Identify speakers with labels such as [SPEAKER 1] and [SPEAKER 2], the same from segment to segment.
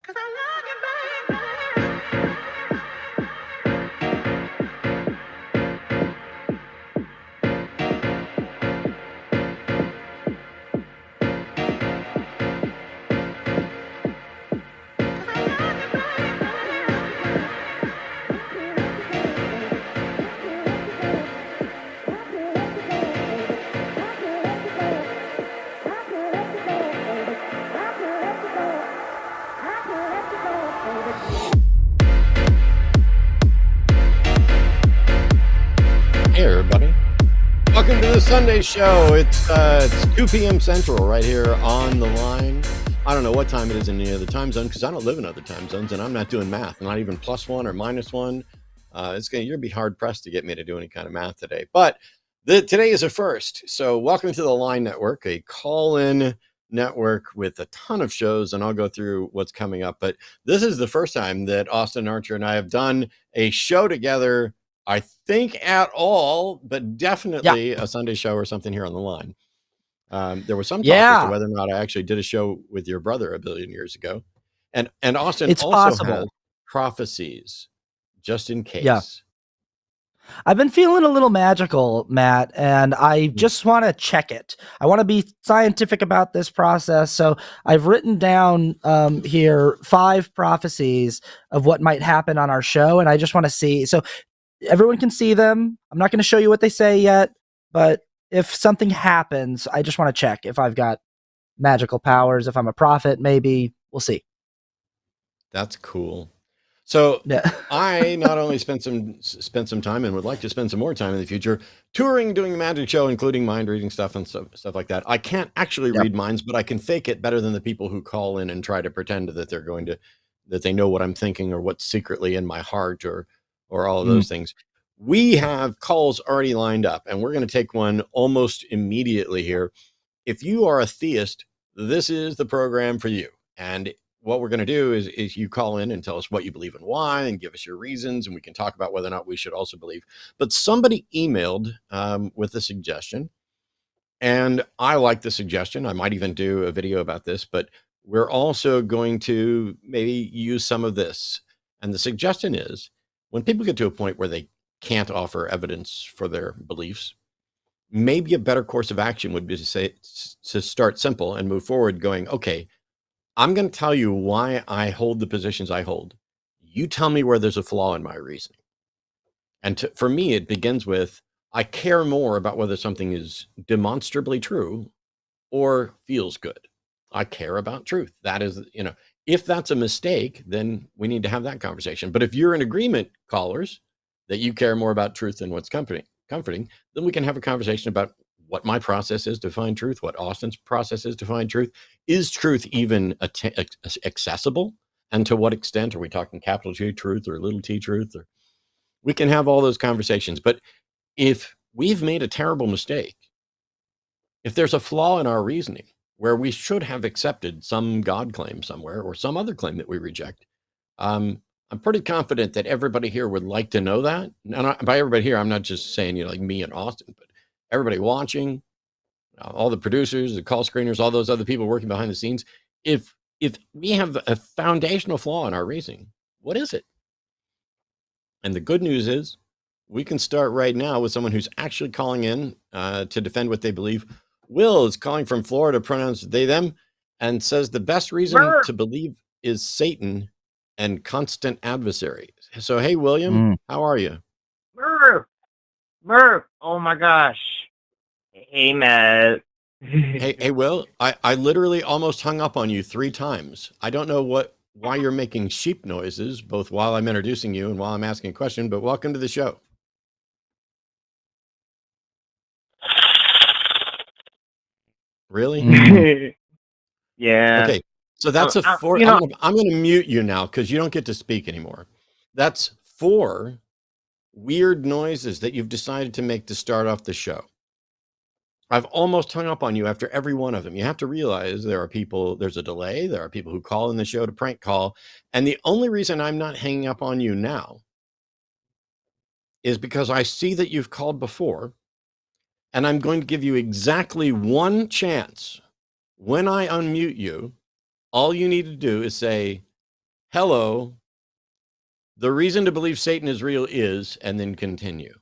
[SPEAKER 1] Hey everybody, welcome to the Sunday show. It's 2 p.m. Central right here on the line. I don't know what time it is in any other time zone because I don't live in other time zones and I'm not doing math, not even +1 or -1. You're gonna be hard pressed to get me to do any kind of math today, but today is a first. So welcome to the Line Network, a call-in network with a ton of shows, and I'll go through what's coming up. But this is the first time that Austin Archer and I have done a show together, I think at all, but definitely a Sunday show or something here on the line. There was some talk as to whether or not I actually did a show with your brother a billion years ago. And Austin
[SPEAKER 2] It's
[SPEAKER 1] also
[SPEAKER 2] possible.
[SPEAKER 1] has prophecies, just in case.
[SPEAKER 2] Yeah. I've been feeling a little magical, Matt, and I just want to check it. I want to be scientific about this process. So I've written down here 5 prophecies of what might happen on our show, and I just want to see. So everyone can see them. I'm not going to show you what they say yet, but if something happens, I just want to check if I've got magical powers, if I'm a prophet, maybe. We'll see.
[SPEAKER 1] That's cool. So
[SPEAKER 2] Yeah.
[SPEAKER 1] I not only spent some time and would like to spend some more time in the future touring, doing a magic show, including mind reading stuff and stuff like that. I can't actually read minds, but I can fake it better than the people who call in and try to pretend that that they know what I'm thinking or what's secretly in my heart or all of those things. We have calls already lined up, and we're going to take one almost immediately here. If you are a theist, this is the program for you. And what we're going to do is you call in and tell us what you believe and why, and give us your reasons, and we can talk about whether or not we should also believe. But somebody emailed with a suggestion, and I like the suggestion. I might even do a video about this, but we're also going to maybe use some of this. And the suggestion is, when people get to a point where they can't offer evidence for their beliefs, maybe a better course of action would be to start simple and move forward going, okay, I'm going to tell you why I hold the positions I hold. You tell me where there's a flaw in my reasoning. And for me, it begins with, I care more about whether something is demonstrably true or feels good. I care about truth. That is, if that's a mistake, then we need to have that conversation. But if you're in agreement, callers, that you care more about truth than what's comforting, then we can have a conversation about what my process is to find truth, what Austin's process is to find truth. Is truth even accessible? And to what extent? Are we talking capital T truth or little t truth? Or we can have all those conversations. But if we've made a terrible mistake, if there's a flaw in our reasoning where we should have accepted some God claim somewhere or some other claim that we reject, I'm pretty confident that everybody here would like to know that. And by everybody here, I'm not just saying, like me and Austin, but everybody watching, all the producers, the call screeners, all those other people working behind the scenes. If we have a foundational flaw in our reasoning, what is it? And the good news is we can start right now with someone who's actually calling in to defend what they believe. Will is calling from Florida, pronouns they, them, and says the best reason to believe is Satan and constant adversary. So, hey, William, how are you?
[SPEAKER 3] Murph. Oh my gosh. Hey, Matt.
[SPEAKER 1] Hey, Will, I literally almost hung up on you 3 times. I don't know why you're making sheep noises, both while I'm introducing you and while I'm asking a question, but welcome to the show. Really?
[SPEAKER 3] Yeah.
[SPEAKER 1] Okay. So that's I'm going to mute you now because you don't get to speak anymore. That's 4 weird noises that you've decided to make to start off the show. I've almost hung up on you after every one of them. You have to realize there's a delay. There are people who call in the show to prank call. And the only reason I'm not hanging up on you now is because I see that you've called before, and I'm going to give you exactly 1 chance. When I unmute you, all you need to do is say, hello. The reason to believe Satan is real is, and then continue.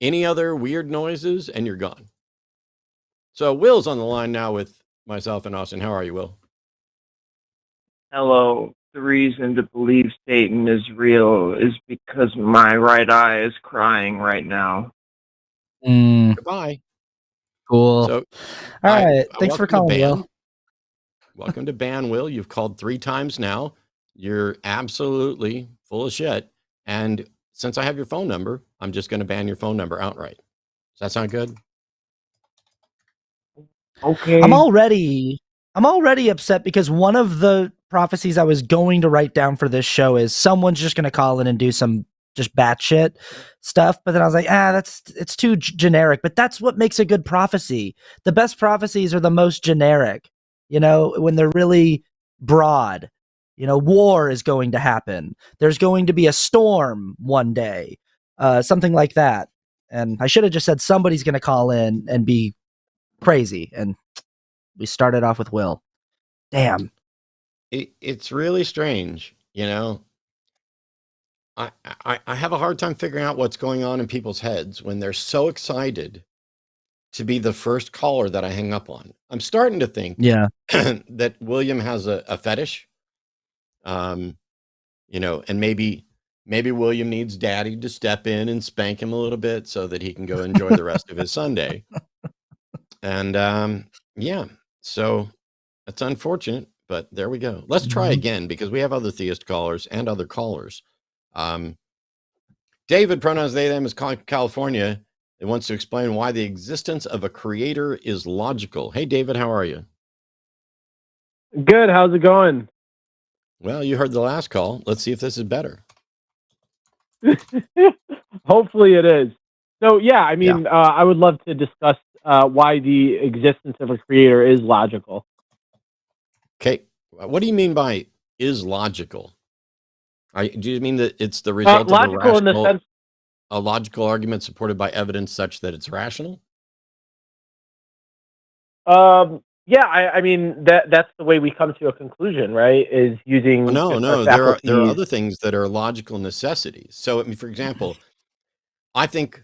[SPEAKER 1] Any other weird noises, and you're gone. So Will's on the line now with myself and Austin. How are you, Will?
[SPEAKER 3] Hello. The reason to believe Satan is real is because my right eye is crying right now.
[SPEAKER 1] Goodbye.
[SPEAKER 2] Cool.
[SPEAKER 1] So,
[SPEAKER 2] All right. Thanks for
[SPEAKER 1] welcome to
[SPEAKER 2] calling, Will.
[SPEAKER 1] Welcome to Ban, Will. You've called 3 times now. You're absolutely full of shit. And since I have your phone number, I'm just going to ban your phone number outright. Does that sound good?
[SPEAKER 3] Okay.
[SPEAKER 2] I'm already upset because one of the prophecies I was going to write down for this show is someone's just going to call in and do some just batshit stuff. But then I was like, it's too generic. But that's what makes a good prophecy. The best prophecies are the most generic, when they're really broad. War is going to happen. There's going to be a storm one day, something like that. And I should have just said somebody's going to call in and be crazy. And we started off with Will. Damn.
[SPEAKER 1] It's really strange, I have a hard time figuring out what's going on in people's heads when they're so excited to be the first caller that I hang up on. I'm starting to think that William has a fetish, and maybe William needs daddy to step in and spank him a little bit so that he can go enjoy the rest of his Sunday. And yeah, so that's unfortunate, but there we go. Let's try again because we have other theist callers and other callers. David, pronouns they, them, is calling from California. It wants to explain why the existence of a creator is logical. Hey, David, how are you?
[SPEAKER 4] Good. How's it going?
[SPEAKER 1] Well, you heard the last call. Let's see if this is better.
[SPEAKER 4] Hopefully it is. So, yeah, I mean, I would love to discuss why the existence of a creator is logical.
[SPEAKER 1] Okay. What do you mean by is logical? Do you mean that it's the result of a logical argument supported by evidence such that it's rational?
[SPEAKER 4] Yeah, I mean that's the way we come to a conclusion, right? Is using
[SPEAKER 1] no. There are other things that are logical necessities. So, I mean, for example, I think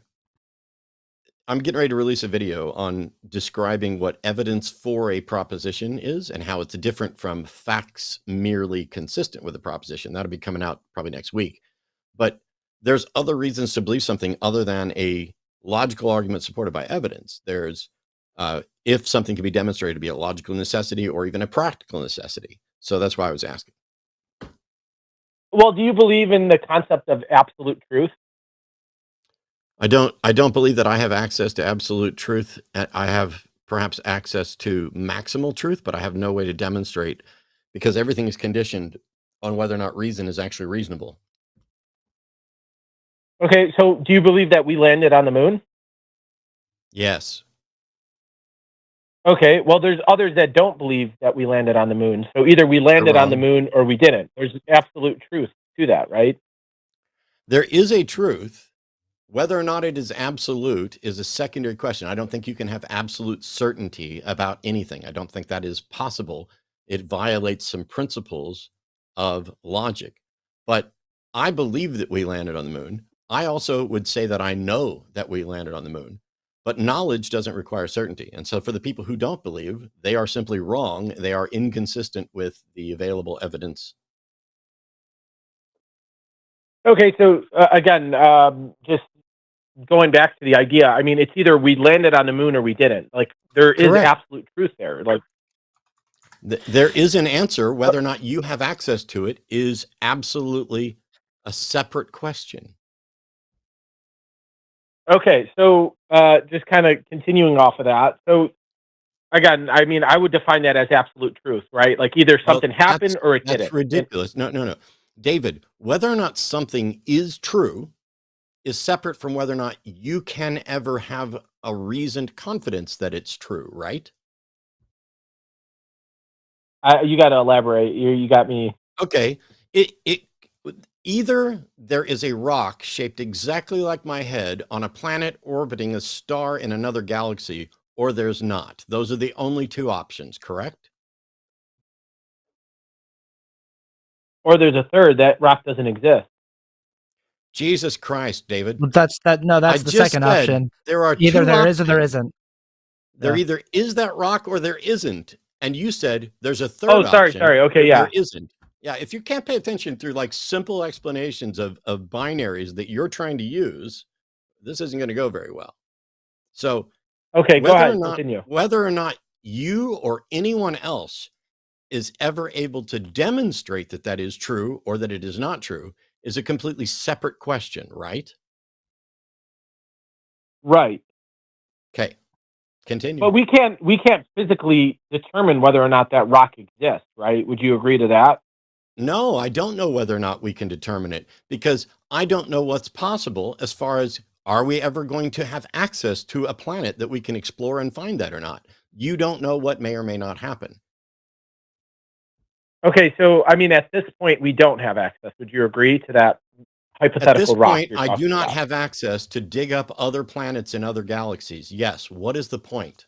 [SPEAKER 1] I'm getting ready to release a video on describing what evidence for a proposition is and how it's different from facts merely consistent with a proposition. That'll be coming out probably next week. But there's other reasons to believe something other than a logical argument supported by evidence. There's if something can be demonstrated to be a logical necessity or even a practical necessity. So that's why I was asking.
[SPEAKER 4] Well, do you believe in the concept of absolute truth?
[SPEAKER 1] I don't believe that I have access to absolute truth. I have perhaps access to maximal truth, but I have no way to demonstrate because everything is conditioned on whether or not reason is actually reasonable.
[SPEAKER 4] Okay, so do you believe that we landed on the moon?
[SPEAKER 1] Yes.
[SPEAKER 4] Okay, well, there's others that don't believe that we landed on the moon. So either we landed on the moon or we didn't. There's absolute truth to that, right?
[SPEAKER 1] There is a truth. Whether or not it is absolute is a secondary question. I don't think you can have absolute certainty about anything. I don't think that is possible. It violates some principles of logic. But I believe that we landed on the moon. I also would say that I know that we landed on the moon. But knowledge doesn't require certainty. And so for the people who don't believe, they are simply wrong. They are inconsistent with the available evidence.
[SPEAKER 4] Okay, so again, just going back to the idea, I mean, it's either we landed on the moon or we didn't. Like, there is absolute truth there. Like,
[SPEAKER 1] there is an answer. Whether or not you have access to it is absolutely a separate question.
[SPEAKER 4] Okay, so just kind of continuing off of that. So again, I mean, I would define that as absolute truth, right? Like either something happened or it didn't.
[SPEAKER 1] That's ridiculous. No. David, whether or not something is true is separate from whether or not you can ever have a reasoned confidence that it's true, right?
[SPEAKER 4] You got to elaborate. You got me.
[SPEAKER 1] Okay. Either there is a rock shaped exactly like my head on a planet orbiting a star in another galaxy, or there's not. Those are the only two options, correct?
[SPEAKER 4] or there's a third, that rock doesn't exist.
[SPEAKER 1] Jesus Christ, David.
[SPEAKER 2] That's the second option.
[SPEAKER 1] There are
[SPEAKER 2] Either
[SPEAKER 1] two
[SPEAKER 2] there
[SPEAKER 1] options.
[SPEAKER 2] is or there isn't.
[SPEAKER 1] There
[SPEAKER 2] Yeah.
[SPEAKER 1] either is that rock or there isn't. And you said there's a third
[SPEAKER 4] Oh, sorry.
[SPEAKER 1] option.
[SPEAKER 4] Okay, yeah.
[SPEAKER 1] There isn't. Yeah, if you can't pay attention through like simple explanations of binaries that you're trying to use, this isn't going to go very well. So
[SPEAKER 4] Okay, go ahead. Continue.
[SPEAKER 1] whether or not you or anyone else is ever able to demonstrate that that is true or that it is not true is a completely separate question, right?
[SPEAKER 4] Right.
[SPEAKER 1] Okay, continue.
[SPEAKER 4] But we can't physically determine whether or not that rock exists, right? Would you agree to that?
[SPEAKER 1] No, I don't know whether or not we can determine it because I don't know what's possible as far as are we ever going to have access to a planet that we can explore and find that or not? You don't know what may or may not happen.
[SPEAKER 4] Okay, so I mean, at this point, we don't have access. Would you agree to that hypothetical
[SPEAKER 1] At this
[SPEAKER 4] rock?
[SPEAKER 1] point, I do not have access to dig up other planets in other galaxies. Yes. What is the point?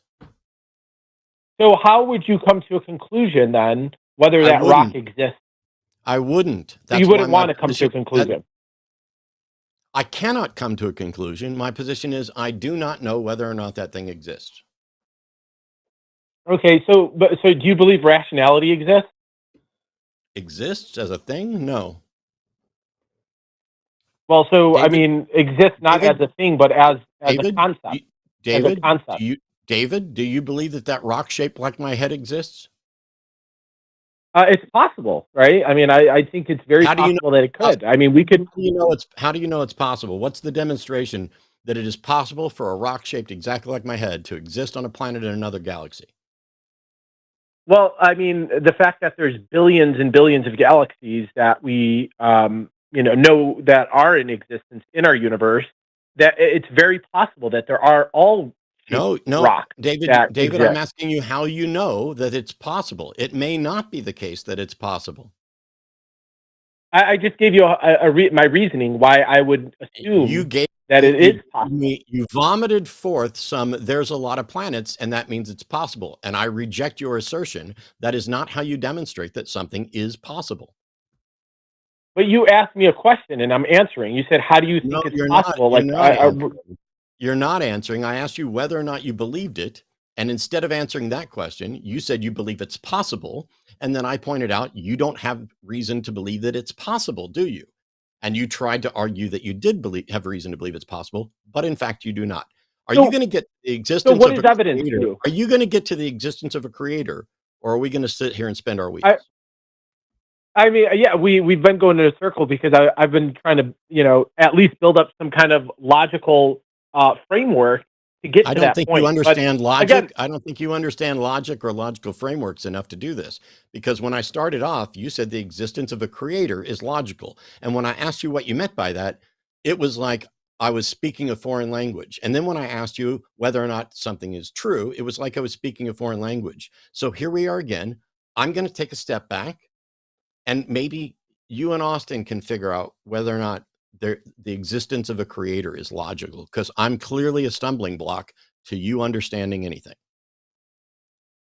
[SPEAKER 4] So how would you come to a conclusion then whether that rock exists?
[SPEAKER 1] I wouldn't.
[SPEAKER 4] So you wouldn't want to come to a conclusion.
[SPEAKER 1] I cannot come to a conclusion. My position is I do not know whether or not that thing exists.
[SPEAKER 4] Okay, so do you believe rationality exists?
[SPEAKER 1] Exists as a thing? No.
[SPEAKER 4] Well, so
[SPEAKER 1] David,
[SPEAKER 4] I mean, exists not
[SPEAKER 1] David,
[SPEAKER 4] as a thing, but as
[SPEAKER 1] David,
[SPEAKER 4] a concept.
[SPEAKER 1] David,
[SPEAKER 4] as a concept.
[SPEAKER 1] David, do you believe that that rock shaped like my head exists?
[SPEAKER 4] It's possible, right? I mean, I think it's very possible that it could. I mean, we could.
[SPEAKER 1] How do you know it's possible? What's the demonstration that it is possible for a rock shaped exactly like my head to exist on a planet in another galaxy?
[SPEAKER 4] Well, I mean, the fact that there's billions and billions of galaxies that we, know that are in existence in our universe, that it's very possible that there are all rock.
[SPEAKER 1] David, I'm asking you how you know that it's possible. It may not be the case that it's possible.
[SPEAKER 4] I just gave you my reasoning why I would assume that it is possible.
[SPEAKER 1] You vomited forth there's a lot of planets and that means it's possible. And I reject your assertion. That is not how you demonstrate that something is possible.
[SPEAKER 4] But you asked me a question and I'm answering. You said, how do you think it's possible?
[SPEAKER 1] You're not answering. I asked you whether or not you believed it. And instead of answering that question, you said you believe it's possible. And then I pointed out you don't have reason to believe that it's possible, do you? And you tried to argue that you did have reason to believe it's possible, but in fact you do not. Are you going to get the existence of a creator?
[SPEAKER 4] Evidence to?
[SPEAKER 1] Are you going to get to the existence of a creator, or are we going to sit here and spend our weeks?
[SPEAKER 4] I mean, yeah, we've been going in a circle because I've been trying to, at least build up some kind of logical framework to get to that point.
[SPEAKER 1] I don't think you understand logic. Again, I don't think you understand logic or logical frameworks enough to do this. Because when I started off, you said the existence of a creator is logical. And when I asked you what you meant by that, it was like I was speaking a foreign language. And then when I asked you whether or not something is true, it was like I was speaking a foreign language. So here we are again. I'm going to take a step back. And maybe you and Austin can figure out whether or not the existence of a creator is logical, because I'm clearly a stumbling block to you understanding anything.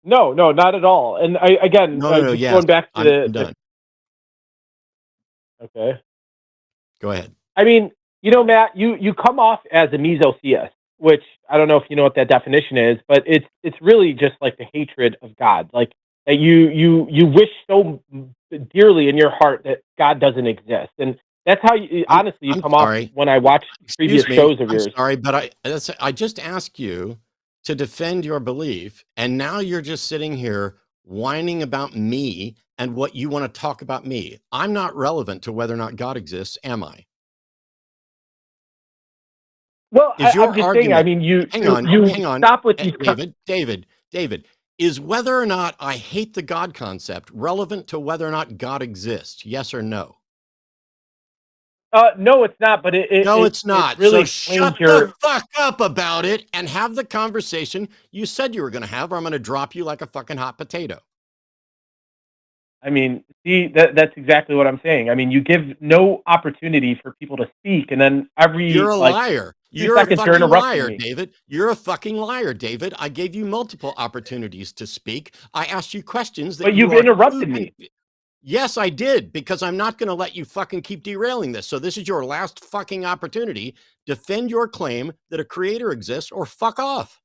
[SPEAKER 4] No, not at all. And going back to okay.
[SPEAKER 1] Go ahead.
[SPEAKER 4] I mean, Matt, you come off as a mesotheist, which I don't know if you know what that definition is, but it's really just like the hatred of God. Like that you wish so dearly in your heart that God doesn't exist. And that's how you come off when I watch previous shows of yours.
[SPEAKER 1] Sorry, but I just asked you to defend your belief, and now you're just sitting here whining about me and what you want to talk about me. I'm not relevant to whether or not God exists, am I?
[SPEAKER 4] Well, I'm just saying. I mean, hang on. Stop with these.
[SPEAKER 1] David. Is whether or not I hate the God concept relevant to whether or not God exists? Yes or no?
[SPEAKER 4] No, it's not. But
[SPEAKER 1] it's not.
[SPEAKER 4] It really
[SPEAKER 1] so shut the fuck up about it and have the conversation you said you were going to have, or I'm going to drop you like a fucking hot potato.
[SPEAKER 4] I mean, see, that's exactly what I'm saying. I mean, you give no opportunity for people to speak, and then
[SPEAKER 1] you're a liar. You're a fucking liar, David. You're a fucking liar, David. I gave you multiple opportunities to speak. I asked you questions
[SPEAKER 4] but you've interrupted me.
[SPEAKER 1] Yes, I did, because I'm not going to let you fucking keep derailing this. So this is your last fucking opportunity. Defend your claim that a creator exists or fuck off.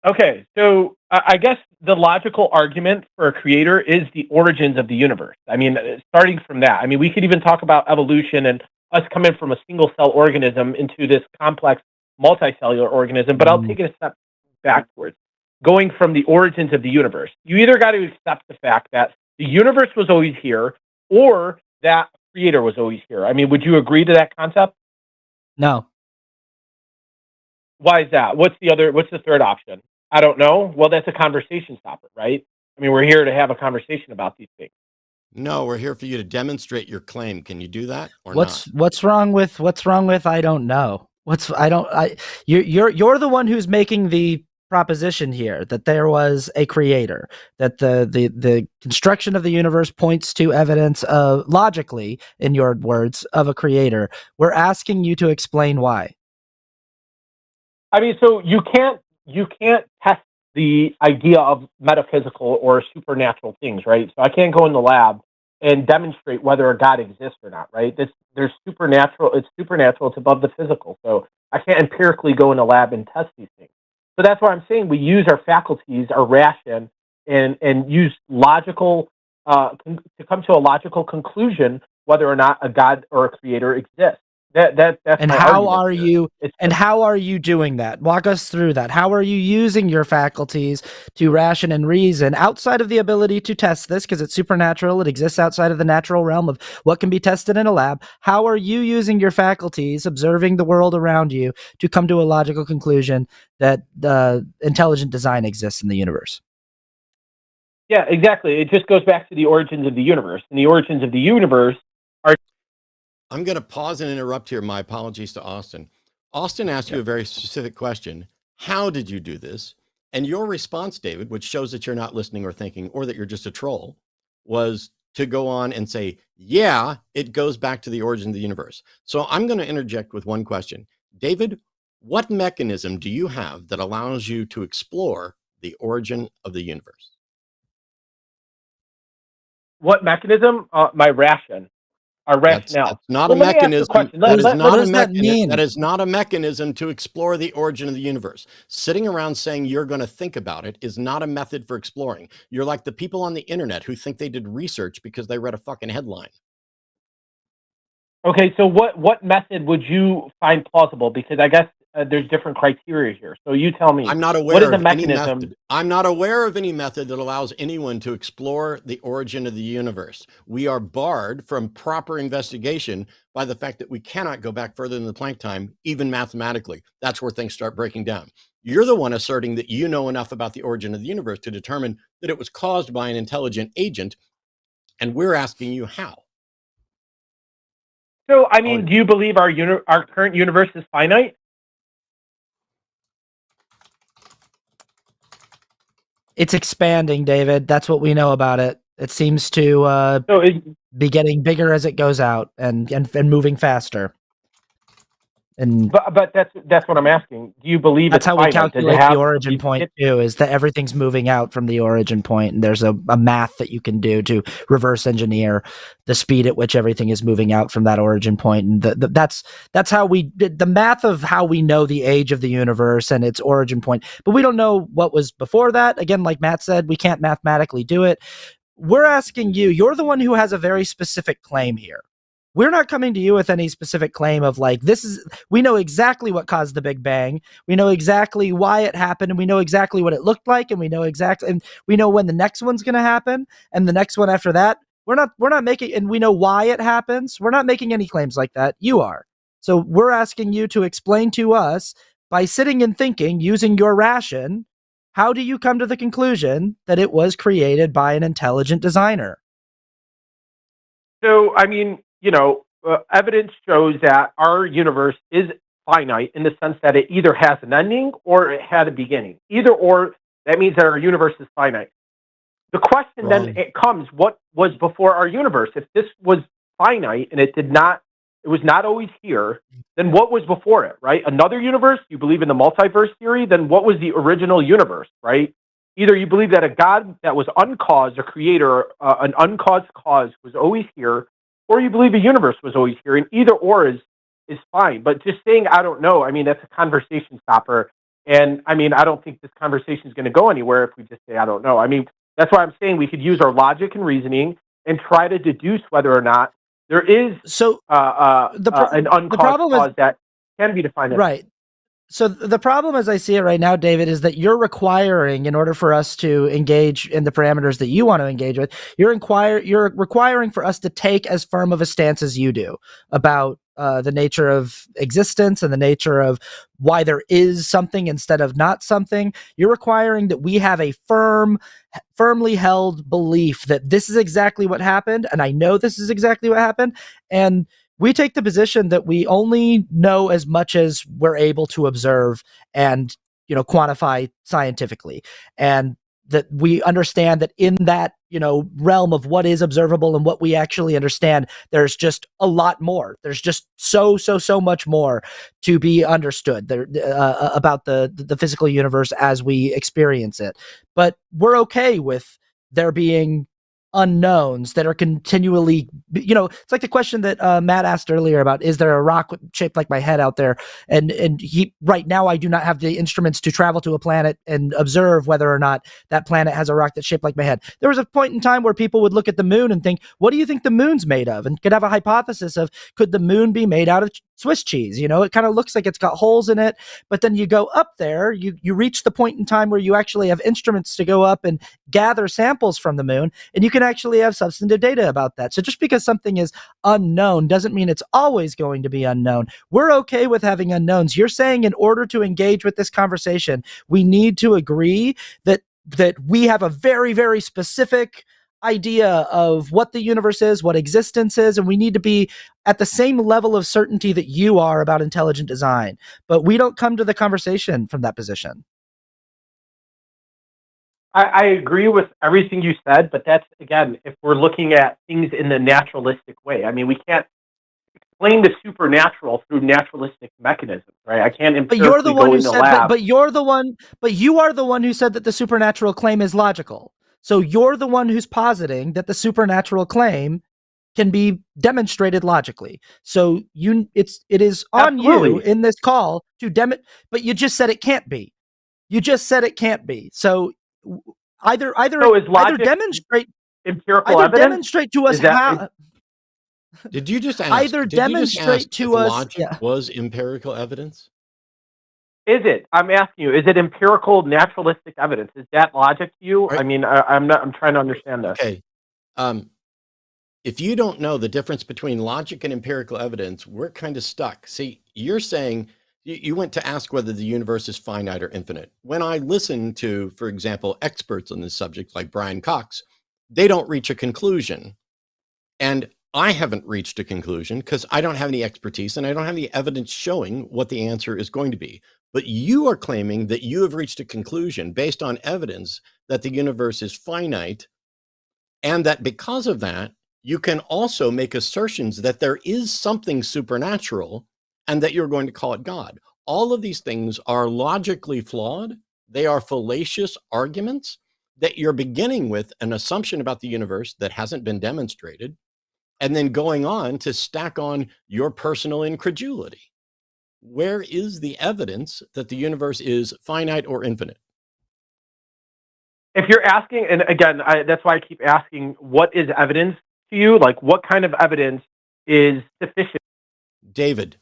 [SPEAKER 4] Okay, so I guess the logical argument for a creator is the origins of the universe. I mean, starting from that, I mean, we could even talk about evolution and us coming from a single cell organism into this complex multicellular organism, but I'll take it a step backwards. Going from the origins of the universe, you either got to accept the fact that the universe was always here or that creator was always here. I mean, would you agree to that concept?
[SPEAKER 2] No.
[SPEAKER 4] Why is that? What's the third option? I don't know. Well, that's a conversation stopper, right? I mean, we're here to have a conversation about these things.
[SPEAKER 1] No, we're here for you to demonstrate your claim. Can you do that or
[SPEAKER 2] What's
[SPEAKER 1] not?
[SPEAKER 2] wrong with I don't know. You're the one who's making the proposition here that there was a creator, that the construction of the universe points to evidence of, logically, in your words, of a creator. We're asking you to explain why.
[SPEAKER 4] I mean, so you can't test the idea of metaphysical or supernatural things, right? So I can't go in the lab and demonstrate whether a God exists or not, right? There's supernatural. It's supernatural. It's above the physical. So I can't empirically go in a lab and test these things. So that's why I'm saying we use our faculties, our ration, and use logical to come to a logical conclusion whether or not a God or a creator exists. That's
[SPEAKER 2] and
[SPEAKER 4] my
[SPEAKER 2] how
[SPEAKER 4] argument
[SPEAKER 2] are
[SPEAKER 4] here.
[SPEAKER 2] you and how are you doing that? Walk us through that. How are you using your faculties to ration and reason outside of the ability to test this, because it's supernatural, it exists outside of the natural realm of what can be tested in a lab? How are you using your faculties, observing the world around you, to come to a logical conclusion that intelligent design exists in the universe?
[SPEAKER 4] Yeah, exactly. It just goes back to the origins of the universe. And the origins of the universe are...
[SPEAKER 1] I'm going to pause and interrupt here. My apologies to Austin. Austin asked you a very specific question. How did you do this? And your response, David, which shows that you're not listening or thinking, or that you're just a troll, was to go on and say, yeah, it goes back to the origin of the universe. So I'm going to interject with one question. David, what mechanism do you have that allows you to explore the origin of the universe?
[SPEAKER 4] What mechanism? My ration. Our rationale.
[SPEAKER 1] That's not
[SPEAKER 4] Well,
[SPEAKER 1] a
[SPEAKER 4] let me ask you a
[SPEAKER 1] mechanism.
[SPEAKER 4] question.
[SPEAKER 1] That is
[SPEAKER 2] What
[SPEAKER 1] not a
[SPEAKER 2] does that
[SPEAKER 1] mechanism.
[SPEAKER 2] mean?
[SPEAKER 1] That is not a mechanism to explore the origin of the universe. Sitting around saying you're going to think about it is not a method for exploring. You're like the people on the internet who think they did research because they read a fucking headline.
[SPEAKER 4] Okay, so what method would you find plausible? Because I guess there's different criteria here. So you tell me.
[SPEAKER 1] I'm not aware
[SPEAKER 4] what is the
[SPEAKER 1] of any
[SPEAKER 4] mechanism?
[SPEAKER 1] method. I'm not aware of any method that allows anyone to explore the origin of the universe. We are barred from proper investigation by the fact that we cannot go back further than the Planck time, even mathematically. That's where things start breaking down. You're the one asserting that you know enough about the origin of the universe to determine that it was caused by an intelligent agent, and we're asking you how.
[SPEAKER 4] So, I mean, do you believe our current universe is finite?
[SPEAKER 2] It's expanding, David. That's what we know about it. It seems to be getting bigger as it goes out and moving faster. And
[SPEAKER 4] but that's what I'm asking. Do you believe
[SPEAKER 2] that's
[SPEAKER 4] it's
[SPEAKER 2] how we
[SPEAKER 4] finite?
[SPEAKER 2] calculate the origin point too, is that everything's moving out from the origin point, and there's a math that you can do to reverse engineer the speed at which everything is moving out from that origin point. And that's how we did the math of how we know the age of the universe and its origin point. But we don't know what was before that. Again, like Matt said, we can't mathematically do it. We're asking you, you're the one who has a very specific claim here. We're not coming to you with any specific claim of like, we know exactly what caused the Big Bang. We know exactly why it happened, and we know exactly what it looked like, and we know when the next one's going to happen, and the next one after that. We're not making, and we know why it happens. We're not making any claims like that. You are. So we're asking you to explain to us, by sitting and thinking, using your ration, how do you come to the conclusion that it was created by an intelligent designer?
[SPEAKER 4] So, I mean, evidence shows that our universe is finite in the sense that it either has an ending or it had a beginning. Either or, that means that our universe is finite. The question then comes, what was before our universe? If this was finite and it was not always here, then what was before it, right? Another universe? You believe in the multiverse theory? Then what was the original universe, right? Either you believe that a God that was uncaused, a creator, an uncaused cause was always here, or you believe the universe was always here, and either or is fine. But just saying I don't know, I mean, that's a conversation stopper. And I mean, I don't think this conversation is going to go anywhere if we just say I don't know. I mean, that's why I'm saying we could use our logic and reasoning and try to deduce whether or not there is an uncaused cause that can be defined.
[SPEAKER 2] Right. So the problem as I see it right now, David, is that you're requiring, in order for us to engage in the parameters that you want to engage with, you're requiring for us to take as firm of a stance as you do about the nature of existence and the nature of why there is something instead of not something. You're requiring that we have a firmly held belief that this is exactly what happened, and I know this is exactly what happened, and we take the position that we only know as much as we're able to observe and, quantify scientifically. And that we understand that in that, realm of what is observable and what we actually understand, there's just a lot more. There's just so much more to be understood there, about the physical universe as we experience it. But we're okay with there being unknowns that are continually, it's like the question that Matt asked earlier about, is there a rock shaped like my head out there? And right now I do not have the instruments to travel to a planet and observe whether or not that planet has a rock that's shaped like my head. There was a point in time where people would look at the moon and think, what do you think the moon's made of? And could have a hypothesis of, could the moon be made out of Swiss cheese? It kind of looks like it's got holes in it, but then you go up there, you reach the point in time where you actually have instruments to go up and gather samples from the moon, and you can actually have substantive data about that. So just because something is unknown doesn't mean it's always going to be unknown. We're okay with having unknowns. You're saying in order to engage with this conversation, we need to agree that we have a very, very specific idea of what the universe is, what existence is, and we need to be at the same level of certainty that you are about intelligent design. But we don't come to the conversation from that position.
[SPEAKER 4] I agree with everything you said, but that's, again, if we're looking at things in the naturalistic way. I mean, we can't explain the supernatural through naturalistic mechanisms, right? I can't empirically go in the lab.
[SPEAKER 2] But you are the one who said that the supernatural claim is logical. So you're the one who's positing that the supernatural claim can be demonstrated logically. So it is on you in this call to but you just said it can't be. You just said it can't be. So either demonstrate
[SPEAKER 4] empirical evidence.
[SPEAKER 2] Demonstrate to us how.
[SPEAKER 1] Did you just ask?
[SPEAKER 2] Either demonstrate to us
[SPEAKER 1] logic was empirical evidence.
[SPEAKER 4] Is it? I'm asking you. Is it empirical, naturalistic evidence? Is that logic to you? Right. I mean, I'm not. I'm trying to understand this.
[SPEAKER 1] Okay. If you don't know the difference between logic and empirical evidence, we're kind of stuck. See, you're saying you went to ask whether the universe is finite or infinite. When I listen to, for example, experts on this subject like Brian Cox, they don't reach a conclusion. And I haven't reached a conclusion because I don't have any expertise and I don't have any evidence showing what the answer is going to be. But you are claiming that you have reached a conclusion based on evidence that the universe is finite, and that because of that, you can also make assertions that there is something supernatural and that you're going to call it God. All of these things are logically flawed. They are fallacious arguments that you're beginning with an assumption about the universe that hasn't been demonstrated, and then going on to stack on your personal incredulity. Where is the evidence that the universe is finite or infinite?
[SPEAKER 4] If you're asking, and again, that's why I keep asking, what is evidence to you? Like, what kind of evidence is sufficient?
[SPEAKER 1] David,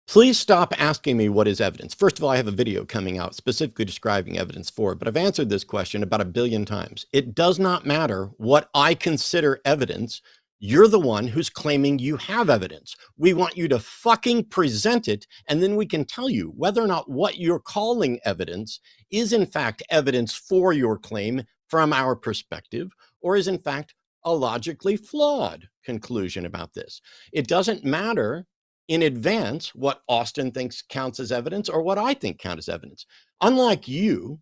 [SPEAKER 1] please stop asking me what is evidence. First of all, I have a video coming out specifically describing evidence for it, but I've answered this question about 1 billion times. It does not matter what I consider evidence. You're the one who's claiming you have evidence. We want you to fucking present it, and then we can tell you whether or not what you're calling evidence is in fact evidence for your claim from our perspective, or is in fact a logically flawed conclusion about this. It doesn't matter in advance what Austin thinks counts as evidence or what I think counts as evidence. Unlike you,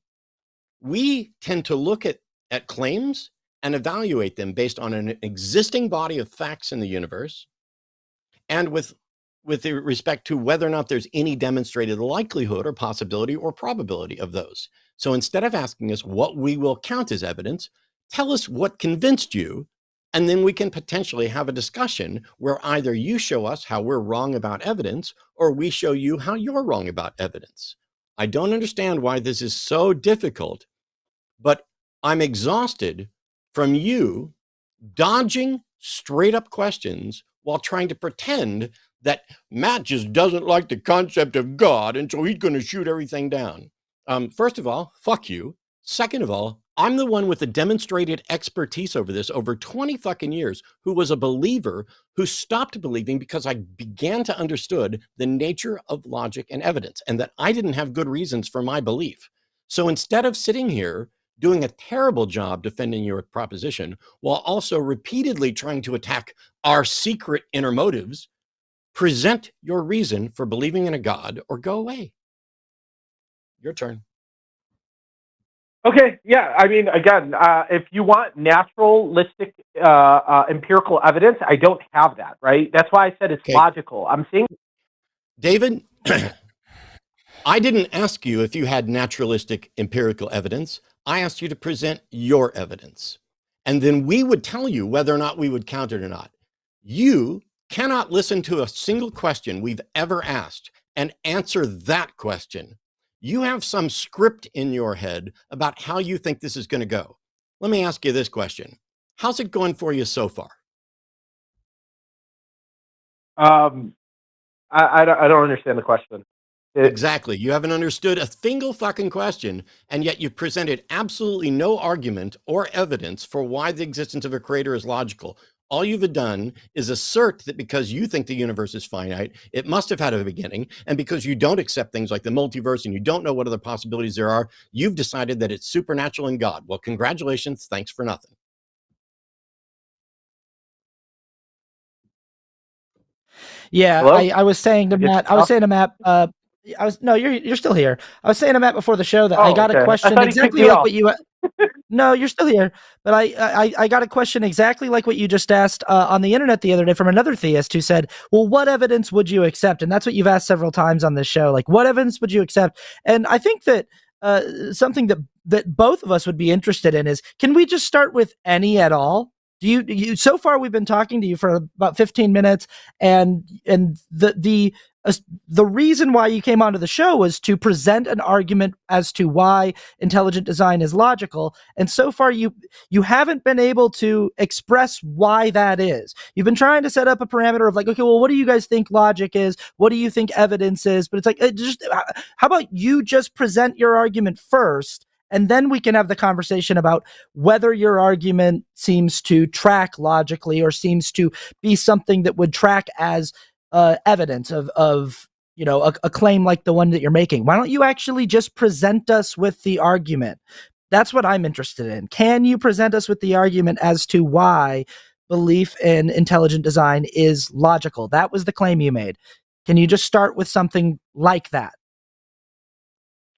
[SPEAKER 1] we tend to look at claims and evaluate them based on an existing body of facts in the universe, and with with respect to whether or not there's any demonstrated likelihood or possibility or probability of those. So instead of asking us what we will count as evidence, tell us what convinced you, and then we can potentially have a discussion where either you show us how we're wrong about evidence or we show you how you're wrong about evidence. I don't understand why this is so difficult, but I'm exhausted from you dodging straight up questions while trying to pretend that Matt just doesn't like the concept of God, and so he's going to shoot everything down. First of all, fuck you. Second of all, I'm the one with the demonstrated expertise over this over 20 fucking years, who was a believer who stopped believing because I began to understood the nature of logic and evidence, and that I didn't have good reasons for my belief. So instead of sitting here doing a terrible job defending your proposition while also repeatedly trying to attack our secret inner motives, present your reason for believing in a God or go away. Your turn.
[SPEAKER 4] Okay, yeah. I mean, again, if you want naturalistic, empirical evidence, I don't have that, right? That's why I said it's logical. I'm saying,
[SPEAKER 1] David, I didn't ask you if you had naturalistic empirical evidence. I asked you to present your evidence, and then we would tell you whether or not we would count it or not. You cannot listen to a single question we've ever asked and answer that question. You have some script in your head about how you think this is going to go. Let me ask you this question. How's it going for you so far?
[SPEAKER 4] I don't understand the question.
[SPEAKER 1] Exactly. You haven't understood a single fucking question, and yet you presented absolutely no argument or evidence for why the existence of a creator is logical. All you've done is assert that because you think the universe is finite, it must have had a beginning, and because you don't accept things like the multiverse and you don't know what other possibilities there are, you've decided that it's supernatural and God. Well, congratulations. Thanks for nothing.
[SPEAKER 2] Yeah,
[SPEAKER 4] Hello?
[SPEAKER 2] I was saying to Matt. I was saying to Matt. No, you're still here. I was saying to Matt before the show that I got a question exactly like what you. No, you're still here. But I got a question exactly like what you just asked on the internet the other day from another theist who said, well, what evidence would you accept? And that's what you've asked several times on this show. Like, what evidence would you accept? And I think that something that both of us would be interested in is, can we just start with any at all? Do you so far we've been talking to you for about 15 minutes, and the reason why you came onto the show was to present an argument as to why intelligent design is logical, and so far you haven't been able to express why that is. You've been trying to set up a parameter of like, okay, well, what do you guys think logic is? What do you think evidence is? But it's like, how about you just present your argument first, and then we can have the conversation about whether your argument seems to track logically or seems to be something that would track as evidence of a claim like the one that you're making. Why don't you actually just present us with the argument? That's what I'm interested in. Can you present us with the argument as to why belief in intelligent design is logical? That was the claim you made. Can you just start with something like that?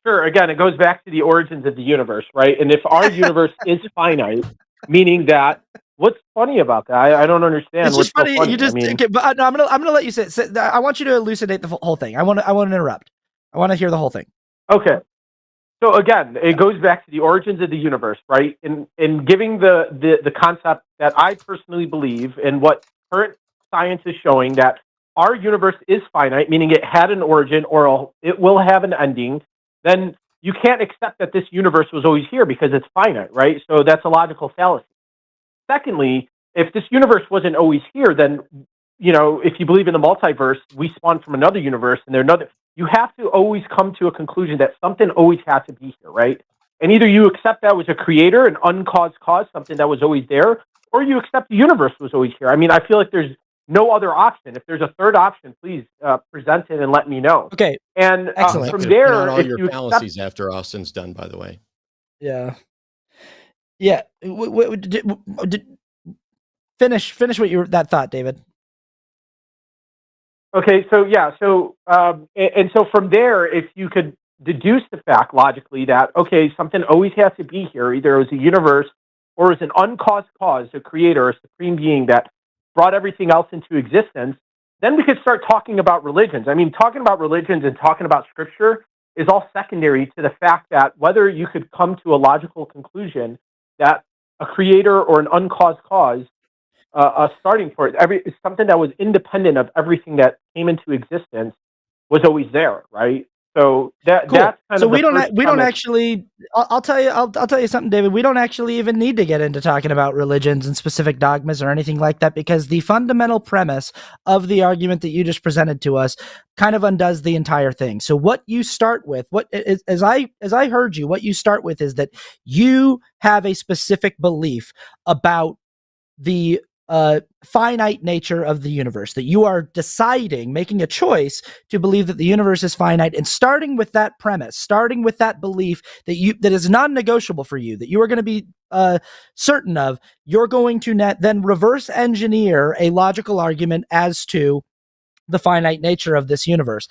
[SPEAKER 4] Sure. Again, it goes back to the origins of the universe, right? And if our universe is finite, meaning that, what's funny about that? I don't understand.
[SPEAKER 2] It's
[SPEAKER 4] what's
[SPEAKER 2] just funny.
[SPEAKER 4] so funny.
[SPEAKER 2] You just, okay, but no, I'm gonna let you say. I want you to elucidate the whole thing. I want to interrupt. I want to hear the whole thing.
[SPEAKER 4] Okay. So again, it goes back to the origins of the universe, right? In giving the concept that I personally believe and what current science is showing, that our universe is finite, meaning it had an origin or it will have an ending, then you can't accept that this universe was always here because it's finite, right? So that's a logical fallacy. Secondly, if this universe wasn't always here, then, if you believe in the multiverse, we spawned from another universe and there's another. You have to always come to a conclusion that something always had to be here, right? And either you accept that was a creator, an uncaused cause, something that was always there, or you accept the universe was always here. I mean, I feel like there's no other option. If there's a third option, please present it and let me know.
[SPEAKER 2] Okay.
[SPEAKER 4] And from
[SPEAKER 1] Not
[SPEAKER 4] there,
[SPEAKER 1] all
[SPEAKER 4] if
[SPEAKER 1] your
[SPEAKER 4] you
[SPEAKER 1] fallacies after Austin's done, by the way.
[SPEAKER 2] Yeah. Yeah. Finish what that thought, David.
[SPEAKER 4] Okay, so yeah, so and so from there, if you could deduce the fact logically that, okay, something always has to be here, either it was a universe or it was an uncaused cause, a creator, a supreme being that brought everything else into existence, then we could start talking about religions. I mean, talking about religions and talking about scripture is all secondary to the fact that whether you could come to a logical conclusion that a creator or an uncaused cause, a starting point, something that was independent of everything that came into existence, was always there, right? So that's kind
[SPEAKER 2] so
[SPEAKER 4] of
[SPEAKER 2] we don't actually. I'll tell you something, David. We don't actually even need to get into talking about religions and specific dogmas or anything like that, because the fundamental premise of the argument that you just presented to us kind of undoes the entire thing. So what you start with, as I heard you, what you start with is that you have a specific belief about the finite nature of the universe, that you are deciding, making a choice to believe that the universe is finite, and starting with that premise, starting with that belief that is non-negotiable for you, that you are going to be certain of, you're going to then reverse engineer a logical argument as to the finite nature of this universe.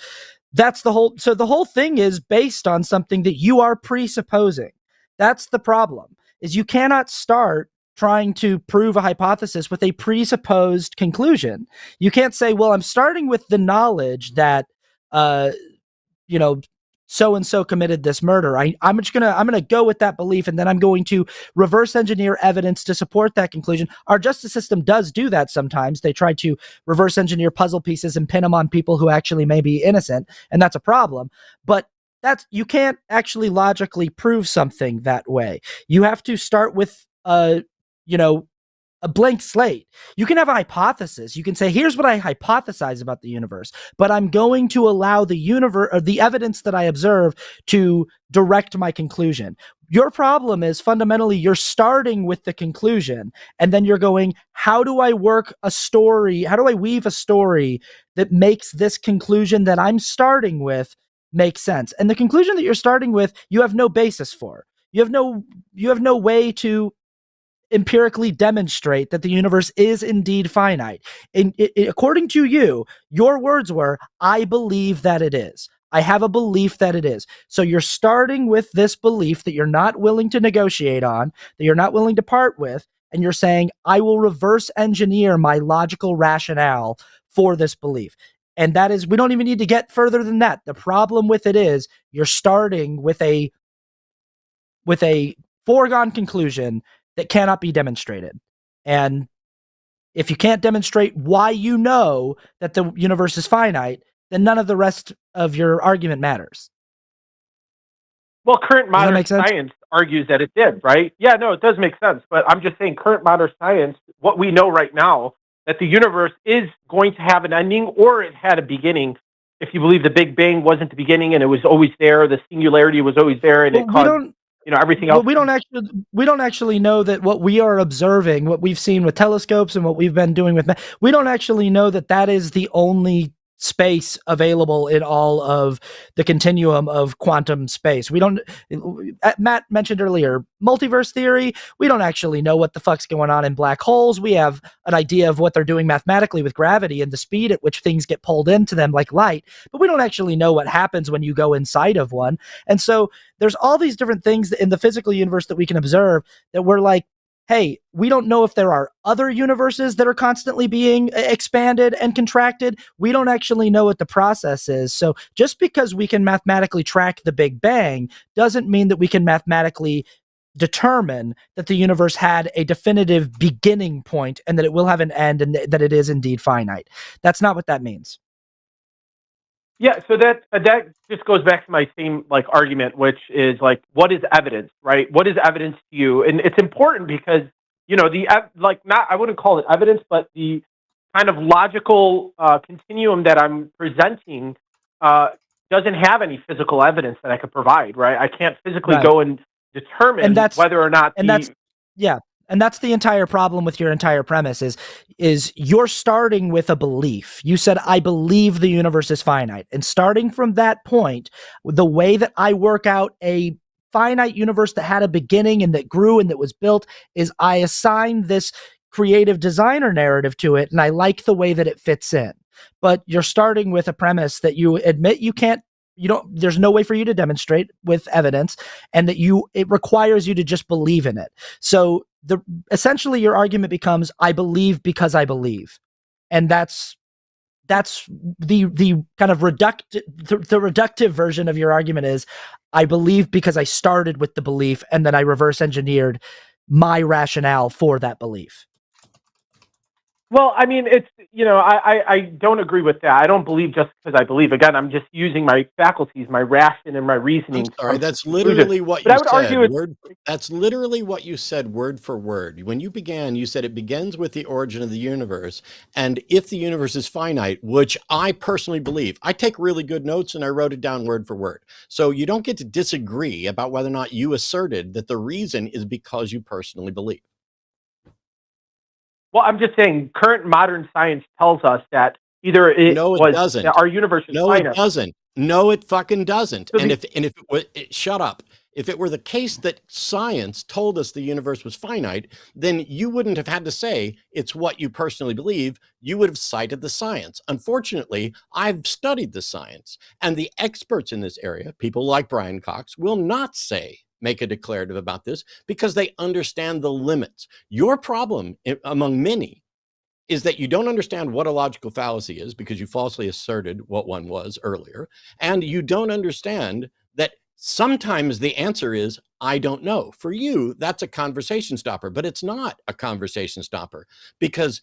[SPEAKER 2] That's the whole. So the whole thing is based on something that you are presupposing. That's the problem, is you cannot start trying to prove a hypothesis with a presupposed conclusion. You can't say, well, I'm starting with the knowledge that, so-and-so committed this murder. I'm gonna go with that belief, and then I'm going to reverse engineer evidence to support that conclusion. Our justice system does do that sometimes. They try to reverse engineer puzzle pieces and pin them on people who actually may be innocent, and that's a problem. But you can't actually logically prove something that way. You have to start with a blank slate. You can have a hypothesis. You can say, here's what I hypothesize about the universe, but I'm going to allow the universe, or the evidence that I observe, to direct my conclusion. Your problem is fundamentally you're starting with the conclusion, and then you're going, how do I work a story? How do I weave a story that makes this conclusion that I'm starting with make sense? And the conclusion that you're starting with, you have no basis for. You have no way to empirically demonstrate that the universe is indeed finite. According to you, your words were, I believe that it is. I have a belief that it is. So you're starting with this belief that you're not willing to negotiate on, that you're not willing to part with, and you're saying, I will reverse engineer my logical rationale for this belief. And that is, we don't even need to get further than that. The problem with it is you're starting with a foregone conclusion that cannot be demonstrated. And if you can't demonstrate why you know that the universe is finite, then none of the rest of your argument matters.
[SPEAKER 4] Well, current modern science argues that it did, right? Yeah, no, it does make sense. But I'm just saying current modern science, what we know right now, that the universe is going to have an ending, or it had a beginning. If you believe the Big Bang wasn't the beginning and it was always there, the singularity was always there, and it caused everything else.
[SPEAKER 2] Well, we don't actually know that what we are observing, what we've seen with telescopes and what we've been doing with, we don't actually know that is the only space available in all of the continuum of quantum space. We don't, Matt mentioned earlier, multiverse theory. We don't actually know what the fuck's going on in black holes. We have an idea of what they're doing mathematically with gravity and the speed at which things get pulled into them like light, but we don't actually know what happens when you go inside of one. And so there's all these different things in the physical universe that we can observe that we're like, hey, we don't know if there are other universes that are constantly being expanded and contracted. We don't actually know what the process is. So just because we can mathematically track the Big Bang doesn't mean that we can mathematically determine that the universe had a definitive beginning point and that it will have an end and that it is indeed finite. That's not what that means.
[SPEAKER 4] Yeah, so that just goes back to my same argument, which is what is evidence, right? What is evidence to you? And it's important because I wouldn't call it evidence, but the kind of logical continuum that I'm presenting doesn't have any physical evidence that I could provide, right? I can't physically go and determine whether or not
[SPEAKER 2] And that's the entire problem with your entire premise is you're starting with a belief. You said, I believe the universe is finite. And starting from that point, the way that I work out a finite universe that had a beginning and that grew and that was built is I assign this creative designer narrative to it, and I like the way that it fits in. But you're starting with a premise that you admit there's no way for you to demonstrate with evidence, and that it requires you to just believe in it. So essentially your argument becomes, I believe because I believe. And that's that's the kind of reductive version of your argument is, I believe because I started with the belief and then I reverse engineered my rationale for that belief.
[SPEAKER 4] Well, I mean, it's, I don't agree with that. I don't believe just because I believe. Again, I'm just using my faculties, my ration and my reasoning.
[SPEAKER 1] I'm sorry, that's literally what you
[SPEAKER 4] I would
[SPEAKER 1] said.
[SPEAKER 4] argue
[SPEAKER 1] That's literally what you said word for word. When you began, you said it begins with the origin of the universe. And if the universe is finite, which I personally believe, I take really good notes and I wrote it down word for word. So you don't get to disagree about whether or not you asserted that the reason is because you personally believe.
[SPEAKER 4] Well, I'm just saying current modern science tells us that either
[SPEAKER 1] No, it doesn't.
[SPEAKER 4] our universe is
[SPEAKER 1] No,
[SPEAKER 4] finite.
[SPEAKER 1] it doesn't. No, it fucking doesn't.
[SPEAKER 4] So
[SPEAKER 1] And if it was, shut up. If it were the case that science told us the universe was finite, then you wouldn't have had to say it's what you personally believe. You would have cited the science. Unfortunately, I've studied the science, and the experts in this area, people like Brian Cox, will not make a declarative about this because they understand the limits. Your problem, among many, is that you don't understand what a logical fallacy is because you falsely asserted what one was earlier. And you don't understand that sometimes the answer is, I don't know. For you, that's a conversation stopper, but it's not a conversation stopper because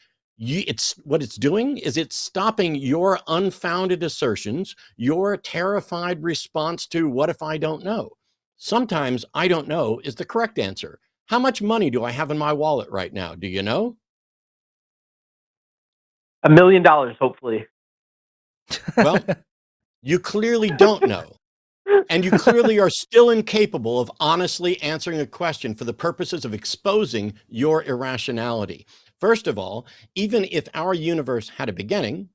[SPEAKER 1] what it's doing is it's stopping your unfounded assertions, your terrified response to what if I don't know? Sometimes I don't know is the correct answer. How much money do I have in my wallet right now? Do you know?
[SPEAKER 4] $1 million, hopefully.
[SPEAKER 1] Well, you clearly don't know. And you clearly are still incapable of honestly answering a question for the purposes of exposing your irrationality. First of all, even if our universe had a beginning,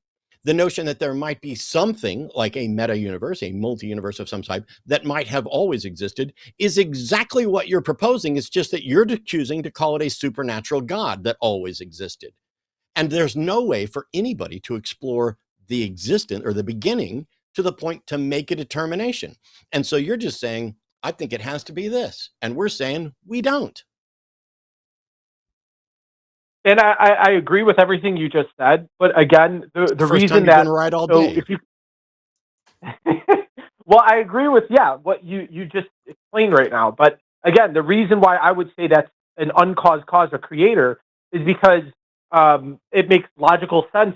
[SPEAKER 1] the notion that there might be something like a meta-universe, a multi-universe of some type, that might have always existed is exactly what you're proposing. It's just that you're choosing to call it a supernatural God that always existed. And there's no way for anybody to explore the existence or the beginning to the point to make a determination. And so you're just saying, I think it has to be this. And we're saying we don't.
[SPEAKER 4] And I agree with everything you just said. But again, the
[SPEAKER 1] First
[SPEAKER 4] reason
[SPEAKER 1] time
[SPEAKER 4] that
[SPEAKER 1] you've been right all day.
[SPEAKER 4] if you well, I agree with what you just explained right now. But again, the reason why I would say that's an uncaused cause or creator is because it makes logical sense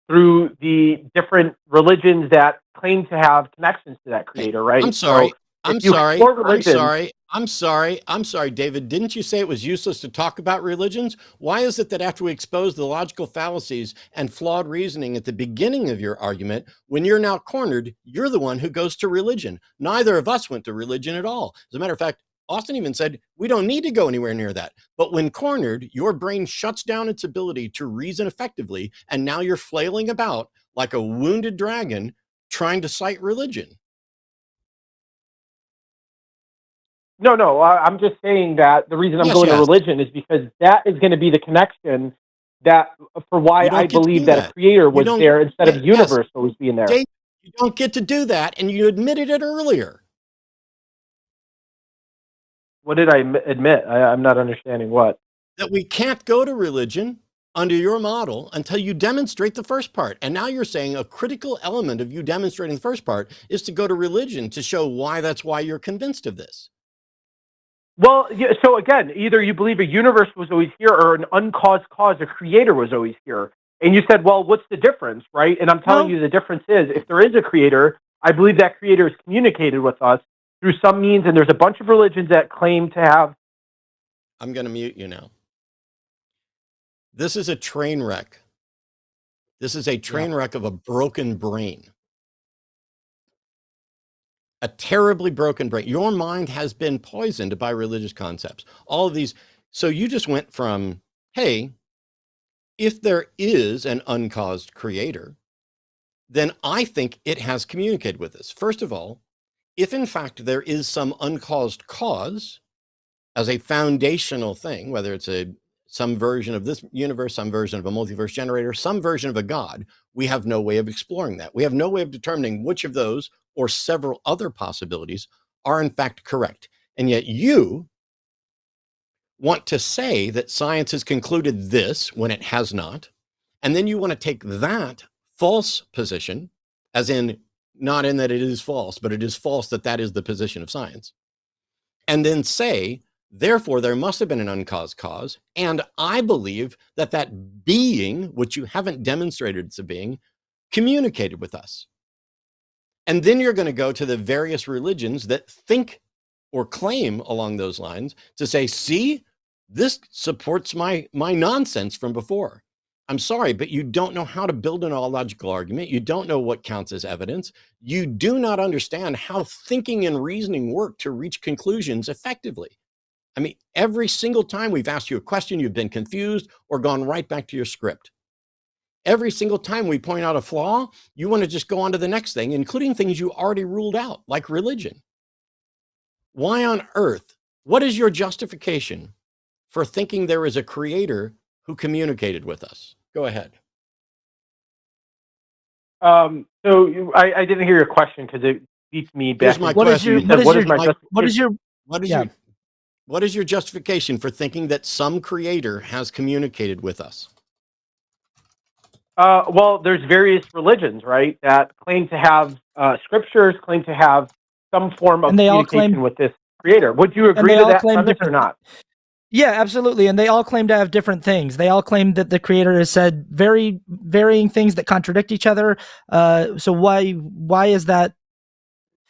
[SPEAKER 4] through the different religions that claim to have connections to that creator, right?
[SPEAKER 1] I'm sorry.
[SPEAKER 4] So
[SPEAKER 1] I'm
[SPEAKER 4] if you
[SPEAKER 1] sorry.
[SPEAKER 4] explore
[SPEAKER 1] I'm
[SPEAKER 4] religion-
[SPEAKER 1] sorry. I'm sorry. I'm sorry, David. Didn't you say it was useless to talk about religions? Why is it that after we expose the logical fallacies and flawed reasoning at the beginning of your argument, when you're now cornered, you're the one who goes to religion? Neither of us went to religion at all. As a matter of fact, Austin even said, we don't need to go anywhere near that. But when cornered, your brain shuts down its ability to reason effectively, and now you're flailing about like a wounded dragon trying to cite religion.
[SPEAKER 4] No, I'm just saying that the reason I'm
[SPEAKER 1] Yes,
[SPEAKER 4] going to
[SPEAKER 1] yes.
[SPEAKER 4] religion is because that is going to be the connection that for why
[SPEAKER 1] You don't
[SPEAKER 4] I
[SPEAKER 1] get to
[SPEAKER 4] believe
[SPEAKER 1] do
[SPEAKER 4] that
[SPEAKER 1] that.
[SPEAKER 4] a creator was
[SPEAKER 1] don't-
[SPEAKER 4] there instead of
[SPEAKER 1] Yes.
[SPEAKER 4] the universe always being there.
[SPEAKER 1] Dave, you don't get to do that, and you admitted it earlier.
[SPEAKER 4] What did I admit? I'm not understanding what.
[SPEAKER 1] That we can't go to religion under your model until you demonstrate the first part. And now you're saying a critical element of you demonstrating the first part is to go to religion to show that's why you're convinced of this.
[SPEAKER 4] Well, yeah, so again, either you believe a universe was always here or an uncaused cause, a creator was always here. And you said, well, what's the difference, right? And I'm telling you the difference is if there is a creator, I believe that creator is communicated with us through some means, and there's a bunch of religions that claim to have.
[SPEAKER 1] I'm going to mute you now. This is a train wreck. This is a train wreck of a broken brain. A terribly broken brain. Your mind has been poisoned by religious concepts. All of these. So you just went from, hey, if there is an uncaused creator, then I think it has communicated with us. First of all, if in fact there is some uncaused cause as a foundational thing, whether it's some version of this universe, some version of a multiverse generator, some version of a God, we have no way of exploring that. We have no way of determining which of those or several other possibilities are in fact correct. And yet you want to say that science has concluded this when it has not. And then you want to take that false position, as in not in that it is false, but it is false that that is the position of science, and then say, therefore, there must have been an uncaused cause, and I believe that that being, which you haven't demonstrated it's a being, communicated with us. And then you're going to go to the various religions that think or claim along those lines to say, see, this supports my nonsense from before. I'm sorry, but you don't know how to build an all-logical argument. You don't know what counts as evidence. You do not understand how thinking and reasoning work to reach conclusions effectively. I mean, every single time we've asked you a question, you've been confused or gone right back to your script. Every single time we point out a flaw, you want to just go on to the next thing, including things you already ruled out, like religion. Why on earth? What is your justification for thinking there is a creator who communicated with us? Go ahead.
[SPEAKER 4] So I didn't hear your question because it beats me back.
[SPEAKER 1] Here's my question. What is your justification for thinking that some creator has communicated with us?
[SPEAKER 4] Well, there's various religions, right, that claim to have scriptures, claim to have some form of communication with this creator. Would you agree to that premise or not?
[SPEAKER 2] Yeah, absolutely. And they all claim to have different things. They all claim that the creator has said very varying things that contradict each other. So why is that?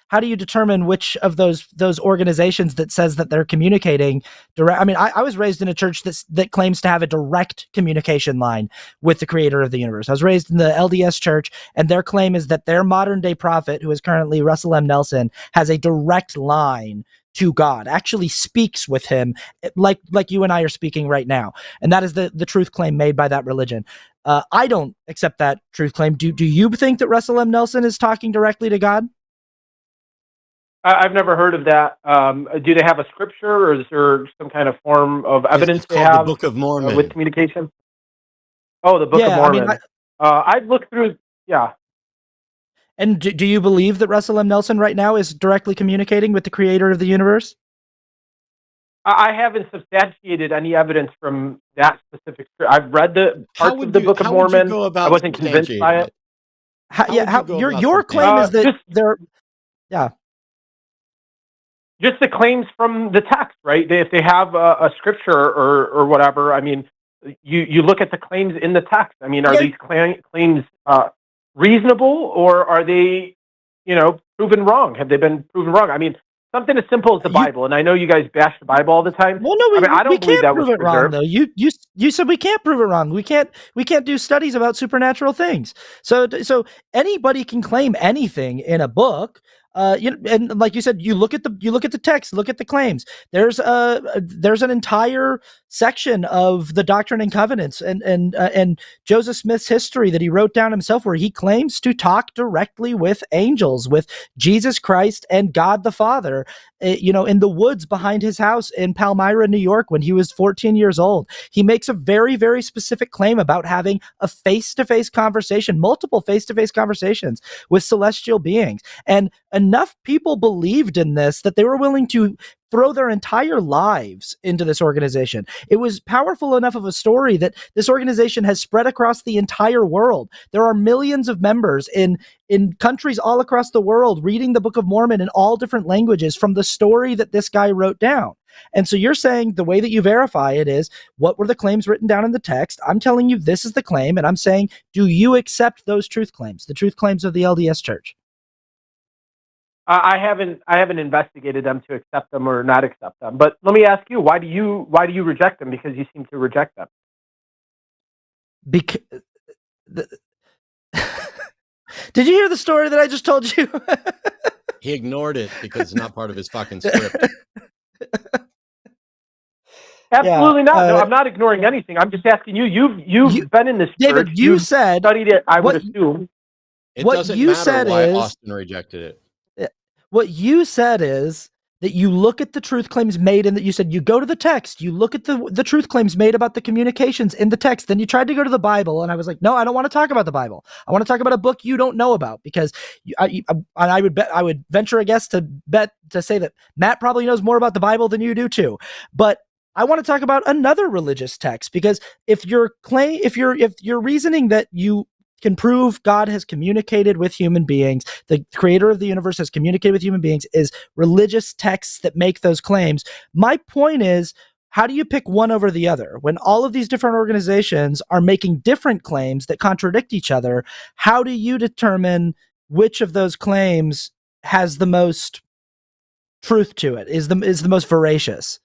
[SPEAKER 2] How do you determine which of those organizations that says that they're communicating direct? I mean, I was raised in a church that claims to have a direct communication line with the creator of the universe. I was raised in the LDS church, and their claim is that their modern day prophet, who is currently Russell M. Nelson, has a direct line to God, actually speaks with him like you and I are speaking right now. And that is the truth claim made by that religion. I don't accept that truth claim. Do you think that Russell M. Nelson is talking directly to God?
[SPEAKER 3] I've never heard of that. Do they have a scripture, or is there some kind of form of evidence they have?
[SPEAKER 1] The Book of Mormon.
[SPEAKER 3] With communication? Oh, the Book of Mormon. I mean, I've looked through, yeah.
[SPEAKER 2] And do you believe that Russell M. Nelson right now is directly communicating with the creator of the universe?
[SPEAKER 3] I haven't substantiated any evidence from that specific. I've read the parts of the Book of Mormon. I wasn't convinced by it.
[SPEAKER 2] Your claim is that there. Yeah.
[SPEAKER 3] Just the claims from the text, right? If they have a scripture or whatever, I mean, you look at the claims in the text. I mean, are these claims reasonable, or are they, proven wrong? Have they been proven wrong? I mean, something as simple as the Bible, and I know you guys bash the Bible all the time.
[SPEAKER 2] Well, no, I don't believe that was preserved. Wrong, though. You said we can't prove it wrong. We can't do studies about supernatural things. So anybody can claim anything in a book. And like you said, you look at the text, look at the claims. There's an entire section of the Doctrine and Covenants and Joseph Smith's history that he wrote down himself, where he claims to talk directly with angels, with Jesus Christ and God the Father, in the woods behind his house in Palmyra, New York, when he was 14 years old. He makes a very, very specific claim about having a face-to-face conversation, multiple face-to-face conversations with celestial beings. And enough people believed in this that they were willing to throw their entire lives into this organization. It was powerful enough of a story that this organization has spread across the entire world. There are millions of members in countries all across the world reading the Book of Mormon in all different languages from the story that this guy wrote down. And so you're saying the way that you verify it is, what were the claims written down in the text? I'm telling you this is the claim, and I'm saying, do you accept those truth claims, the truth claims of the LDS Church?
[SPEAKER 3] I haven't investigated them to accept them or not accept them. But let me ask you, why do you reject them? Because you seem to reject them.
[SPEAKER 2] Did you hear the story that I just told you?
[SPEAKER 1] He ignored it because it's not part of his fucking script.
[SPEAKER 3] Absolutely not. No, I'm not ignoring anything. I'm just asking you. You've been in this
[SPEAKER 2] David,
[SPEAKER 3] church.
[SPEAKER 2] You said
[SPEAKER 3] studied it. I would assume.
[SPEAKER 1] It doesn't matter why Austin rejected it.
[SPEAKER 2] What you said is that you look at the truth claims made, and that you said you go to the text, you look at the truth claims made about the communications in the text. Then you tried to go to the Bible, and I was like, no, I don't want to talk about the Bible. I want to talk about a book you don't know about, because I would venture a guess to say that Matt probably knows more about the Bible than you do too. But I want to talk about another religious text, because if you're reasoning that you can prove God has communicated with human beings, the creator of the universe has communicated with human beings, is religious texts that make those claims. My point is, how do you pick one over the other? When all of these different organizations are making different claims that contradict each other, how do you determine which of those claims has the most truth to it, is the most veracious?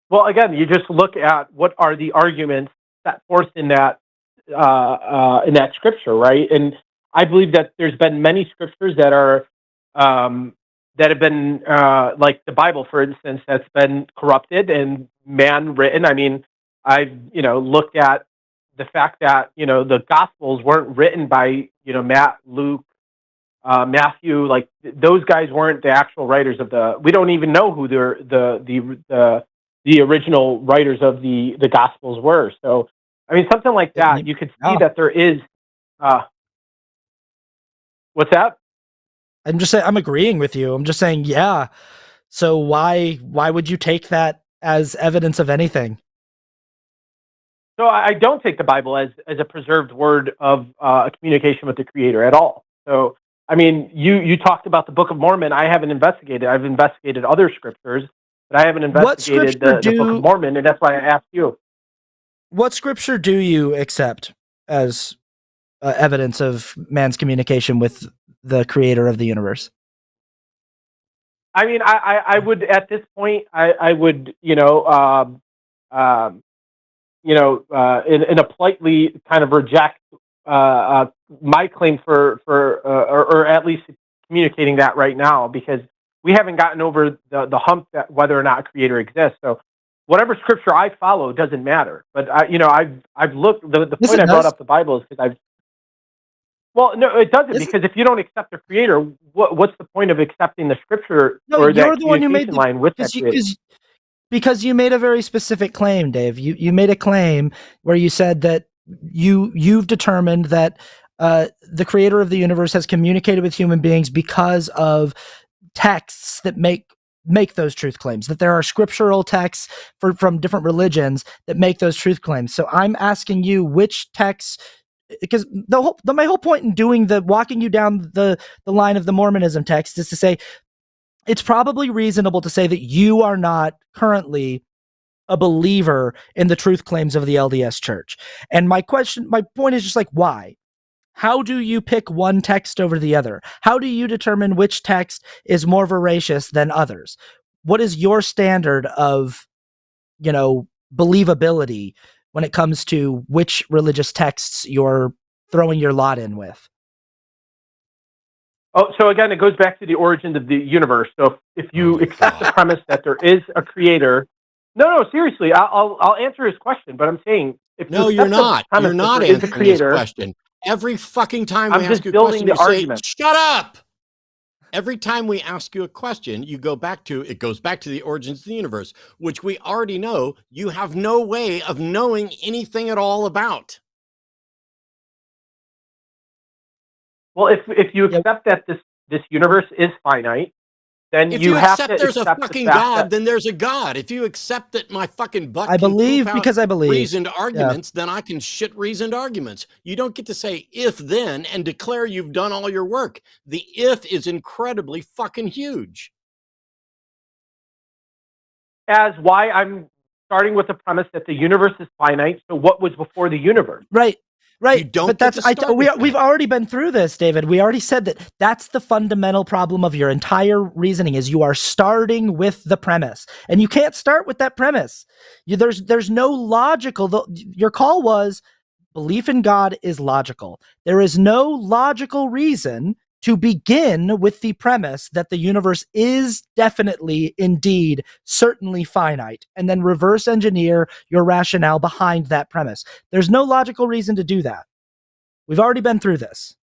[SPEAKER 3] Well, again, you just look at what are the arguments set forth in that scripture, right? And I believe that there's been many scriptures that are that have been like the Bible, for instance, that's been corrupted and man written. I mean, I've looked at the fact that the Gospels weren't written by Matt, Luke, Matthew. Like those guys weren't the actual writers of the. We don't even know who the original writers of the Gospels were. So, I mean, something like that, you could see that there is. What's that?
[SPEAKER 2] I'm just saying, I'm agreeing with you. I'm just saying, yeah. So why would you take that as evidence of anything?
[SPEAKER 3] So I don't take the Bible as a preserved word of a communication with the Creator at all. So, I mean, you talked about the Book of Mormon. I haven't investigated. I've investigated other scriptures, but I haven't investigated the Book of Mormon, and that's why I asked you.
[SPEAKER 2] What scripture do you accept as evidence of man's communication with the creator of the universe?
[SPEAKER 3] I mean, I would, at this point, I would, in a politely kind of reject my claim or at least communicating that right now, because we haven't gotten over the hump that whether or not a creator exists. So whatever scripture I follow doesn't matter. But I've looked. The point I brought up the Bible is because Well, no, it doesn't, because if you don't accept the creator, what's the point of accepting the scripture or that communication line with that creator?
[SPEAKER 2] Because you made a very specific claim, Dave. You made a claim where you said that you've determined that the creator of the universe has communicated with human beings because of texts that make those truth claims, that there are scriptural texts from different religions that make those truth claims. So I'm asking you which texts, because my whole point in doing walking you down the line of the Mormonism text is to say it's probably reasonable to say that you are not currently a believer in the truth claims of the LDS Church. And my point is just like, why? How do you pick one text over the other? How do you determine which text is more veracious than others? What is your standard of, believability when it comes to which religious texts you're throwing your lot in with?
[SPEAKER 3] Oh, so again, it goes back to the origin of the universe. So if you accept the premise that there is a creator, no, seriously, I'll answer his question. But I'm saying, if
[SPEAKER 1] no, you're not. You're not answering his question. Every fucking time we ask you a question, you say, "Shut up." Every time we ask you a question, it goes back to the origins of the universe, which we already know you have no way of knowing anything at all about.
[SPEAKER 3] Well, if you accept that this universe is finite, then
[SPEAKER 1] if
[SPEAKER 3] you have
[SPEAKER 1] accept
[SPEAKER 3] to
[SPEAKER 1] there's a fucking God, then there's a God. If you accept that my fucking butt,
[SPEAKER 2] I believe because I believe
[SPEAKER 1] reasoned arguments, then I can shit reasoned arguments. You don't get to say if then and declare you've done all your work. The if is incredibly fucking huge.
[SPEAKER 3] As why I'm starting with the premise that the universe is finite. So what was before the universe?
[SPEAKER 2] Right.
[SPEAKER 1] You don't
[SPEAKER 2] we've already been through this, David. We already said that's the fundamental problem of your entire reasoning is you are starting with the premise, and you can't start with that premise. There's no logical. Your call was belief in God is logical. There is no logical reason to begin with the premise that the universe is definitely, indeed, certainly finite, and then reverse engineer your rationale behind that premise. There's no logical reason to do that. We've already been through this.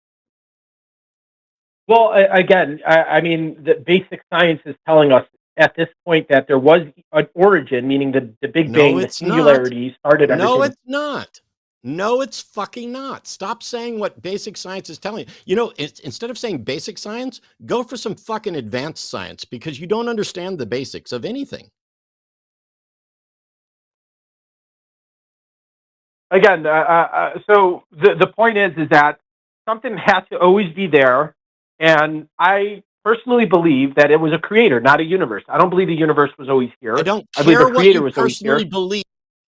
[SPEAKER 3] Well, again, I mean, the basic science is telling us at this point that there was an origin, meaning the Big Bang, the singularity started everything.
[SPEAKER 1] No, it's not. No, it's fucking not. Stop saying what basic science is telling you. Instead of saying basic science, go for some fucking advanced science, because you don't understand the basics of anything.
[SPEAKER 3] again, so the point is that something has to always be there, and I personally believe that it was a creator, not a universe. I don't believe the universe was always here.
[SPEAKER 1] I don't
[SPEAKER 3] I believe
[SPEAKER 1] care
[SPEAKER 3] a
[SPEAKER 1] what
[SPEAKER 3] creator
[SPEAKER 1] you
[SPEAKER 3] was always here.
[SPEAKER 1] personally believe.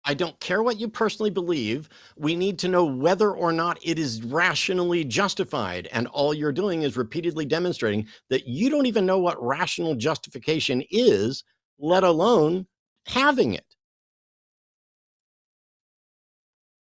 [SPEAKER 1] I don't care what you personally believe. We need to know whether or not it is rationally justified. And all you're doing is repeatedly demonstrating that you don't even know what rational justification is, let alone having it.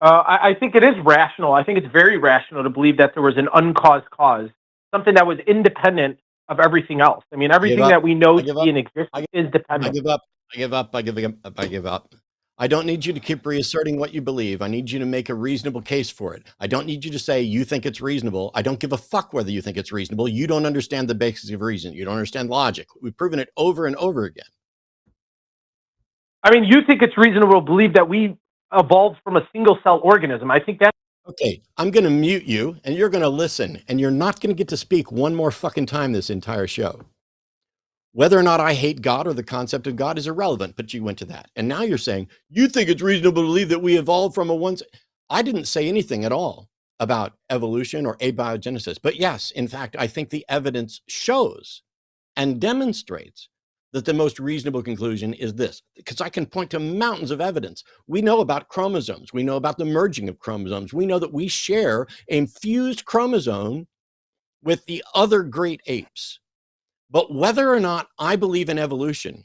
[SPEAKER 3] I think it is rational. I think it's very rational to believe that there was an uncaused cause, something that was independent of everything else. I mean, everything that we know to be in existence is dependent.
[SPEAKER 1] I give up. I give up. I give up. I don't need you to keep reasserting what you believe. I need you to make a reasonable case for it. I don't need you to say you think it's reasonable. I don't give a fuck whether you think it's reasonable. You don't understand the basics of reason. You don't understand logic. We've proven it over and over again.
[SPEAKER 3] I mean, you think it's reasonable to believe that we evolved from a single cell organism. I think that.
[SPEAKER 1] Okay, I'm going to mute you and you're going to listen, and you're not going to get to speak one more fucking time this entire show. Whether or not I hate God or the concept of God is irrelevant, but you went to that. And now you're saying, you think it's reasonable to believe that we evolved from a once. I didn't say anything at all about evolution or abiogenesis. But yes, in fact, I think the evidence shows and demonstrates that the most reasonable conclusion is this, because I can point to mountains of evidence. We know about chromosomes. We know about the merging of chromosomes. We know that we share a fused chromosome with the other great apes. But whether or not I believe in evolution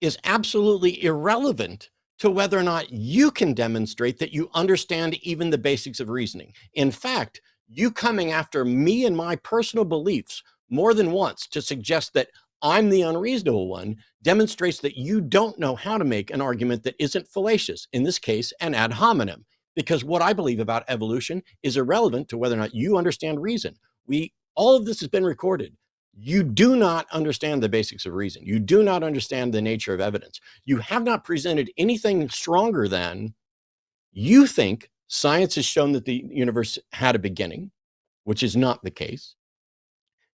[SPEAKER 1] is absolutely irrelevant to whether or not you can demonstrate that you understand even the basics of reasoning. In fact, you coming after me and my personal beliefs more than once to suggest that I'm the unreasonable one demonstrates that you don't know how to make an argument that isn't fallacious, in this case, an ad hominem, because what I believe about evolution is irrelevant to whether or not you understand reason. All of this has been recorded. You do not understand the basics of reason. You do not understand the nature of evidence. You have not presented anything stronger than you think science has shown that the universe had a beginning, which is not the case.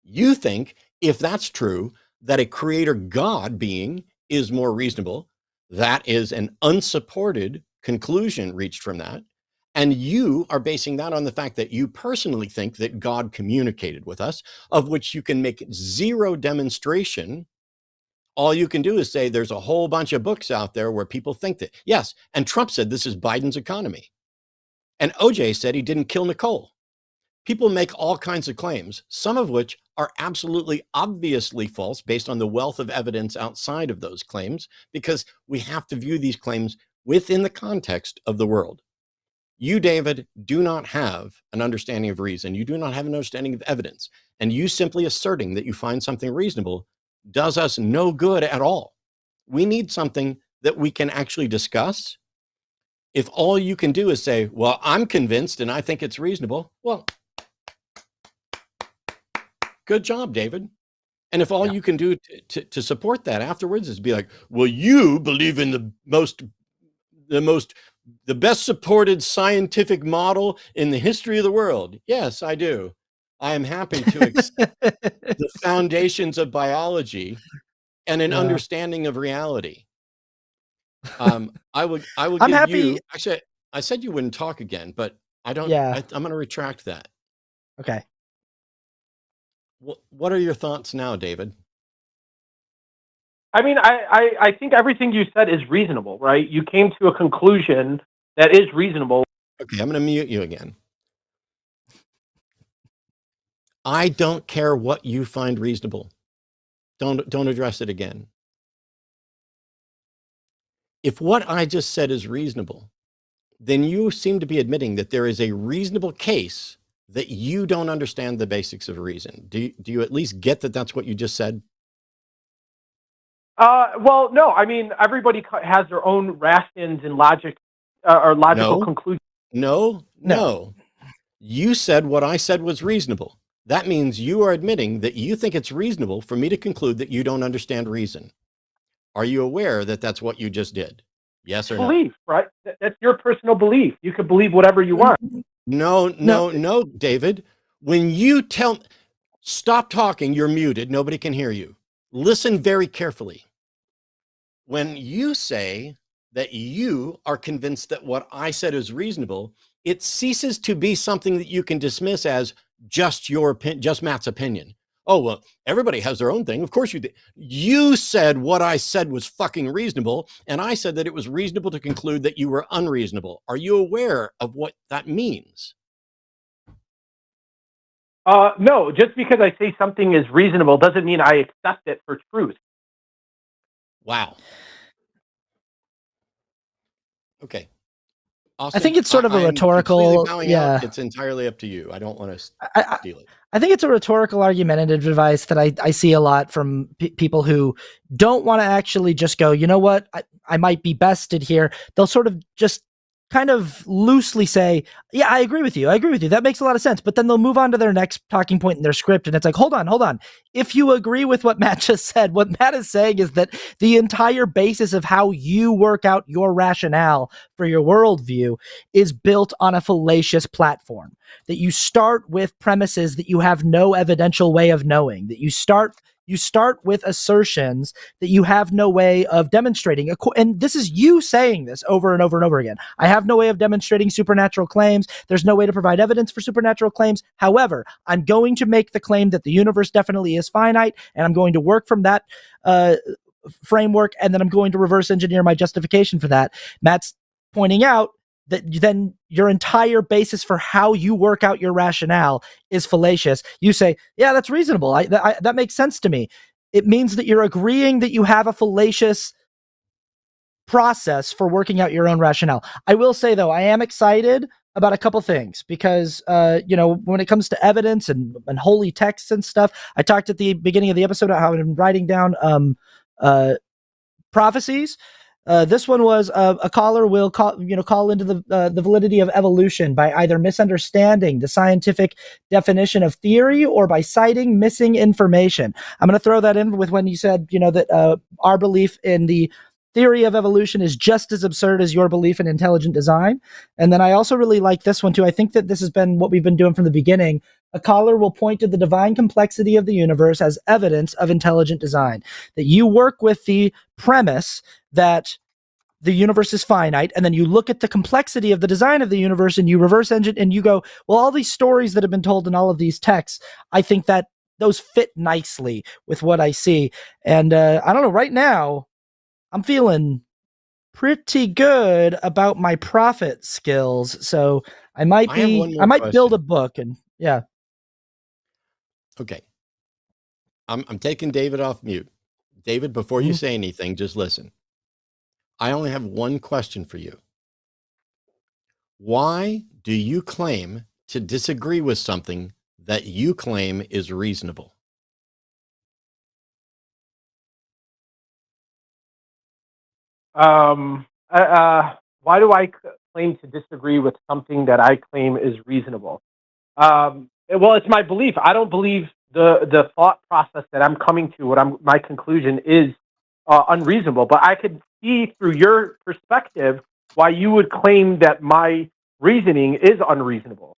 [SPEAKER 1] You think, if that's true, that a creator God being is more reasonable. That is an unsupported conclusion reached from that. And you are basing that on the fact that you personally think that God communicated with us, of which you can make zero demonstration. All you can do is say there's a whole bunch of books out there where people think that. Yes, and Trump said this is Biden's economy. And OJ said he didn't kill Nicole. People make all kinds of claims, some of which are absolutely obviously false based on the wealth of evidence outside of those claims, because we have to view these claims within the context of the world. You, David, do not have an understanding of reason. You do not have an understanding of evidence. And you simply asserting that you find something reasonable does us no good at all. We need something that we can actually discuss. If all you can do is say, well, I'm convinced and I think it's reasonable, well, good job, David. And if all you can do to support that afterwards is be like, well, you believe in the best supported scientific model in the history of the world. Yes, I do. I am happy to accept the foundations of biology and an understanding of reality. I would
[SPEAKER 2] I'm
[SPEAKER 1] give
[SPEAKER 2] happy.
[SPEAKER 1] you, actually, I said you wouldn't talk again, but I don't, I'm going to retract that.
[SPEAKER 2] Okay.
[SPEAKER 1] What are your thoughts now, David?
[SPEAKER 3] I mean, I think everything you said is reasonable, right? You came to a conclusion that is reasonable.
[SPEAKER 1] Okay, I'm going to mute you again. I don't care what you find reasonable. Don't address it again. If what I just said is reasonable, then you seem to be admitting that there is a reasonable case that you don't understand the basics of reason. Do you at least get that that's what you just said?
[SPEAKER 3] Well, no. I mean, everybody has their own rations and logic or logical conclusions.
[SPEAKER 1] No. You said what I said was reasonable. That means you are admitting that you think it's reasonable for me to conclude that you don't understand reason. Are you aware that that's what you just did? Yes or no?
[SPEAKER 3] Belief, right? That's your personal belief. You can believe whatever you want.
[SPEAKER 1] No, David. When you stop talking, you're muted. Nobody can hear you. Listen very carefully. When you say that you are convinced that what I said is reasonable, it ceases to be something that you can dismiss as just just Matt's opinion. Oh, well, everybody has their own thing. Of course you did. You said what I said was fucking reasonable, and I said that it was reasonable to conclude that you were unreasonable. Are you aware of what that means?
[SPEAKER 3] No, just because I say something is reasonable doesn't mean I accept it for truth.
[SPEAKER 1] Wow. Okay.
[SPEAKER 2] I think it's sort of a rhetorical. Yeah,
[SPEAKER 1] it's entirely up to you. I don't want to steal it.
[SPEAKER 2] I think it's a rhetorical argumentative device that I see a lot from people who don't want to actually just go, you know what, I might be bested here. They'll sort of just kind of loosely say, yeah, I agree with you. That makes a lot of sense. But then they'll move on to their next talking point in their script. And it's like, hold on. If you agree with what Matt just said, what Matt is saying is that the entire basis of how you work out your rationale for your worldview is built on a fallacious platform. That you start with premises that you have no evidential way of knowing, that you start with assertions that you have no way of demonstrating. And this is you saying this over and over and over again. I have no way of demonstrating supernatural claims. There's no way to provide evidence for supernatural claims. However, I'm going to make the claim that the universe definitely is finite, and I'm going to work from that framework, and then I'm going to reverse engineer my justification for that. Matt's pointing out that then your entire basis for how you work out your rationale is fallacious. You say, yeah, that's reasonable. That makes sense to me. It means that you're agreeing that you have a fallacious process for working out your own rationale. I will say, though, I am excited about a couple things because, when it comes to evidence and holy texts and stuff, I talked at the beginning of the episode about how I've been writing down prophecies. This one was a caller will call into the validity of evolution by either misunderstanding the scientific definition of theory or by citing missing information. I'm going to throw that in with when you said, that our belief in the theory of evolution is just as absurd as your belief in intelligent design. And then I also really like this one too. I think that this has been what we've been doing from the beginning. A caller will point to the divine complexity of the universe as evidence of intelligent design. That you work with the premise that the universe is finite, and then you look at the complexity of the design of the universe and you reverse engine and you go, well, all these stories that have been told in all of these texts, I think that those fit nicely with what I see. And I don't know, right now, I'm feeling pretty good about my prophet skills. So I might build a book and yeah.
[SPEAKER 1] Okay. I'm taking David off mute. David, before you say anything, just listen. I only have one question for you. Why do you claim to disagree with something that you claim is reasonable?
[SPEAKER 3] Why do I claim to disagree with something that I claim is reasonable? Well, it's my belief. I don't believe the thought process that I'm coming to, my conclusion is unreasonable. But I could see through your perspective why you would claim that my reasoning is unreasonable.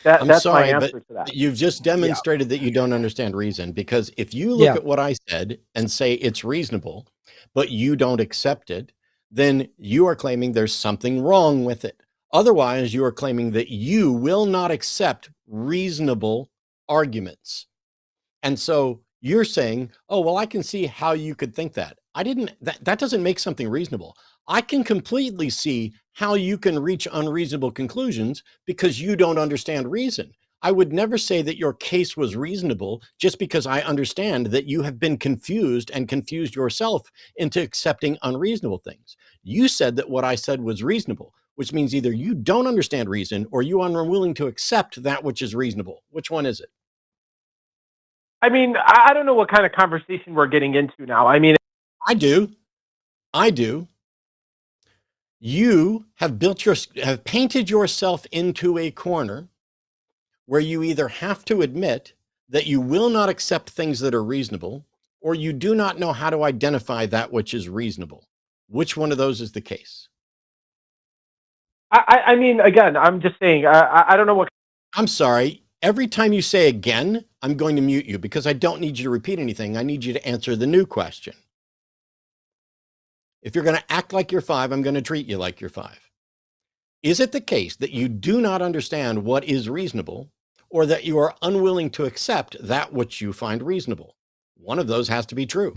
[SPEAKER 3] That's my answer to that.
[SPEAKER 1] You've just demonstrated that you don't understand reason, because if you look at what I said and say it's reasonable, but you don't accept it, then you are claiming there's something wrong with it. Otherwise, you are claiming that you will not accept reasonable arguments. And so you're saying, oh, well, I can see how you could think that. That doesn't make something reasonable. I can completely see how you can reach unreasonable conclusions because you don't understand reason. I would never say that your case was reasonable just because I understand that you have been confused and confused yourself into accepting unreasonable things. You said that what I said was reasonable, which means either you don't understand reason or you are unwilling to accept that which is reasonable. Which one is it?
[SPEAKER 3] I mean, I don't know what kind of conversation we're getting into now. I mean,
[SPEAKER 1] I do. You have have painted yourself into a corner where you either have to admit that you will not accept things that are reasonable, or you do not know how to identify that which is reasonable. Which one of those is the case?
[SPEAKER 3] I mean, again, I'm just saying, I don't know what.
[SPEAKER 1] I'm sorry. Every time you say again, I'm going to mute you because I don't need you to repeat anything. I need you to answer the new question. If you're going to act like you're 5, I'm going to treat you like you're 5. Is it the case that you do not understand what is reasonable, or that you are unwilling to accept that which you find reasonable? One of those has to be true.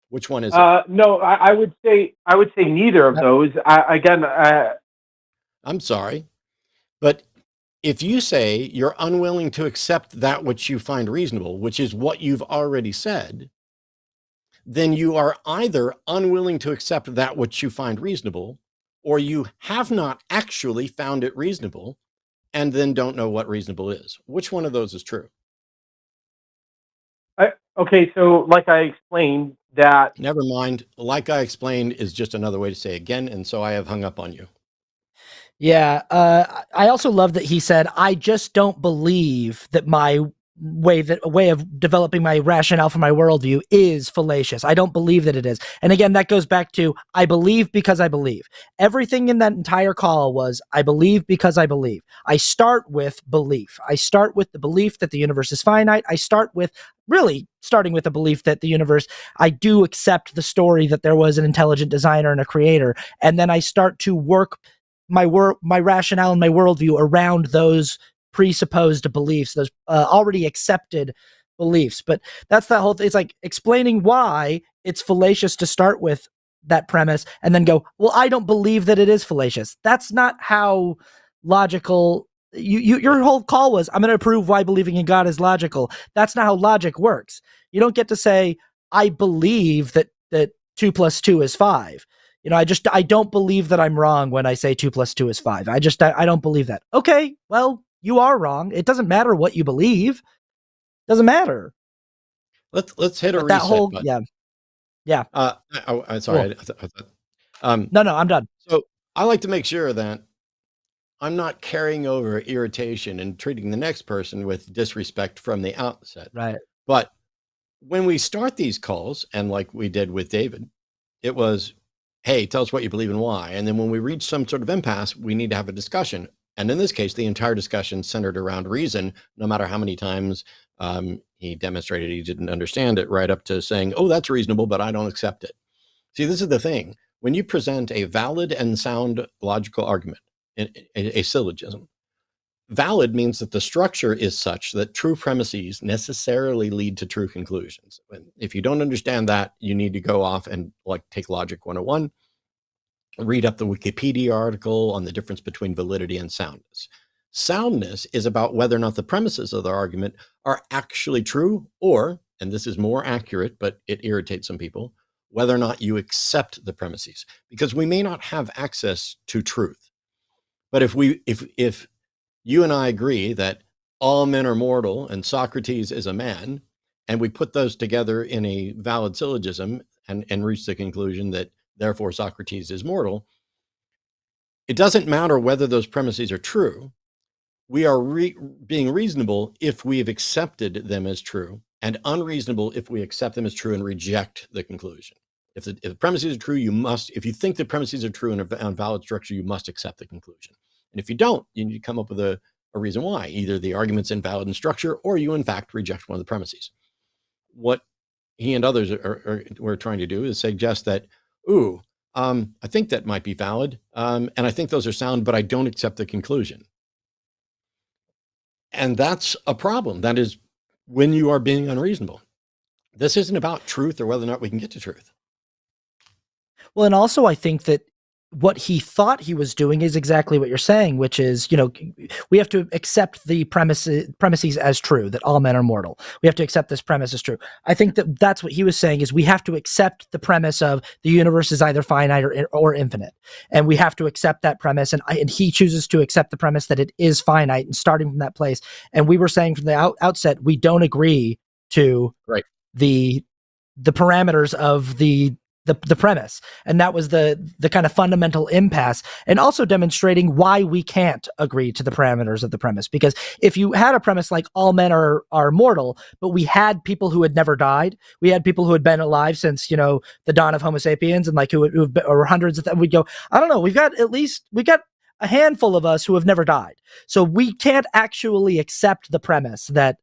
[SPEAKER 1] Which one is it?
[SPEAKER 3] No, I would say neither of those.
[SPEAKER 1] I'm sorry, but if you say you're unwilling to accept that which you find reasonable, which is what you've already said, then you are either unwilling to accept that which you find reasonable, or you have not actually found it reasonable and then don't know what reasonable is. Which one of those is true?
[SPEAKER 3] Okay, so like I explained that.
[SPEAKER 1] Never mind. Like I explained is just another way to say again, and so I have hung up on you.
[SPEAKER 2] Yeah. I also love that he said, I just don't believe that my way of developing my rationale for my worldview is fallacious. I don't believe that it is. And again, that goes back to, I believe because I believe. Everything in that entire call was, I believe because I believe. I start with belief. I start with the belief that the universe is finite. I start with starting with the belief that the universe, I do accept the story that there was an intelligent designer and a creator. And then I start to work my rationale and my worldview around those presupposed beliefs, those already accepted beliefs. But that's the whole thing. It's like explaining why it's fallacious to start with that premise and then go, well, I don't believe that it is fallacious. That's not how logical your whole call was, I'm going to prove why believing in God is logical. That's not how logic works. You don't get to say, I believe that 2 + 2 is 5. I don't believe that I'm wrong when I say 2 + 2 is 5. I don't believe that. Okay, well, you are wrong. It doesn't matter what you believe. It doesn't matter.
[SPEAKER 1] Let's hit a reset button.
[SPEAKER 2] Yeah.
[SPEAKER 1] I'm sorry.
[SPEAKER 2] Cool. No, I'm done.
[SPEAKER 1] So I like to make sure that I'm not carrying over irritation and treating the next person with disrespect from the outset.
[SPEAKER 2] Right.
[SPEAKER 1] But when we start these calls, and like we did with David, it was, hey, tell us what you believe and why. And then when we reach some sort of impasse, we need to have a discussion. And in this case, the entire discussion centered around reason, no matter how many times he demonstrated he didn't understand it, right up to saying, oh, that's reasonable, but I don't accept it. See, this is the thing. When you present a valid and sound logical argument, a syllogism, valid means that the structure is such that true premises necessarily lead to true conclusions. If you don't understand that, you need to go off and take Logic 101, read up the Wikipedia article on the difference between validity and soundness. Soundness is about whether or not the premises of the argument are actually true, or, and this is more accurate, but it irritates some people, whether or not you accept the premises, because we may not have access to truth. But if you and I agree that all men are mortal and Socrates is a man, and we put those together in a valid syllogism and reach the conclusion that therefore Socrates is mortal, it doesn't matter whether those premises are true. We are being reasonable if we have accepted them as true, and unreasonable if we accept them as true and reject the conclusion. If the premises are true, if you think the premises are true in a valid structure, you must accept the conclusion. And if you don't, you need to come up with a reason why. Either the argument's invalid in structure, or you in fact reject one of the premises. What he and others were trying to do is suggest that, I think that might be valid, and I think those are sound, but I don't accept the conclusion. And that's a problem. That is when you are being unreasonable. This isn't about truth or whether or not we can get to truth.
[SPEAKER 2] Well, and also I think that what he thought he was doing is exactly what you're saying, which is, we have to accept the premises as true, that all men are mortal. We have to accept this premise as true. I think that that's what he was saying, is we have to accept the premise of the universe is either finite or infinite. And we have to accept that premise. And he chooses to accept the premise that it is finite, and starting from that place. And we were saying from the outset, we don't agree to the parameters of the premise. And that was the kind of fundamental impasse, and also demonstrating why we can't agree to the parameters of the premise. Because if you had a premise like all men are mortal, but we had people who had never died, we had people who had been alive since, the dawn of Homo sapiens, and or hundreds of them, we'd go, I don't know, we got a handful of us who have never died. So we can't actually accept the premise that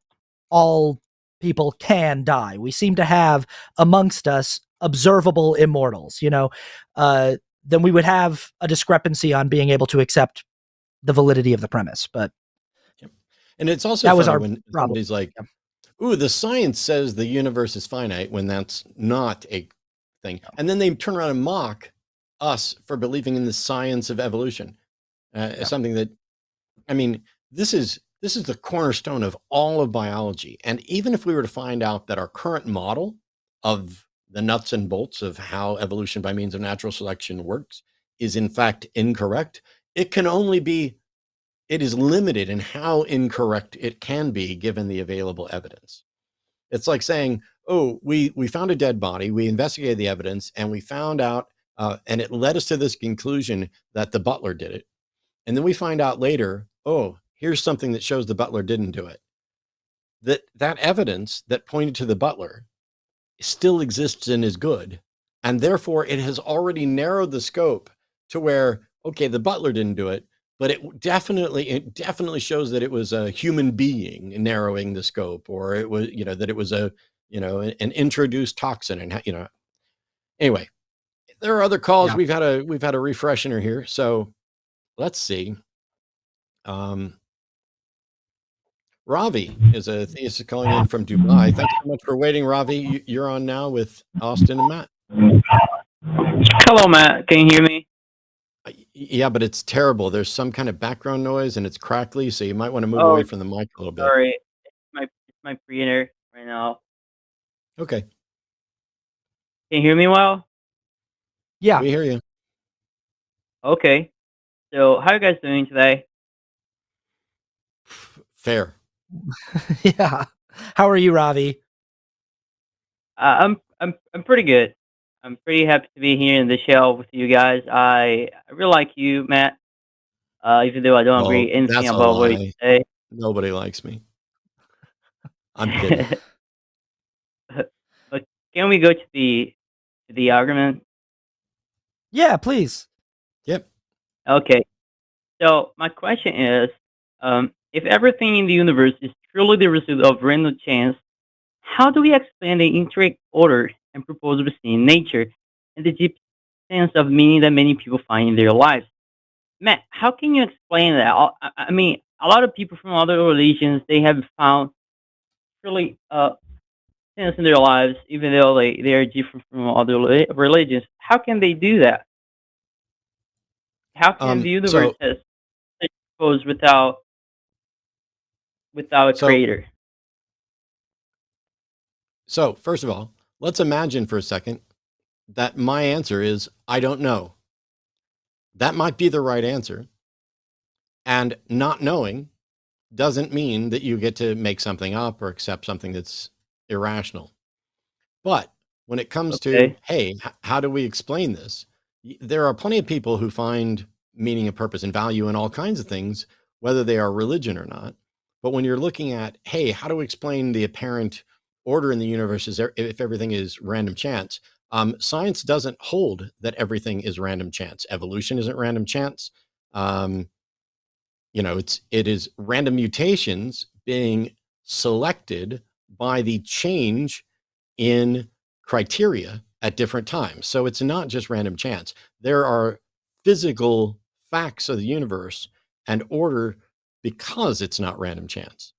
[SPEAKER 2] all people can die. We seem to have amongst us observable immortals, then we would have a discrepancy on being able to accept the validity of the premise. But
[SPEAKER 1] and it's also
[SPEAKER 2] that was
[SPEAKER 1] funny
[SPEAKER 2] our
[SPEAKER 1] when
[SPEAKER 2] problem.
[SPEAKER 1] somebody's like, "Ooh, the science says the universe is finite," when that's not a thing, and then they turn around and mock us for believing in the science of evolution, something that, I mean, this is the cornerstone of all of biology. And even if we were to find out that our current model of the nuts and bolts of how evolution by means of natural selection works is in fact incorrect, it is limited in how incorrect it can be given the available evidence. It's like saying, oh, we found a dead body, we investigated the evidence, and we found out, and it led us to this conclusion that the butler did it. And then we find out later, oh, here's something that shows the butler didn't do it. That evidence that pointed to the butler still exists and is good. And therefore it has already narrowed the scope to where, okay, the butler didn't do it, but it definitely shows that it was a human being narrowing the scope, or it was, that it was an introduced toxin, and anyway, there are other calls.
[SPEAKER 2] Yeah.
[SPEAKER 1] We've had a refreshener here. So let's see. Ravi is a theist calling in from Dubai. Thanks so much for waiting, Ravi. You're on now with Austin and Matt.
[SPEAKER 5] Hello, Matt. Can you hear me?
[SPEAKER 1] Yeah, but it's terrible. There's some kind of background noise and it's crackly, so you might want to move
[SPEAKER 5] Oh,
[SPEAKER 1] away from the mic a little bit.
[SPEAKER 5] Sorry, it's my printer right now.
[SPEAKER 1] Okay,
[SPEAKER 5] Can you hear me well?
[SPEAKER 2] Yeah.
[SPEAKER 1] we hear you.
[SPEAKER 5] Okay. So, how are you guys doing today?
[SPEAKER 1] Fair.
[SPEAKER 2] Yeah. How are you, Ravi?
[SPEAKER 5] I'm pretty good. I'm pretty happy to be here in the show with you guys. I really like you, Matt. Even though I don't
[SPEAKER 1] Oh,
[SPEAKER 5] agree anything
[SPEAKER 1] that's a
[SPEAKER 5] about what
[SPEAKER 1] lie.
[SPEAKER 5] you say.
[SPEAKER 1] Nobody likes me. I'm kidding.
[SPEAKER 5] But can we go to the argument?
[SPEAKER 2] Yeah, please.
[SPEAKER 1] Yep.
[SPEAKER 5] Okay. So my question is, if everything in the universe is truly the result of random chance, how do we explain the intricate order and purpose we see in nature and the deep sense of meaning that many people find in their lives? Matt, how can you explain that? I mean, a lot of people from other religions, they have found really sense in their lives, even though they are different from other religions. How can they do that? How can the universe
[SPEAKER 1] So
[SPEAKER 5] has such purpose without a
[SPEAKER 1] so
[SPEAKER 5] creator?
[SPEAKER 1] so first of all, let's imagine for a second that my answer is I don't know. That might be the right answer. And not knowing doesn't mean that you get to make something up or accept something that's irrational. But when it comes to,
[SPEAKER 5] Okay.
[SPEAKER 1] hey, how do we explain this? There are plenty of people who find meaning and purpose and value in all kinds of things, whether they are religion or not. But when you're looking at, hey, how do we explain the apparent order in the universe if everything is random chance? Science doesn't hold that everything is random chance. Evolution isn't random chance. It is random mutations being selected by the change in criteria at different times. So it's not just random chance. There are physical facts of the universe and order because it's not random chance.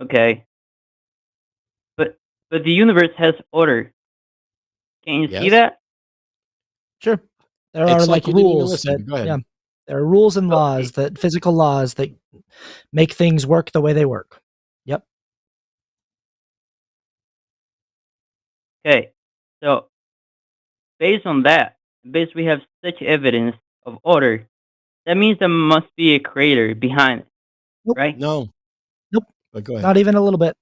[SPEAKER 5] Okay. But the universe has order. Can you see
[SPEAKER 1] Yes?
[SPEAKER 5] that?
[SPEAKER 2] Sure. There
[SPEAKER 1] It's
[SPEAKER 2] are
[SPEAKER 1] like
[SPEAKER 2] like
[SPEAKER 1] you didn't even
[SPEAKER 2] rules
[SPEAKER 1] listen.
[SPEAKER 2] that,
[SPEAKER 1] Go ahead.
[SPEAKER 2] yeah, there are rules and
[SPEAKER 5] So,
[SPEAKER 2] laws physical laws that make things work the way they work. Yep.
[SPEAKER 5] okay. So based on that, based we have such evidence of order, that means there must be a creator behind it,
[SPEAKER 2] Nope.
[SPEAKER 5] right?
[SPEAKER 1] No,
[SPEAKER 2] Nope.
[SPEAKER 1] but go ahead.
[SPEAKER 2] Not even a little bit.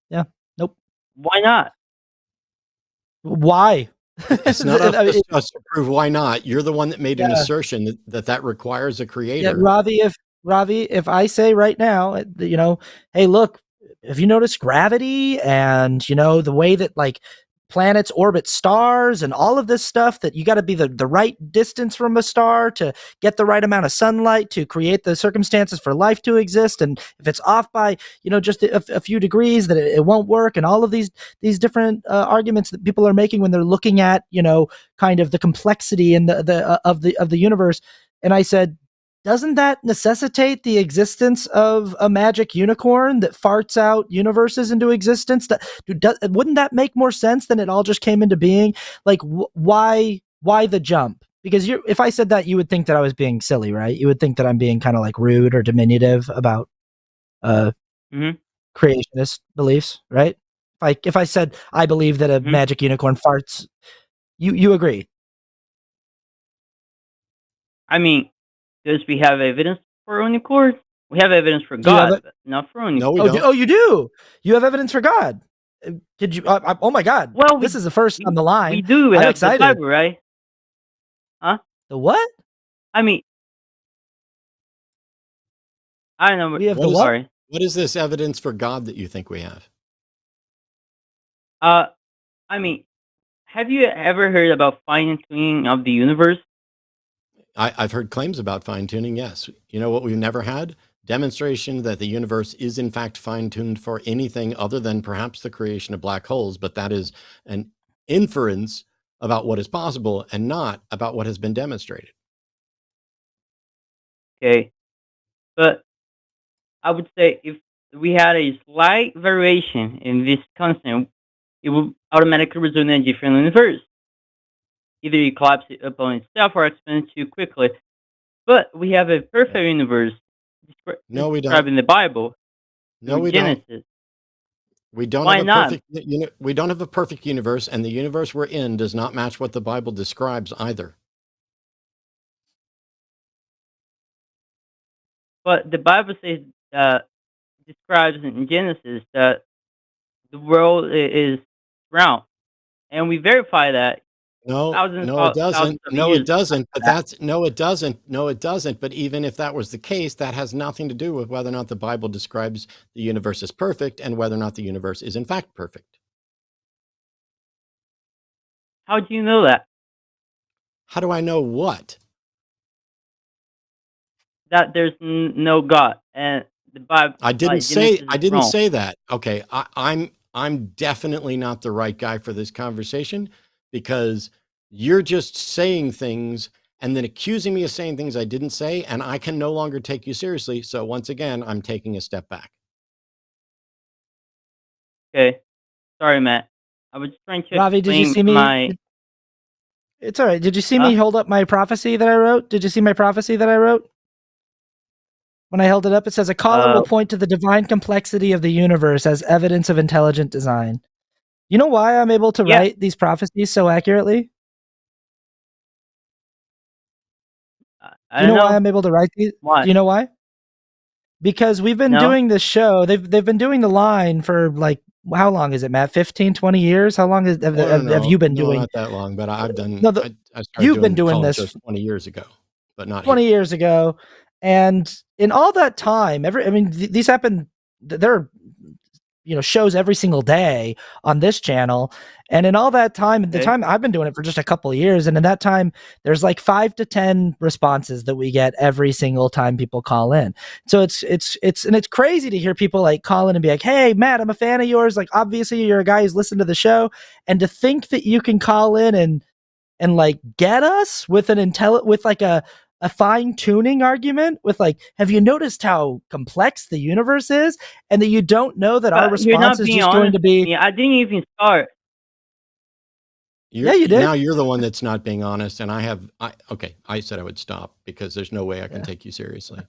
[SPEAKER 2] Yeah. Nope.
[SPEAKER 5] Why not?
[SPEAKER 2] Why?
[SPEAKER 1] It's not up
[SPEAKER 2] I mean,
[SPEAKER 1] to us to prove why not. You're the one that made an
[SPEAKER 2] yeah.
[SPEAKER 1] assertion that requires a
[SPEAKER 2] Yeah,
[SPEAKER 1] creator.
[SPEAKER 2] Ravi, if I say right now, hey, look, have you noticed gravity and the way that like planets orbit stars and all of this stuff, that you got to be the right distance from a star to get the right amount of sunlight to create the circumstances for life to exist, and if it's off by just a few degrees, that it won't work, and all of these different arguments that people are making when they're looking at kind of the complexity and of the universe. And I said, doesn't that necessitate the existence of a magic unicorn that farts out universes into existence? Wouldn't that make more sense than it all just came into being? Like, why the jump? Because if I said that, you would think that I was being silly, right? You would think that I'm being kind of like rude or diminutive about creationist beliefs, right? If I said I believe that a magic unicorn farts, you agree?
[SPEAKER 5] I mean, because we have evidence for unicorns. We have evidence for God, but not for unicorns.
[SPEAKER 1] No, we don't.
[SPEAKER 2] Oh, you do? You have evidence for God? Did you? Oh my God!
[SPEAKER 5] Well,
[SPEAKER 2] this is the first on the line.
[SPEAKER 5] We do. We
[SPEAKER 2] I'm
[SPEAKER 5] have
[SPEAKER 2] excited.
[SPEAKER 5] the Bible, right? Huh?
[SPEAKER 2] The what?
[SPEAKER 5] I mean, I don't know.
[SPEAKER 2] We have the what?
[SPEAKER 5] Sorry.
[SPEAKER 1] What is this evidence for God that you think we have?
[SPEAKER 5] I mean, have you ever heard about fine-tuning of the universe?
[SPEAKER 1] I've heard claims about fine-tuning, yes. You know what we've never had? Demonstration that the universe is in fact fine-tuned for anything other than perhaps the creation of black holes, but that is an inference about what is possible and not about what has been demonstrated.
[SPEAKER 5] Okay. But I would say if we had a slight variation in this constant, it would automatically result in a different universe. Either it collapses upon itself or expands too quickly. But we have a perfect universe
[SPEAKER 1] No, we
[SPEAKER 5] described
[SPEAKER 1] don't.
[SPEAKER 5] in the Bible.
[SPEAKER 1] No, we
[SPEAKER 5] Genesis.
[SPEAKER 1] don't. We don't
[SPEAKER 5] Why
[SPEAKER 1] have a
[SPEAKER 5] not?
[SPEAKER 1] perfect we don't have a perfect universe, and the universe we're in does not match what the Bible describes either.
[SPEAKER 5] But the Bible says describes in Genesis that the world is round, and we verify that.
[SPEAKER 1] No, it doesn't. No, it doesn't. But no, it doesn't. No, it doesn't. But even if that was the case, that has nothing to do with whether or not the Bible describes the universe as perfect and whether or not the universe is in fact perfect.
[SPEAKER 5] How do you know that?
[SPEAKER 1] How do I know what?
[SPEAKER 5] That there's no God, and the Bible.
[SPEAKER 1] I didn't say
[SPEAKER 5] wrong.
[SPEAKER 1] that. Okay, I'm definitely not the right guy for this conversation, because you're just saying things and then accusing me of saying things I didn't say, and I can no longer take you seriously. So once again, I'm taking a step back.
[SPEAKER 5] Okay, sorry, Matt. I was trying to
[SPEAKER 2] Ravi, did you see me? It's all right. Did you see me hold up my prophecy that I wrote? Did you see my prophecy that I wrote? When I held it up, it says, a caller will point to the divine complexity of the universe as evidence of intelligent design. You know why I'm able to write these prophecies so accurately?
[SPEAKER 5] I don't know
[SPEAKER 2] why I'm able to write these?
[SPEAKER 5] Why?
[SPEAKER 2] Do you know why? Because we've been doing this show. They've been doing the line for like, how long is it, Matt? 15, 20 years? How long have you been doing?
[SPEAKER 1] Not that long, but I've done.
[SPEAKER 2] You've been doing this
[SPEAKER 1] 20 years ago, but not
[SPEAKER 2] 20 years ago. And in all that time, these happen. There are, shows every single day on this channel. And in all that time, the time I've been doing it for just a couple of years, and in that time, there's like 5 to 10 responses that we get every single time people call in. So it's crazy to hear people like call in and be like, "Hey, Matt, I'm a fan of yours. Like, obviously, you're a guy who's listened to the show," and to think that you can call in and like get us with a fine-tuning argument with like, have you noticed how complex the universe is, and that you don't know that our response is just going to be.
[SPEAKER 5] I didn't even start.
[SPEAKER 2] Yeah, you did.
[SPEAKER 1] Now you're the one that's not being honest, and I said I would stop because there's no way I can take you seriously.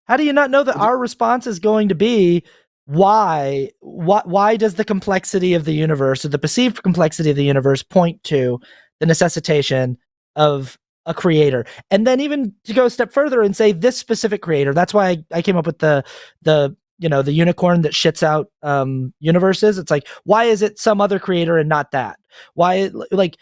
[SPEAKER 2] How do you not know that our response is going to be why does the complexity of the universe, or the perceived complexity of the universe, point to the necessitation of a creator? And then even to go a step further and say this specific creator. That's why I came up with the unicorn that shits out universes. It's like, why is it some other creator and not that? Why, like,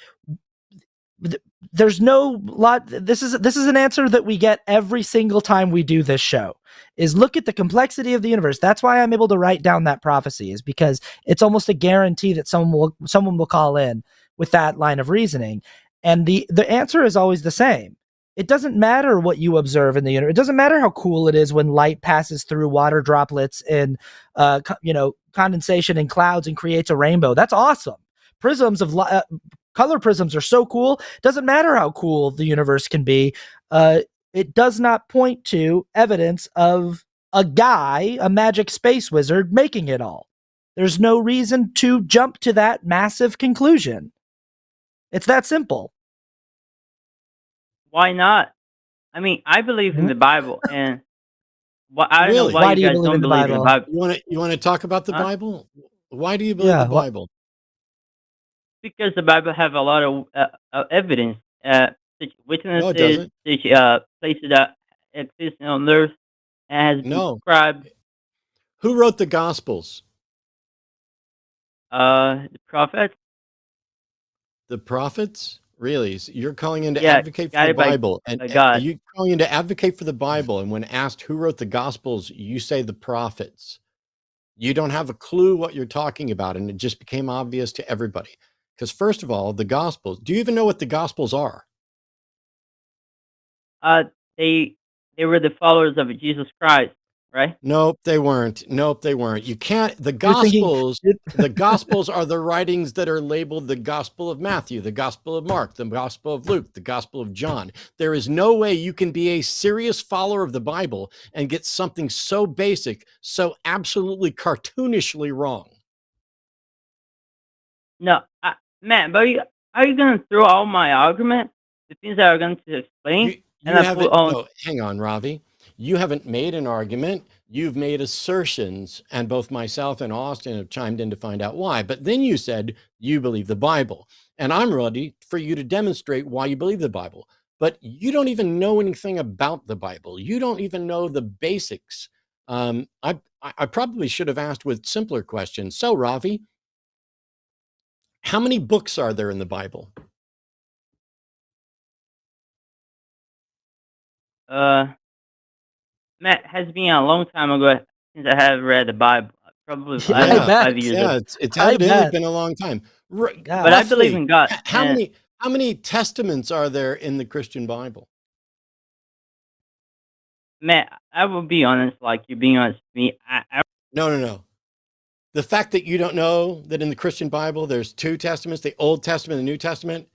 [SPEAKER 2] there's no lot. This is an answer that we get every single time we do this show, is look at the complexity of the universe. That's why I'm able to write down that prophecy, is because it's almost a guarantee that someone will call in with that line of reasoning. And the answer is always the same. It doesn't matter what you observe in the universe. It doesn't matter how cool it is when light passes through water droplets in condensation in clouds and creates a rainbow. That's awesome. Prisms of color prisms are so cool. Doesn't matter how cool the universe can be. It does not point to evidence of a guy, a magic space wizard, making it all. There's no reason to jump to that massive conclusion. It's that simple.
[SPEAKER 5] Why not? I mean, I believe in the Bible, and I don't know
[SPEAKER 1] Really?
[SPEAKER 5] why you guys don't believe in the Bible.
[SPEAKER 1] You want to talk about the
[SPEAKER 5] Huh?
[SPEAKER 1] Bible? Why do you believe the Bible?
[SPEAKER 5] Because the Bible have a lot of evidence, such witnesses,
[SPEAKER 1] No, it doesn't.
[SPEAKER 5] such places that exist on earth, and has been
[SPEAKER 1] No.
[SPEAKER 5] described.
[SPEAKER 1] Who wrote the Gospels?
[SPEAKER 5] The prophets.
[SPEAKER 1] The prophets? Really? So you're calling in to
[SPEAKER 5] Yeah,
[SPEAKER 1] advocate for the
[SPEAKER 5] guided by
[SPEAKER 1] Bible, and
[SPEAKER 5] God.
[SPEAKER 1] you calling in to advocate for the Bible, and when asked who wrote the Gospels, you say the prophets. You don't have a clue what you're talking about, and it just became obvious to everybody. Because first of all, the Gospels. Do you even know what the Gospels are?
[SPEAKER 5] They were the followers of Jesus Christ, right?
[SPEAKER 1] Nope, they weren't. Nope, they weren't. You can't. The
[SPEAKER 2] You're thinking-
[SPEAKER 1] Gospels. The Gospels are the writings that are labeled the Gospel of Matthew, the Gospel of Mark, the Gospel of Luke, the Gospel of John. There is no way you can be a serious follower of the Bible and get something so basic, so absolutely cartoonishly wrong.
[SPEAKER 5] No, man, but are you going to throw all my argument, the things that I'm going to explain,
[SPEAKER 1] You
[SPEAKER 5] and I
[SPEAKER 1] haven't.
[SPEAKER 5] put on?
[SPEAKER 1] No, hang on, Ravi. You haven't made an argument. You've made assertions, and both myself and Austin have chimed in to find out why. But then you said you believe the Bible, and I'm ready for you to demonstrate why you believe the Bible. But you don't even know anything about the Bible. You don't even know the basics. I probably should have asked with simpler questions. So, Ravi, how many books are there in the Bible?
[SPEAKER 5] Matt, has been a long time ago since I have read the Bible. Probably
[SPEAKER 2] Yeah,
[SPEAKER 5] I don't know,
[SPEAKER 2] I bet.
[SPEAKER 5] 5 years ago.
[SPEAKER 1] It's
[SPEAKER 2] I
[SPEAKER 1] evidently
[SPEAKER 2] bet.
[SPEAKER 1] been a long time.
[SPEAKER 2] Yeah.
[SPEAKER 5] But I believe
[SPEAKER 1] Roughly,
[SPEAKER 5] in God.
[SPEAKER 1] how
[SPEAKER 5] and
[SPEAKER 1] many testaments are there in the Christian Bible?
[SPEAKER 5] Matt, I will be honest, like you being honest with me.
[SPEAKER 1] No. The fact that you don't know that in the Christian Bible there's two testaments, the Old Testament and the New Testament,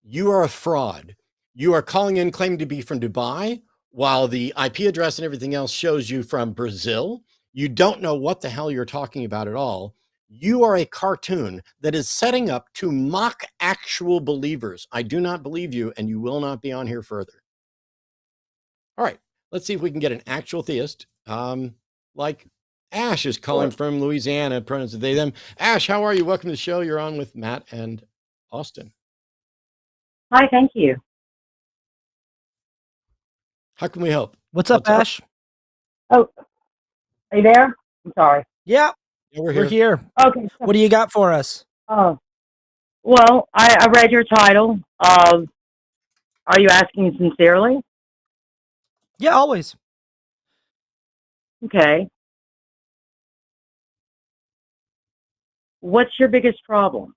[SPEAKER 1] you are a fraud. You are calling in claiming to be from Dubai while the IP address and everything else shows you from Brazil. You don't know what the hell you're talking about at all. You are a cartoon that is setting up to mock actual believers. I do not believe you, and you will not be on here further. All right, let's see if we can get an actual theist. Like Ash is calling from Louisiana, pronouns they, them. Ash, how are you? Welcome to the show. You're on with Matt and Austin.
[SPEAKER 6] Hi, thank you.
[SPEAKER 1] How can we help?
[SPEAKER 2] What's up, Ash?
[SPEAKER 6] Oh, are you there? I'm sorry.
[SPEAKER 2] Yeah,
[SPEAKER 1] Yeah,
[SPEAKER 2] we're here.
[SPEAKER 6] Okay.
[SPEAKER 2] What do you got for us?
[SPEAKER 6] Oh, well, I read your title. Are you asking sincerely?
[SPEAKER 2] Yeah, always.
[SPEAKER 6] Okay. What's your biggest problem?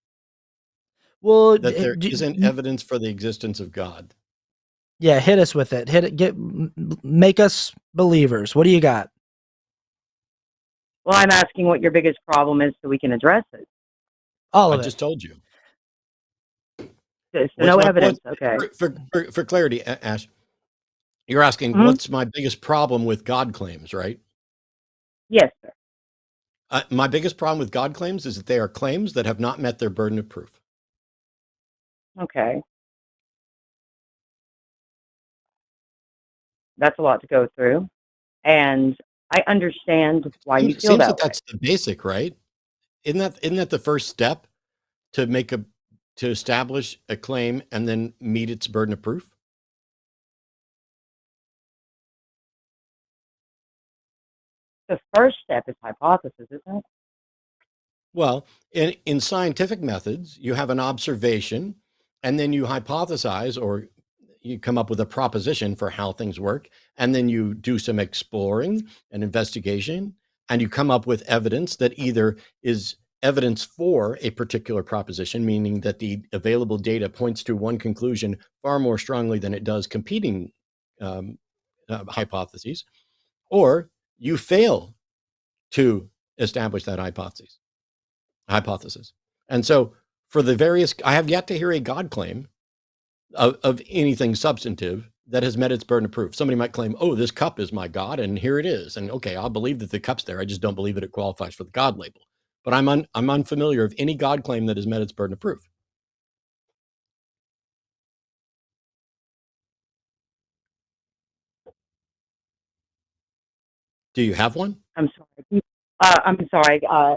[SPEAKER 2] Well,
[SPEAKER 1] That there isn't evidence for the existence of God.
[SPEAKER 2] Yeah, hit us with it. Hit it. Make us believers. What do you got?
[SPEAKER 6] Well, I'm asking what your biggest problem is so we can address it.
[SPEAKER 2] All
[SPEAKER 1] I
[SPEAKER 2] of it.
[SPEAKER 1] just told you.
[SPEAKER 6] So no evidence. Okay.
[SPEAKER 1] For clarity, Ash, you're asking what's my biggest problem with God claims, right?
[SPEAKER 6] Yes, sir.
[SPEAKER 1] My biggest problem with God claims is that they are claims that have not met their burden of proof.
[SPEAKER 6] Okay. That's a lot to go through. And I understand why you feel
[SPEAKER 1] Seems
[SPEAKER 6] that way.
[SPEAKER 1] that's the basic, right? Isn't that the first step to establish a claim and then meet its burden of proof?
[SPEAKER 6] The first step is hypothesis, isn't it?
[SPEAKER 1] Well, in scientific methods, you have an observation, and then you hypothesize, or you come up with a proposition for how things work, and then you do some exploring and investigation, and you come up with evidence that either is evidence for a particular proposition, meaning that the available data points to one conclusion far more strongly than it does competing hypotheses, or you fail to establish that hypothesis. And so for the various, I have yet to hear a God claim of anything substantive that has met its burden of proof. Somebody might claim, oh, this cup is my God, and here it is. And okay, I'll believe that the cup's there. I just don't believe that it qualifies for the God label. But I'm unfamiliar of any God claim that has met its burden of proof. Do you have one?
[SPEAKER 6] I'm sorry. I'm sorry. I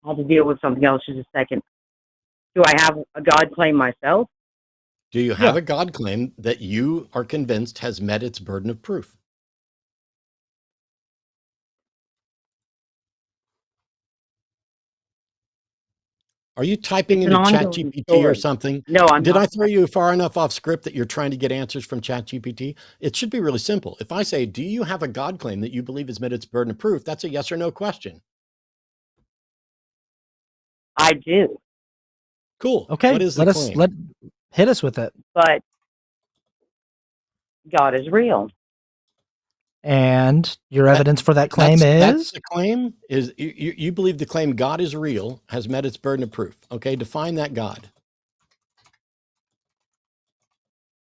[SPEAKER 6] had to deal with something else just a second. Do I have a God claim myself?
[SPEAKER 1] Do you have a God claim that you are convinced has met its burden of proof? Are you typing
[SPEAKER 6] It's an
[SPEAKER 1] into
[SPEAKER 6] ongoing
[SPEAKER 1] ChatGPT or
[SPEAKER 6] story.
[SPEAKER 1] something?
[SPEAKER 6] No, I'm
[SPEAKER 1] Did
[SPEAKER 6] not.
[SPEAKER 1] I throw you far enough off script that you're trying to get answers from ChatGPT? It should be really simple. If I say, do you have a God claim that you believe has met its burden of proof? That's a yes or no question.
[SPEAKER 6] I do,
[SPEAKER 1] Cool.
[SPEAKER 2] Okay,
[SPEAKER 1] What is the claim?
[SPEAKER 2] Hit us with it.
[SPEAKER 6] but God is real.
[SPEAKER 2] And your evidence for that claim
[SPEAKER 1] That's
[SPEAKER 2] is?
[SPEAKER 1] the claim is you believe the claim God is real has met its burden of proof. Okay, define that God.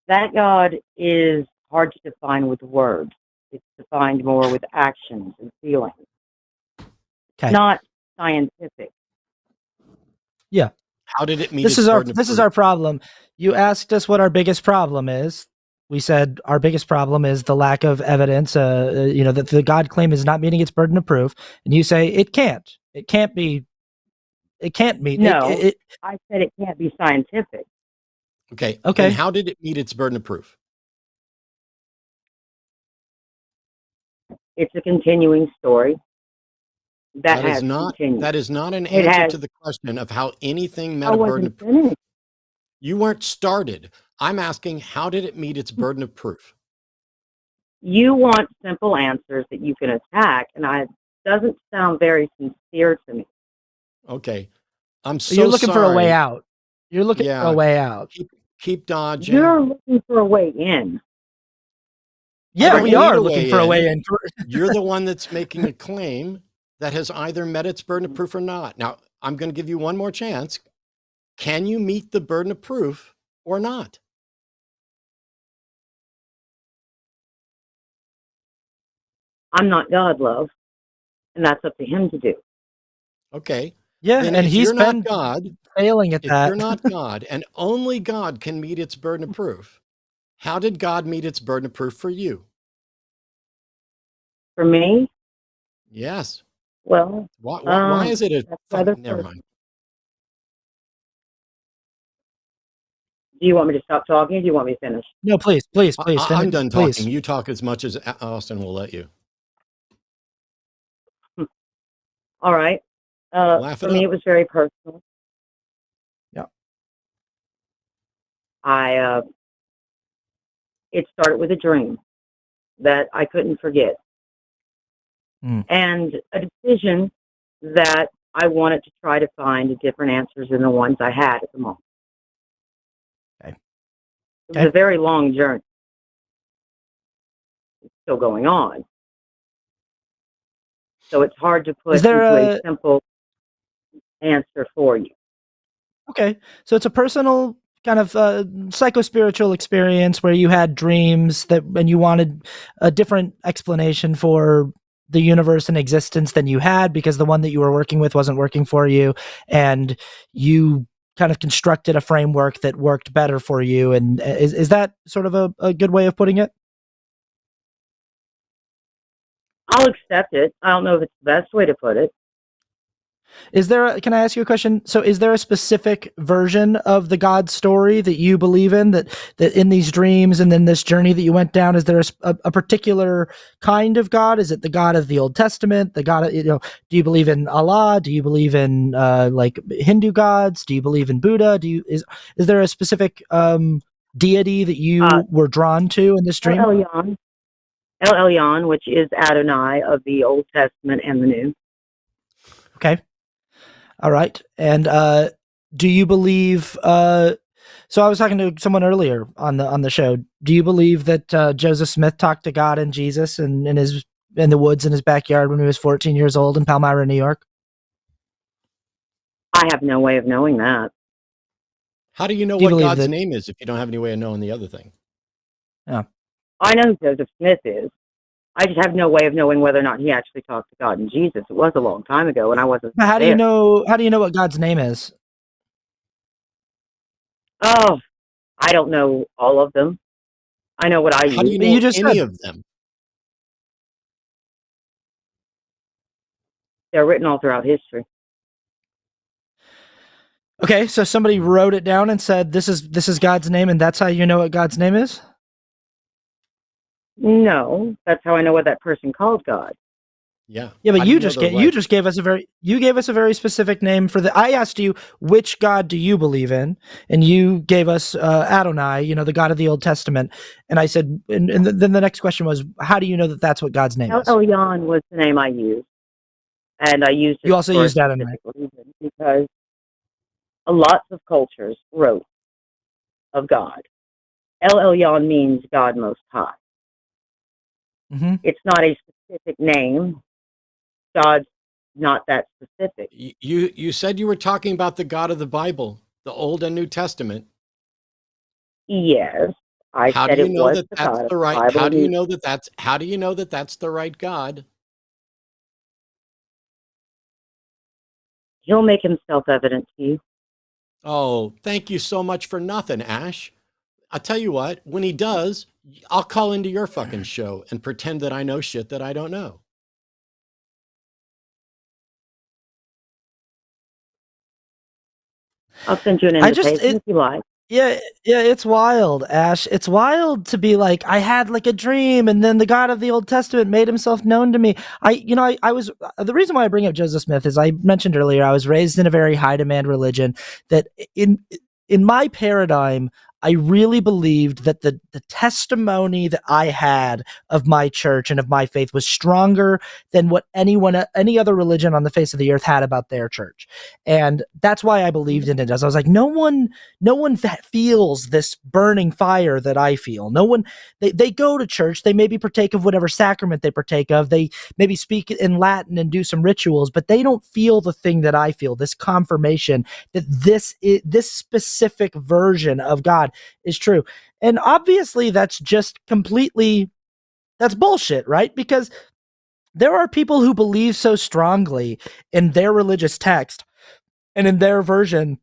[SPEAKER 6] That God is hard to define with words. It's defined more with actions and feelings.
[SPEAKER 2] Okay.
[SPEAKER 6] Not scientific.
[SPEAKER 2] Yeah.
[SPEAKER 1] How did it meet
[SPEAKER 2] This
[SPEAKER 1] its
[SPEAKER 2] is
[SPEAKER 1] burden of
[SPEAKER 2] this is
[SPEAKER 1] proof?
[SPEAKER 2] our problem. You asked us what our biggest problem is. We said our biggest problem is the lack of evidence, that the God claim is not meeting its burden of proof. And you say it can't. It can't be. It can't meet.
[SPEAKER 6] No, I said it can't be scientific.
[SPEAKER 1] Okay.
[SPEAKER 2] Okay.
[SPEAKER 1] Then how did it meet its burden of proof?
[SPEAKER 6] It's a continuing story. That
[SPEAKER 1] is
[SPEAKER 6] has
[SPEAKER 1] not
[SPEAKER 6] continued.
[SPEAKER 1] that is not an
[SPEAKER 6] It
[SPEAKER 1] answer
[SPEAKER 6] has-
[SPEAKER 1] to the question of how anything met
[SPEAKER 6] I
[SPEAKER 1] a burden of
[SPEAKER 6] wasn't
[SPEAKER 1] proof.
[SPEAKER 6] finished.
[SPEAKER 1] You weren't started. I'm asking, how did it meet its burden of proof?
[SPEAKER 6] You want simple answers that you can attack, and it doesn't sound very sincere to me.
[SPEAKER 1] Okay. I'm so
[SPEAKER 2] you're looking for a way
[SPEAKER 1] sorry.
[SPEAKER 2] out. You're looking for a way out.
[SPEAKER 1] Keep dodging.
[SPEAKER 6] You're looking for a way in.
[SPEAKER 2] Yeah,
[SPEAKER 1] don't
[SPEAKER 2] we
[SPEAKER 1] need
[SPEAKER 2] are
[SPEAKER 1] a
[SPEAKER 2] looking
[SPEAKER 1] way
[SPEAKER 2] for a
[SPEAKER 1] in.
[SPEAKER 2] way in.
[SPEAKER 1] You're the one that's making a claim that has either met its burden of proof or not. Now, I'm going to give you one more chance. Can you meet the burden of proof or not?
[SPEAKER 6] I'm not God, love, and that's up to him to do.
[SPEAKER 1] Okay.
[SPEAKER 2] Yeah,
[SPEAKER 1] Then
[SPEAKER 2] and
[SPEAKER 1] if
[SPEAKER 2] he's
[SPEAKER 1] you're
[SPEAKER 2] been
[SPEAKER 1] not God,
[SPEAKER 2] failing at
[SPEAKER 1] if
[SPEAKER 2] that.
[SPEAKER 1] you're not God, and only God can meet its burden of proof, how did God meet its burden of proof for you?
[SPEAKER 6] For me,
[SPEAKER 1] Yes.
[SPEAKER 6] well,
[SPEAKER 1] Why is it
[SPEAKER 6] that's rather
[SPEAKER 1] never
[SPEAKER 6] personal.
[SPEAKER 1] mind.
[SPEAKER 6] Do you want me to stop talking, or do you want me to finish?
[SPEAKER 2] No, please.
[SPEAKER 1] I'm done talking.
[SPEAKER 2] Please.
[SPEAKER 1] You talk as much as Austin will let you.
[SPEAKER 6] All right.
[SPEAKER 1] Laugh
[SPEAKER 6] For
[SPEAKER 1] it
[SPEAKER 6] me,
[SPEAKER 1] up.
[SPEAKER 6] it was very personal.
[SPEAKER 2] Yeah.
[SPEAKER 6] It started with a dream that I couldn't forget, and a decision that I wanted to try to find different answers than the ones I had at the moment.
[SPEAKER 2] Okay.
[SPEAKER 6] It was a very long journey. It's still going on. So it's hard to put into a simple answer for you.
[SPEAKER 2] Okay. So it's a personal kind of psychospiritual experience where you had dreams and you wanted a different explanation for the universe and existence than you had because the one that you were working with wasn't working for you, and you kind of constructed a framework that worked better for you. And is that sort of a good way of putting it?
[SPEAKER 6] I'll accept it. I don't know if it's the best way to put it.
[SPEAKER 2] Can I ask you a question? So is there a specific version of the God story that you believe in, that in these dreams and then this journey that you went down, is there a particular kind of God? Is it the God of the Old Testament? The God of, do you believe in Allah? Do you believe in like Hindu gods? Do you believe in Buddha? Is there a specific deity that you were drawn to in this dream?
[SPEAKER 6] El Elyon, which is Adonai of the Old Testament and the New.
[SPEAKER 2] Okay. All right. And do you believe so I was talking to someone earlier on the show. Do you believe that Joseph Smith talked to God and Jesus in the woods in his backyard when he was 14 years old in Palmyra, New York?
[SPEAKER 6] I have no way of knowing that.
[SPEAKER 1] How do you know what God's name is if you don't have any way of knowing the other thing?
[SPEAKER 2] Yeah.
[SPEAKER 6] I know who Joseph Smith is. I just have no way of knowing whether or not he actually talked to God and Jesus. It was a long time ago, and I wasn't.
[SPEAKER 2] How do you know what God's name is?
[SPEAKER 6] Oh, I don't know all of them. I know what I use.
[SPEAKER 1] How do you know any of them?
[SPEAKER 6] They're written all throughout history.
[SPEAKER 2] Okay, so somebody wrote it down and said, "This is God's name," and that's how you know what God's name is?
[SPEAKER 6] No, that's how I know what that person called God.
[SPEAKER 1] Yeah.
[SPEAKER 2] Yeah, but you just gave us a very specific name for I asked you which God do you believe in, and you gave us Adonai, the God of the Old Testament, and I said, and then the next question was, how do you know that that's what God's name is?
[SPEAKER 6] El Elyon was the name I used, and I used it.
[SPEAKER 2] You also used Adonai
[SPEAKER 6] because lots of cultures wrote of God. El Elyon means God Most High.
[SPEAKER 2] Mm-hmm.
[SPEAKER 6] It's not a specific name. God's not that specific.
[SPEAKER 1] You said you were talking about the God of the Bible, the Old and New Testament.
[SPEAKER 6] Yes, I
[SPEAKER 1] How
[SPEAKER 6] said
[SPEAKER 1] do you
[SPEAKER 6] it
[SPEAKER 1] know
[SPEAKER 6] was
[SPEAKER 1] that
[SPEAKER 6] the
[SPEAKER 1] that's
[SPEAKER 6] God
[SPEAKER 1] the right?
[SPEAKER 6] Bible.
[SPEAKER 1] How do you know that that's the right God?
[SPEAKER 6] He'll make himself evident to you.
[SPEAKER 1] Oh, thank you so much for nothing, Ash. I'll tell you what, when he does, I'll call into your fucking show and pretend that I know shit that I don't know.
[SPEAKER 6] I'll send you an invitation if you like.
[SPEAKER 2] Yeah, it's wild, Ash. It's wild to be like, I had like a dream, and then the God of the Old Testament made himself known to me. I was the reason why I bring up Joseph Smith is I mentioned earlier I was raised in a very high demand religion that in my paradigm, I really believed that the testimony that I had of my church and of my faith was stronger than what any other religion on the face of the earth had about their church. And that's why I believed in it. As I was like, no one feels this burning fire that I feel. No one, they go to church, they maybe partake of whatever sacrament they partake of, they maybe speak in Latin and do some rituals, but they don't feel the thing that I feel, this confirmation that this specific version of God is true. And obviously that's bullshit, right? Because there are people who believe so strongly in their religious text and in their version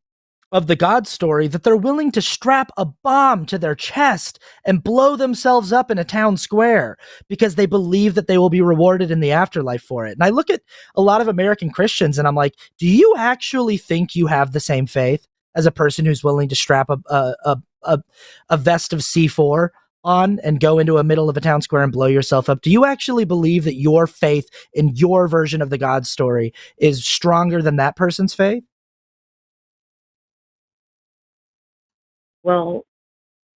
[SPEAKER 2] of the God story that they're willing to strap a bomb to their chest and blow themselves up in a town square because they believe that they will be rewarded in the afterlife for it. And I look at a lot of American Christians and I'm like, do you actually think you have the same faith as a person who's willing to strap a vest of C4 on and go into a middle of a town square and blow yourself up? Do you actually believe that your faith in your version of the God story is stronger than that person's faith?
[SPEAKER 6] Well,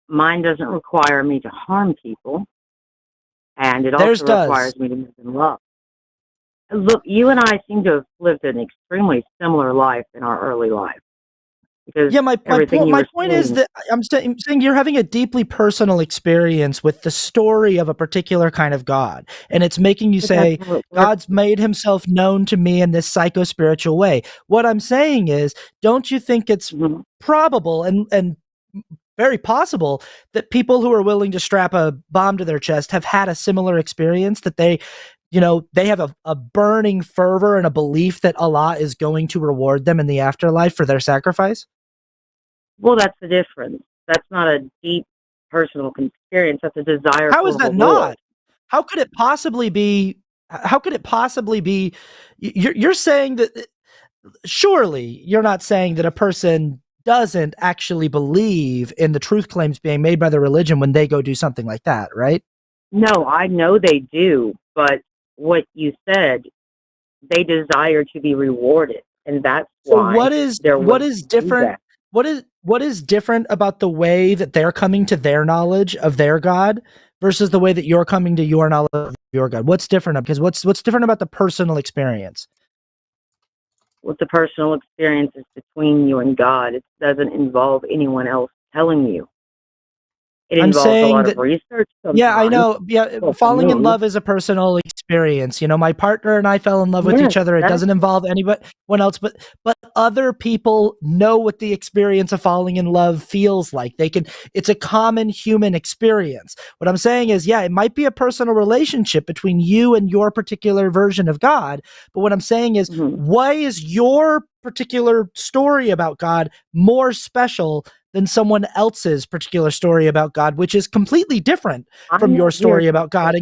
[SPEAKER 6] mine doesn't require me to harm people, and it also requires me to live in love. Look, you and I seem to have lived an extremely similar life in our early life.
[SPEAKER 2] Yeah, my point is that I'm saying you're having a deeply personal experience with the story of a particular kind of God, and it's making you say, God's made himself known to me in this psycho-spiritual way. What I'm saying is, don't you think it's probable and very possible that people who are willing to strap a bomb to their chest have had a similar experience, that they have a burning fervor and a belief that Allah is going to reward them in the afterlife for their sacrifice?
[SPEAKER 6] Well, that's the difference. That's not a deep personal experience. That's a desire.
[SPEAKER 2] How is that not? How could it possibly be? How could it possibly be? You're saying that surely you're not saying that a person doesn't actually believe in the truth claims being made by the religion when they go do something like that, right?
[SPEAKER 6] No, I know they do, but what you said, they desire to be rewarded, and that's why
[SPEAKER 2] what is different? What is different about the way that they're coming to their knowledge of their God versus the way that you're coming to your knowledge of your God? What's different? Because what's different about the personal experience?
[SPEAKER 6] What the personal experience is between you and God. It doesn't involve anyone else telling you. It involves a lot of research.
[SPEAKER 2] Yeah, I know. Yeah, falling in love is a personal experience. You know, my partner and I fell in love with each other. It doesn't involve anyone else, but other people know what the experience of falling in love feels like. It's a common human experience. What I'm saying is, yeah, it might be a personal relationship between you and your particular version of God. But what I'm saying is, why is your particular story about God more special than someone else's particular story about God, which is completely different from your story about God?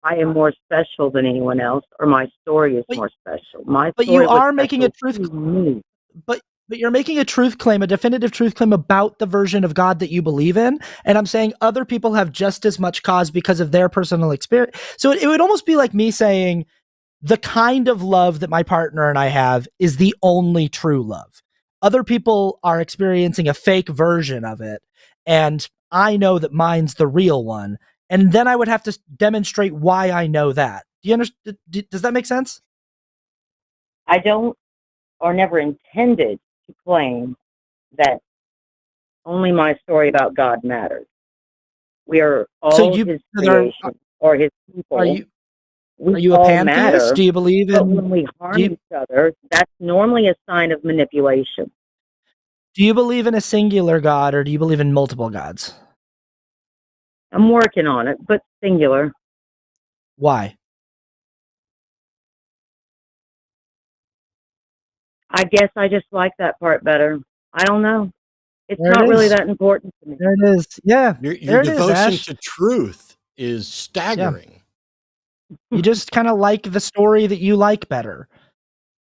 [SPEAKER 6] I am more special than anyone else, or my story is more special.
[SPEAKER 2] But you are making a truth, but you're making a truth claim, a definitive truth claim about the version of God that you believe in. And I'm saying other people have just as much cause because of their personal experience. So it would almost be like me saying the kind of love that my partner and I have is the only true love. Other people are experiencing a fake version of it, and I know that mine's the real one. And then I would have to demonstrate why I know that. Do you understand? Does that make sense?
[SPEAKER 6] I don't, or never intended to claim that only my story about God matters. We are all his creation, or his people.
[SPEAKER 2] Are you a pantheist? Do you believe in?
[SPEAKER 6] But when we harm each other, that's normally a sign of manipulation.
[SPEAKER 2] Do you believe in a singular God, or do you believe in multiple gods?
[SPEAKER 6] I'm working on it, but singular.
[SPEAKER 2] Why?
[SPEAKER 6] I guess I just like that part better. I don't know. It's not really that important to me.
[SPEAKER 2] There it is. Yeah.
[SPEAKER 1] Your devotion to truth is staggering.
[SPEAKER 2] Yeah. You just kind of like the story that you like better.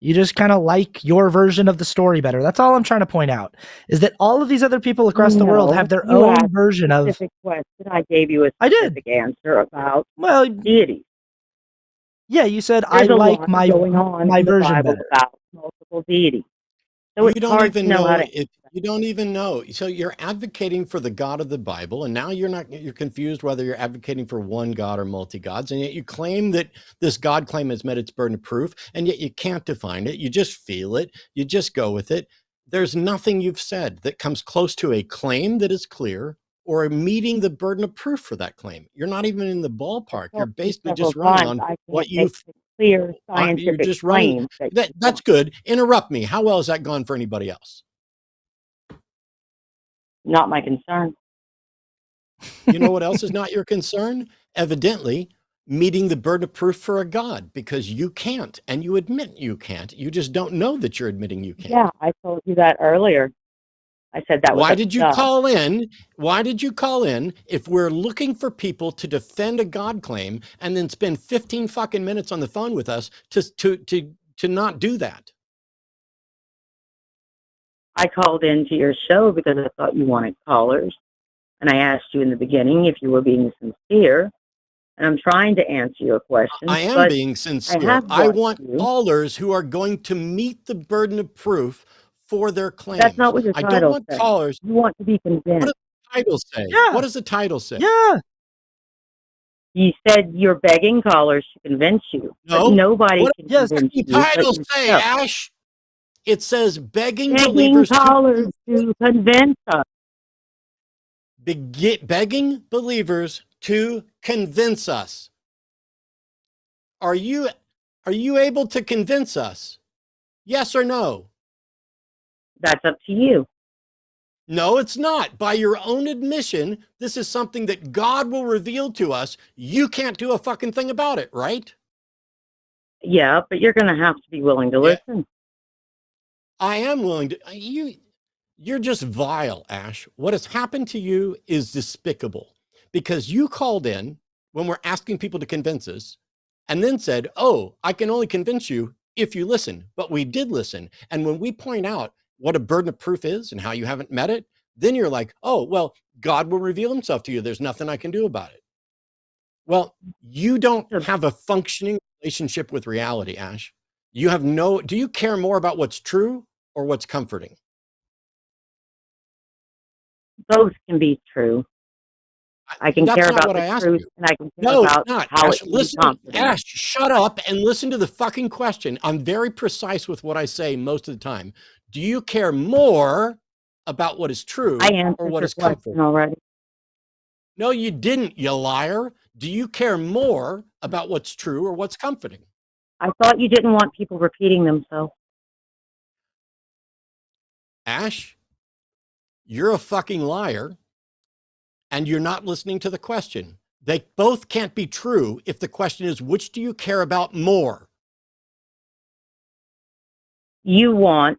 [SPEAKER 2] You just kind of like your version of the story better. That's all I'm trying to point out, is that all of these other people across the world have their own version of.
[SPEAKER 6] Specific question. I gave you a specific answer about deity.
[SPEAKER 2] Yeah, you said I like my version better.
[SPEAKER 6] About multiple deities. So
[SPEAKER 1] you don't even know if you don't even know. So you're advocating for the God of the Bible, and now you're confused whether you're advocating for one God or multi-gods, and yet you claim that this God claim has met its burden of proof, and yet you can't define it. You just feel it. You just go with it. There's nothing you've said that comes close to a claim that is clear or meeting the burden of proof for that claim. You're not even in the ballpark. You're basically just running on what you've
[SPEAKER 6] clear scientific
[SPEAKER 1] you're just running. That's good. Interrupt me. How well has that gone for anybody else?
[SPEAKER 6] Not my concern.
[SPEAKER 1] You know what else is not your concern? Evidently, meeting the burden of proof for a God, because you can't, and you admit you can't. You just don't know that you're admitting you can't.
[SPEAKER 6] Yeah, I told you that earlier. I said that.
[SPEAKER 1] Why did you call in? Why did you call in if we're looking for people to defend a God claim and then spend 15 fucking minutes on the phone with us to not do that?
[SPEAKER 6] I called into your show because I thought you wanted callers, and I asked you in the beginning if you were being sincere, and I'm trying to answer your question.
[SPEAKER 1] I am being sincere. I want callers who are going to meet the burden of proof for their claims.
[SPEAKER 6] That's not what your title
[SPEAKER 1] I don't want
[SPEAKER 6] says.
[SPEAKER 1] callers.
[SPEAKER 6] You want to be convinced.
[SPEAKER 1] What does the title say?
[SPEAKER 2] Yeah.
[SPEAKER 1] What does the title say?
[SPEAKER 2] Yeah.
[SPEAKER 6] You said you're begging callers to convince you.
[SPEAKER 1] No.
[SPEAKER 6] But nobody can convince you.
[SPEAKER 1] What does the title say, Ash? It says begging
[SPEAKER 6] believers callers to convince us.
[SPEAKER 1] Begging believers to convince us. Are you able to convince us? Yes or no?
[SPEAKER 6] That's up to you.
[SPEAKER 1] No, it's not. By your own admission, this is something that God will reveal to us. You can't do a fucking thing about it, right?
[SPEAKER 6] Yeah, but you're going to have to be willing to listen.
[SPEAKER 1] I am willing to. You're just vile, Ash. What has happened to you is despicable, because you called in when we're asking people to convince us and then said, oh, I can only convince you if you listen, but we did listen. And when we point out what a burden of proof is and how you haven't met it, then you're like, oh, well, God will reveal himself to you. There's nothing I can do about it. Well, you don't have a functioning relationship with reality, Ash. You have no, do you care more about what's true or what's comforting?
[SPEAKER 6] Both can be true. I can care about the truth, and I can care about how
[SPEAKER 1] Ash,
[SPEAKER 6] it
[SPEAKER 1] listen,
[SPEAKER 6] can be
[SPEAKER 1] Ash, shut up and listen to the fucking question. I'm very precise with what I say most of the time. Do you care more about what is true or what is comforting?
[SPEAKER 6] Already.
[SPEAKER 1] No, you didn't, you liar. Do you care more about what's true or what's comforting?
[SPEAKER 6] I thought you didn't want people repeating themselves.
[SPEAKER 1] Ash, you're a fucking liar, and you're not listening to the question. They both can't be true if the question is, which do you care about more?
[SPEAKER 6] You want.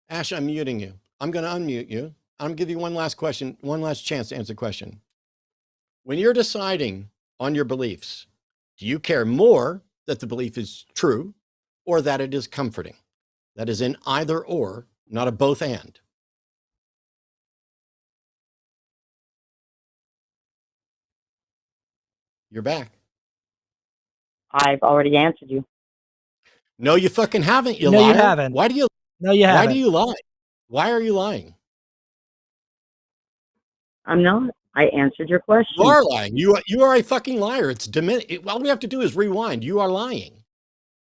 [SPEAKER 1] Ash, I'm muting you. I'm going to unmute you. I'm going to give you one last question, one last chance to answer the question. When you're deciding on your beliefs, do you care more that the belief is true or that it is comforting? That is in either or, not a both and. You're back.
[SPEAKER 6] I've already answered you.
[SPEAKER 1] No, you fucking haven't, you
[SPEAKER 2] No,
[SPEAKER 1] liar.
[SPEAKER 2] you haven't.
[SPEAKER 1] Why do you?
[SPEAKER 2] No, you haven't.
[SPEAKER 1] Why do you lie? Why are you lying?
[SPEAKER 6] I'm not. I answered your question.
[SPEAKER 1] You are lying. You are a fucking liar. It's all we have to do is rewind. You are lying.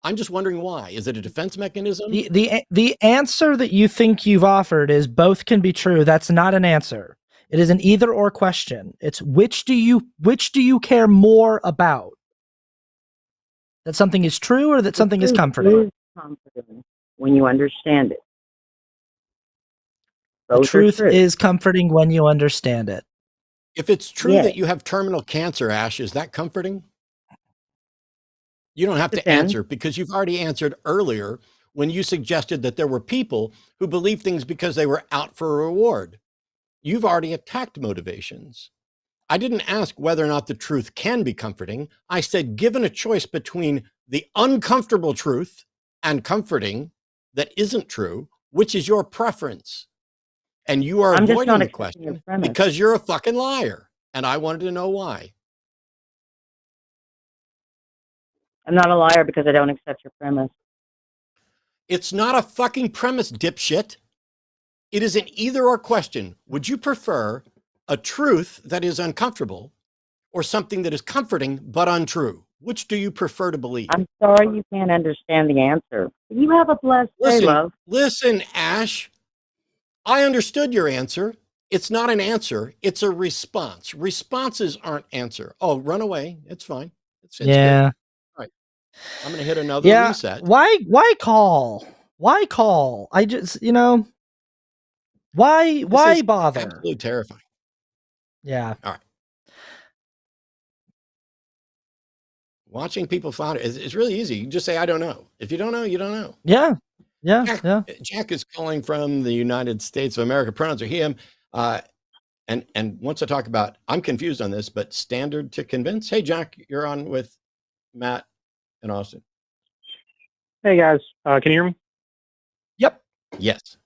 [SPEAKER 1] I'm just wondering why. Is it a defense mechanism?
[SPEAKER 2] The answer that you think you've offered is both can be true. That's not an answer. It is an either or question. It's which do you care more about? That something is true or that something is comforting?
[SPEAKER 6] Is comforting when you understand it.
[SPEAKER 2] The truth is comforting when you understand it.
[SPEAKER 1] If it's true that you have terminal cancer, Ash, is that comforting? You don't have to answer because you've already answered earlier when you suggested that there were people who believe things because they were out for a reward. You've already attacked motivations. I didn't ask whether or not the truth can be comforting. I said, given a choice between the uncomfortable truth and comforting that isn't true, which is your preference? And you are avoiding the question because you're a fucking liar. And I wanted to know why.
[SPEAKER 6] I'm not a liar because I don't accept your premise.
[SPEAKER 1] It's not a fucking premise, dipshit. It is an either or question. Would you prefer a truth that is uncomfortable or something that is comforting but untrue? Which do you prefer to believe?
[SPEAKER 6] I'm sorry you can't understand the answer. You have a blessed day, love.
[SPEAKER 1] Listen, Ash. I understood your answer. It's not an answer. It's a response. Responses aren't answer. Oh, run away. It's fine. It's
[SPEAKER 2] yeah.
[SPEAKER 1] Good. All right. I'm going to hit another reset.
[SPEAKER 2] Why call? Why call? I just, why bother?
[SPEAKER 1] Absolutely terrifying.
[SPEAKER 2] Yeah.
[SPEAKER 1] All right. Watching people flounder is really easy. You can just say, I don't know. If you don't know, you don't know.
[SPEAKER 2] Yeah. Yeah.
[SPEAKER 1] Jack is calling from the United States of America. Pronouns are he, him. And once I talk about, I'm confused on this, but standard to convince. Hey, Jack, you're on with Matt and Austin.
[SPEAKER 4] Hey, guys. Can you hear me?
[SPEAKER 2] Yep.
[SPEAKER 1] Yes.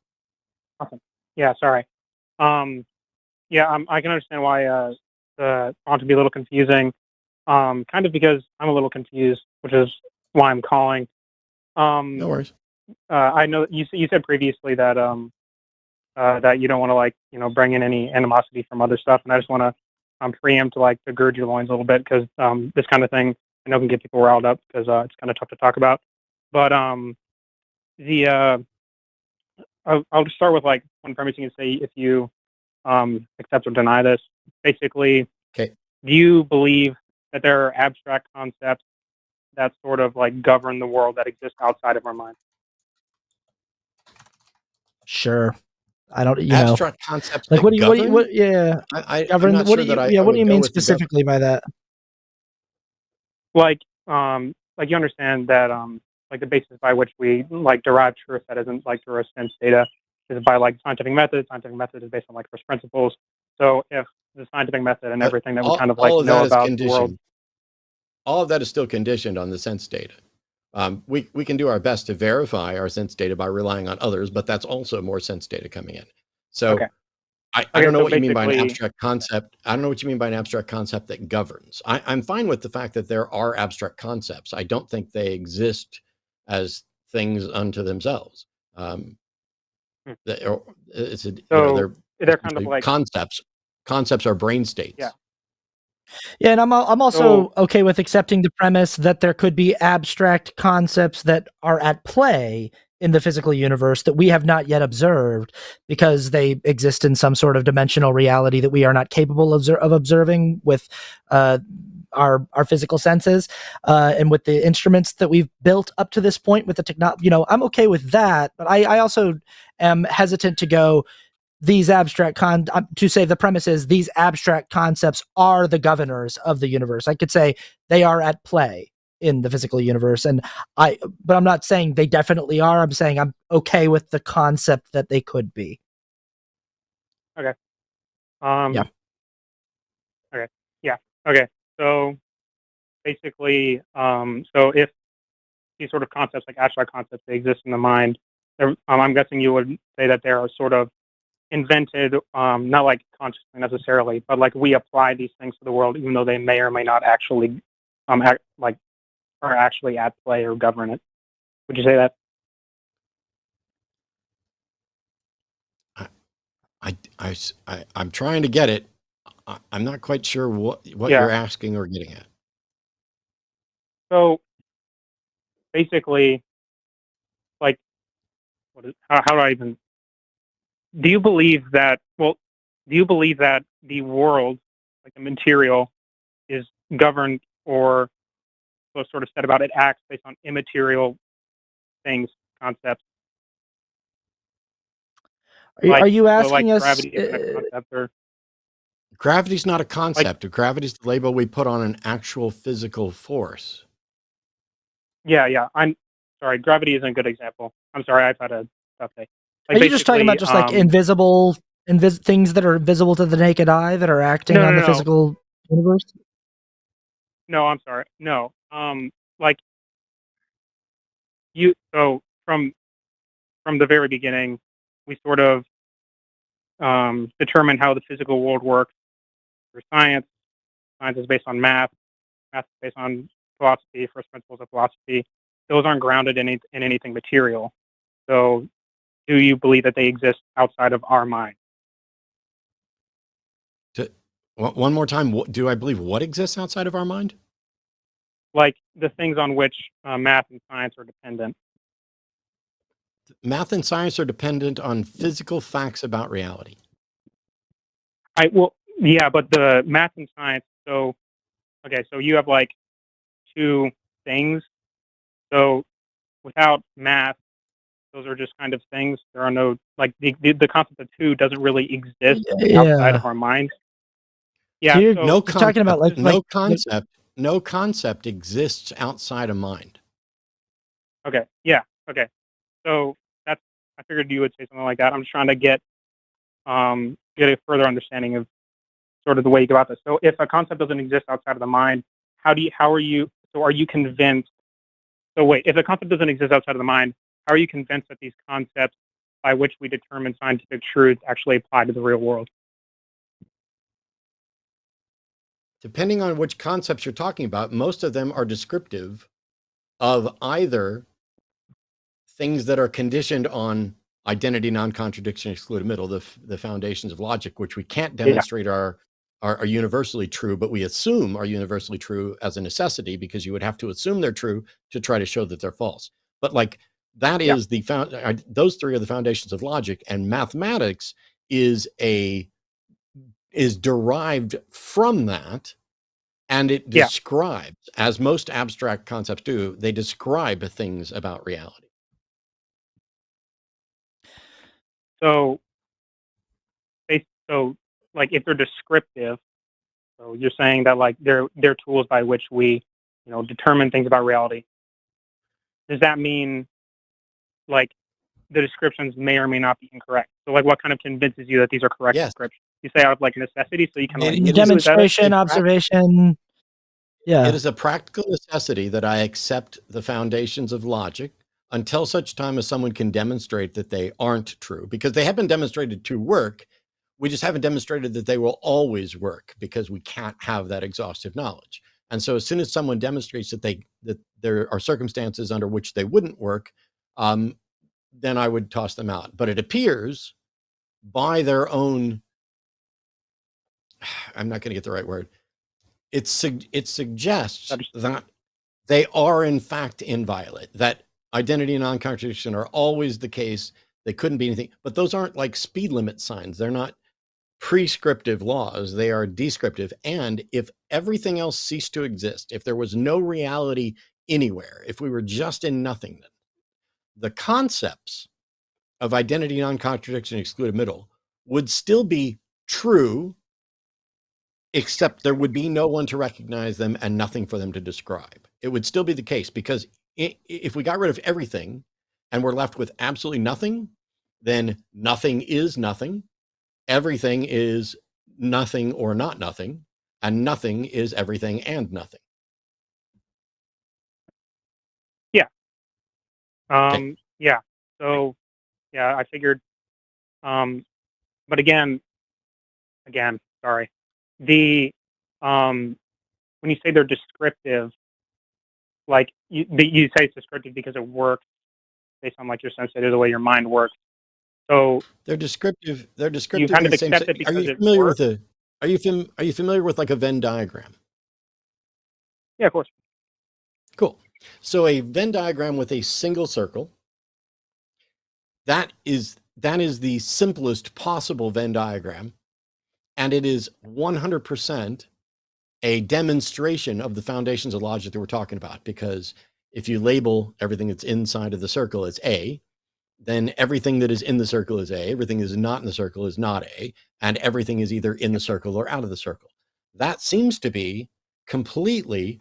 [SPEAKER 4] Awesome. Yeah, sorry. I can understand why the font to be a little confusing. Kind of because I'm a little confused, which is why I'm calling.
[SPEAKER 1] No worries.
[SPEAKER 4] I know you said previously that that you don't want to bring in any animosity from other stuff, and I just want to preempt to gird your loins a little bit because this kind of thing I know can get people riled up because it's kind of tough to talk about. But I'll just start with one premise you can say if you accept or deny this. Basically,
[SPEAKER 1] okay.
[SPEAKER 4] Do you believe that there are abstract concepts that sort of govern the world that exist outside of our mind?
[SPEAKER 2] Sure. I don't,
[SPEAKER 1] abstract concepts.
[SPEAKER 2] What do you yeah.
[SPEAKER 1] I'm not sure that
[SPEAKER 2] what do you mean specifically by that?
[SPEAKER 4] You understand that the basis by which we derive truth that isn't through a sense data is by scientific method. Scientific method is based on first principles. So if the scientific method and everything that we kind of know about the world.
[SPEAKER 1] all of that is still conditioned on the sense data. We can do our best to verify our sense data by relying on others, but that's also more sense data coming in. So
[SPEAKER 4] Okay.
[SPEAKER 1] I don't know what you mean by an abstract concept. I don't know what you mean by an abstract concept that governs. I'm fine with the fact that there are abstract concepts. I don't think they exist as things unto themselves. They're
[SPEAKER 4] kind of like
[SPEAKER 1] concepts. Concepts are brain states.
[SPEAKER 4] Yeah.
[SPEAKER 2] Yeah, and I'm also okay with accepting the premise that there could be abstract concepts that are at play in the physical universe that we have not yet observed because they exist in some sort of dimensional reality that we are not capable of observing with our physical senses and with the instruments that we've built up to this point with the technology. I'm okay with that, but I also am hesitant to go, these abstract to say the premise is these abstract concepts are the governors of the universe. I could say they are at play in the physical universe, but I'm not saying they definitely are. I'm saying I'm okay with the concept that they could be.
[SPEAKER 4] Okay.
[SPEAKER 2] Yeah.
[SPEAKER 4] Okay. Yeah. Okay. So basically, so if these sort of concepts, like abstract concepts, they exist in the mind, I'm guessing you would say that they are sort of invented, not like consciously necessarily, but like we apply these things to the world, even though they may or may not actually are actually at play or govern it. Would you say that?
[SPEAKER 1] I'm trying to get it. I'm not quite sure what you're asking or getting at.
[SPEAKER 4] So basically, like, how do I even? Do you believe that? Well, do you believe that the world, like the material, is governed or so sort of said about it acts based on immaterial things, concepts?
[SPEAKER 2] Are you asking us?
[SPEAKER 4] Gravity is a concept, or
[SPEAKER 1] gravity's not a concept. Gravity's the label we put on an actual physical force.
[SPEAKER 4] Yeah. I'm sorry. Gravity isn't a good example. I'm sorry. I've had a tough day.
[SPEAKER 2] Are you just talking about just like invisible things that are invisible to the naked eye that are acting on the physical universe?
[SPEAKER 4] No, I'm sorry. No. Like you. So from the very beginning, we sort of determine how the physical world works through science. Science is based on math. Math is based on philosophy, first principles of philosophy. Those aren't grounded in anything material. So, do you believe that they exist outside of our mind?
[SPEAKER 1] One more time, do I believe what exists outside of our mind?
[SPEAKER 4] Like the things on which math and science are dependent.
[SPEAKER 1] Math and science are dependent on physical facts about reality.
[SPEAKER 4] But the math and science. So, okay, so you have like two things. So, without math, those are just kind of things. There are no the concept of two doesn't really exist outside of our mind. Yeah,
[SPEAKER 2] so
[SPEAKER 1] no concept, talking about no concept exists outside of mind.
[SPEAKER 4] Okay. Yeah. Okay. So I figured you would say something like that. I'm just trying to get a further understanding of sort of the way you go about this. So if a concept doesn't exist outside of the mind, are you convinced? So wait, if a concept doesn't exist outside of the mind, how are you convinced that these concepts by which we determine scientific truth actually apply to the real world?
[SPEAKER 1] Depending on which concepts you're talking about, most of them are descriptive of either things that are conditioned on identity, non-contradiction, excluded middle, the foundations of logic, which we can't demonstrate are universally true, but we assume are universally true as a necessity, because you would have to assume they're true to try to show that they're false. But like that is those three are the foundations of logic, and mathematics is derived from that, and it describes, as most abstract concepts do, they describe things about reality.
[SPEAKER 4] So like if they're descriptive, so you're saying that like they're tools by which we, determine things about reality. Does that mean like the descriptions may or may not be incorrect? So like what kind of convinces you that these are correct descriptions? You say out of like necessity, so you can like
[SPEAKER 2] demonstration, observation. Yeah.
[SPEAKER 1] It is a practical necessity that I accept the foundations of logic until such time as someone can demonstrate that they aren't true, because they have been demonstrated to work. We just haven't demonstrated that they will always work, because we can't have that exhaustive knowledge. And so as soon as someone demonstrates that there are circumstances under which they wouldn't work, then I would toss them out. But it appears by their own, I'm not going to get the right word. It suggests that they are in fact inviolate, that identity and non-contradiction are always the case. They couldn't be anything, but those aren't like speed limit signs. They're not prescriptive laws. They are descriptive. And if everything else ceased to exist, if there was no reality anywhere, if we were just in nothingness, the concepts of identity, non-contradiction, excluded middle would still be true, except there would be no one to recognize them and nothing for them to describe. It would still be the case, because if we got rid of everything and we're left with absolutely nothing, then nothing is nothing. Everything is nothing or not nothing, and nothing is everything and nothing.
[SPEAKER 7] Yeah.
[SPEAKER 1] Okay.
[SPEAKER 7] Yeah. So, yeah, I figured. But again, sorry. The when you say they're descriptive, like you say it's descriptive because it works based on like your sensitivity, the way your mind works. So
[SPEAKER 1] they're descriptive. They're descriptive.
[SPEAKER 7] You kind of
[SPEAKER 1] in the same
[SPEAKER 7] accept it because
[SPEAKER 1] Are you
[SPEAKER 7] it
[SPEAKER 1] familiar
[SPEAKER 7] works?
[SPEAKER 1] with Are you familiar with like a Venn diagram?
[SPEAKER 7] Yeah, of course.
[SPEAKER 1] Cool. So a Venn diagram with a single circle, that is the simplest possible Venn diagram, and it is 100% a demonstration of the foundations of logic that we're talking about. Because if you label everything that's inside of the circle as A, then everything that is in the circle is A, everything that is not in the circle is not A, and everything is either in the circle or out of the circle. That seems to be completely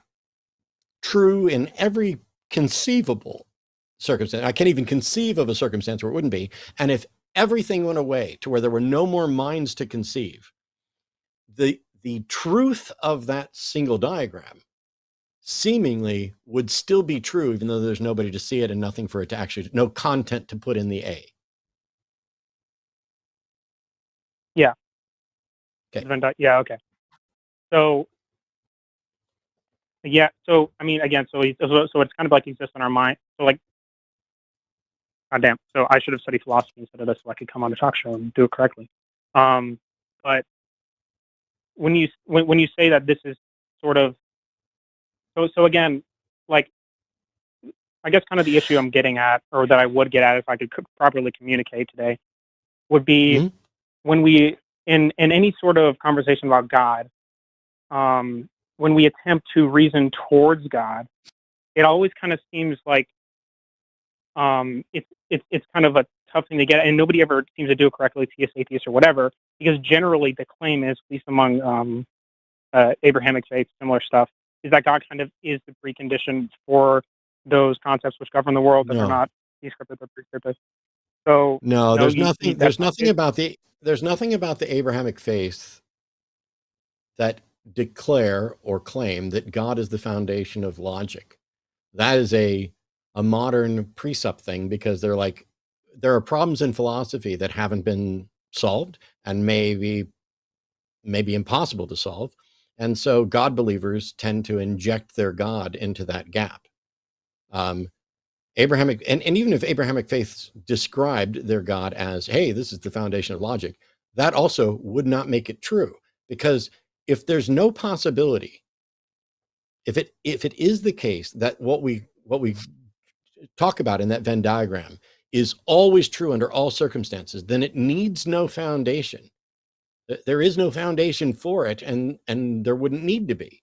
[SPEAKER 1] true in every conceivable circumstance. I can't even conceive of a circumstance where it wouldn't be. And if everything went away to where there were no more minds to conceive, the truth of that single diagram seemingly would still be true, even though there's nobody to see it and nothing for it to actually, no content to put in the A.
[SPEAKER 7] Yeah.
[SPEAKER 1] Okay.
[SPEAKER 7] Yeah. Okay. So yeah. So I mean, again, so it's kind of like exists in our mind. So like, goddamn. So I should have studied philosophy instead of this, so I could come on the talk show and do it correctly. But when you say that this is sort of so again, like, I guess kind of the issue I'm getting at, or that I would get at if I could properly communicate today, would be when we in any sort of conversation about God, when we attempt to reason towards God, it always kind of seems like it's kind of a tough thing to get, and nobody ever seems to do it correctly, theist, atheist, or whatever, because generally the claim is, at least among Abrahamic faith, similar stuff, is that God kind of is the precondition for those concepts which govern the world, that they're not descriptive, they're prescriptive. So
[SPEAKER 1] no, there's nothing about the Abrahamic faith that declare or claim that God is the foundation of logic. That is a modern precept thing, because they're like, there are problems in philosophy that haven't been solved and maybe impossible to solve. And so God believers tend to inject their God into that gap. Abrahamic, and even if Abrahamic faiths described their God as, hey, this is the foundation of logic, that also would not make it true. Because if there's no possibility, if it is the case that what we talk about in that Venn diagram is always true under all circumstances, then it needs no foundation. There is no foundation for it, and there wouldn't need to be.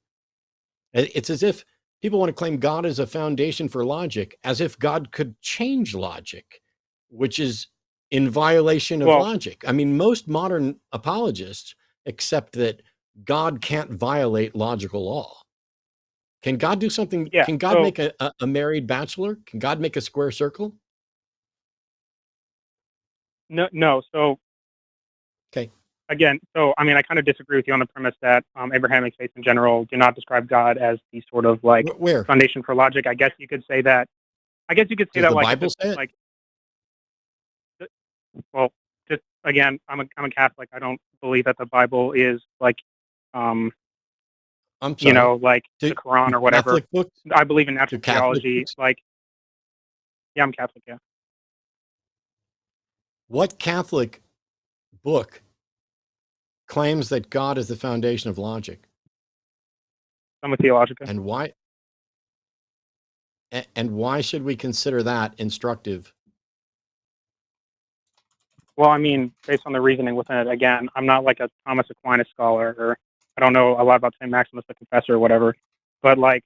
[SPEAKER 1] It's as if people want to claim God as a foundation for logic, as if God could change logic, which is in violation of logic. I mean, most modern apologists accept that God can't violate logical law. Can God do something?
[SPEAKER 7] Yeah,
[SPEAKER 1] can God make a married bachelor? Can God make a square circle?
[SPEAKER 7] No. So
[SPEAKER 1] okay.
[SPEAKER 7] again, so I mean, I kind of disagree with you on the premise that Abrahamic faiths in general do not describe God as the sort of like
[SPEAKER 1] Where
[SPEAKER 7] foundation for logic. I guess you could say that. I guess you could say
[SPEAKER 1] does
[SPEAKER 7] that
[SPEAKER 1] the
[SPEAKER 7] like
[SPEAKER 1] Bible say it?
[SPEAKER 7] like well, just again, I'm a Catholic. I don't believe that the Bible is like
[SPEAKER 1] I'm
[SPEAKER 7] you
[SPEAKER 1] sorry.
[SPEAKER 7] know, like
[SPEAKER 1] Do
[SPEAKER 7] the Quran or whatever.
[SPEAKER 1] Catholic books?
[SPEAKER 7] I believe in
[SPEAKER 1] Do
[SPEAKER 7] natural
[SPEAKER 1] Catholic
[SPEAKER 7] theology.
[SPEAKER 1] books?
[SPEAKER 7] Like, yeah, I'm Catholic. Yeah,
[SPEAKER 1] What Catholic book claims that God is the foundation of logic?
[SPEAKER 7] I'm a theologica.
[SPEAKER 1] And why? And why should we consider that instructive?
[SPEAKER 7] Well, I mean, based on the reasoning within it, again, I'm not like a Thomas Aquinas scholar, or I don't know a lot about St. Maximus the Confessor or whatever. But like,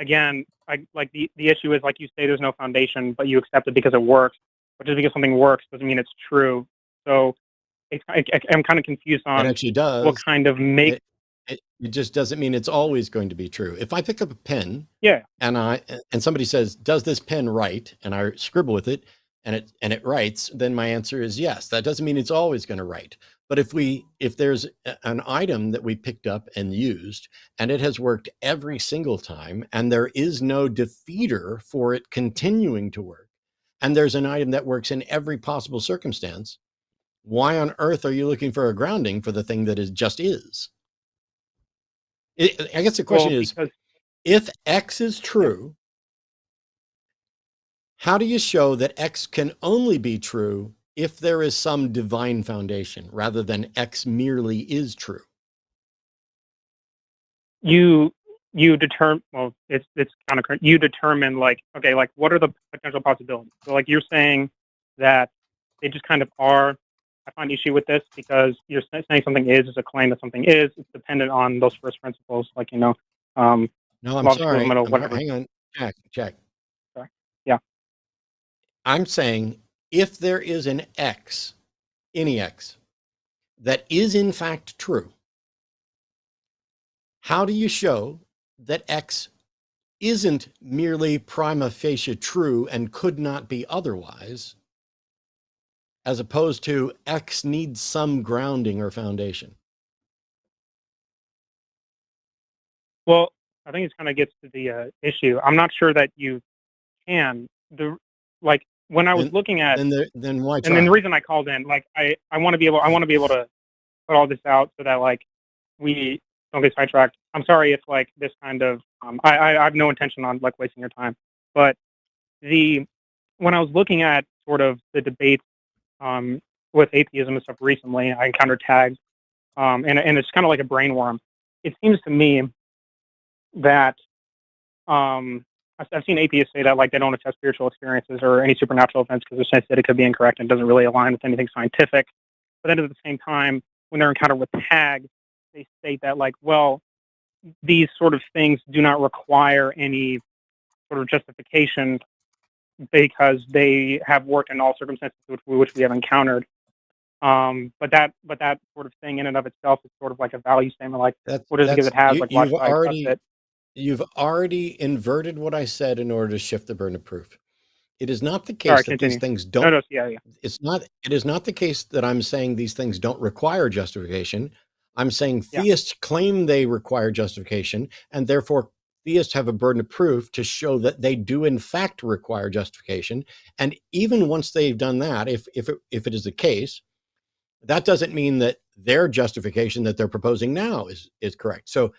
[SPEAKER 7] again, the issue is like you say, there's no foundation, but you accept it because it works. But just because something works doesn't mean it's true. So I'm kind of confused
[SPEAKER 1] It
[SPEAKER 7] on
[SPEAKER 1] actually does.
[SPEAKER 7] what kind of make.
[SPEAKER 1] It just doesn't mean it's always going to be true. If I pick up a pen,
[SPEAKER 7] Yeah,
[SPEAKER 1] and somebody says, "Does this pen write?" and I scribble with it, and it writes, then my answer is yes. That doesn't mean it's always going to write. But if there's an item that we picked up and used, and it has worked every single time, and there is no defeater for it continuing to work, and there's an item that works in every possible circumstance, why on earth are you looking for a grounding for the thing that just is? I guess the question is, if X is true, how do you show that X can only be true if there is some divine foundation rather than X merely is true?
[SPEAKER 7] You determine, well, it's kind of you determine like, okay, like what are the potential possibilities? So like you're saying that they just kind of are. I find issue with this because you're saying something is a claim that something is. It's dependent on those first principles, like
[SPEAKER 1] No, I'm sorry. Hang on. Check.
[SPEAKER 7] Sorry. Yeah.
[SPEAKER 1] I'm saying if there is an X, any X, that is in fact true, how do you show that X isn't merely prima facie true and could not be otherwise, as opposed to X needs some grounding or foundation?
[SPEAKER 7] Well, I think it kind of gets to the issue. I'm not sure that you can. When I was looking at,
[SPEAKER 1] then why try?
[SPEAKER 7] And then the reason I called in, like I want to be able to put all this out so that like we don't get sidetracked. I'm sorry if like this kind of I have no intention on like wasting your time, but when I was looking at sort of the debates with atheism and stuff recently, I encountered tags, and it's kind of like a brain worm. It seems to me that I've seen atheists say that like they don't attest spiritual experiences or any supernatural events because they're sense that it could be incorrect and doesn't really align with anything scientific. But then at the same time, when they're encountered with tags, they state that like, well, these sort of things do not require any sort of justification because they have worked in all circumstances which we have encountered. But that sort of thing in and of itself is sort of like a value statement. Like, what is it because it has? Like, why should I trust it?
[SPEAKER 1] You've already inverted what I said in order to shift the burden of proof. It is not the case that these things don't.
[SPEAKER 7] No, yeah.
[SPEAKER 1] It is not the case that I'm saying these things don't require justification. I'm saying theists claim they require justification, and therefore theists have a burden of proof to show that they do in fact require justification. And even once they've done that, if it is the case, that doesn't mean that their justification that they're proposing now is correct. So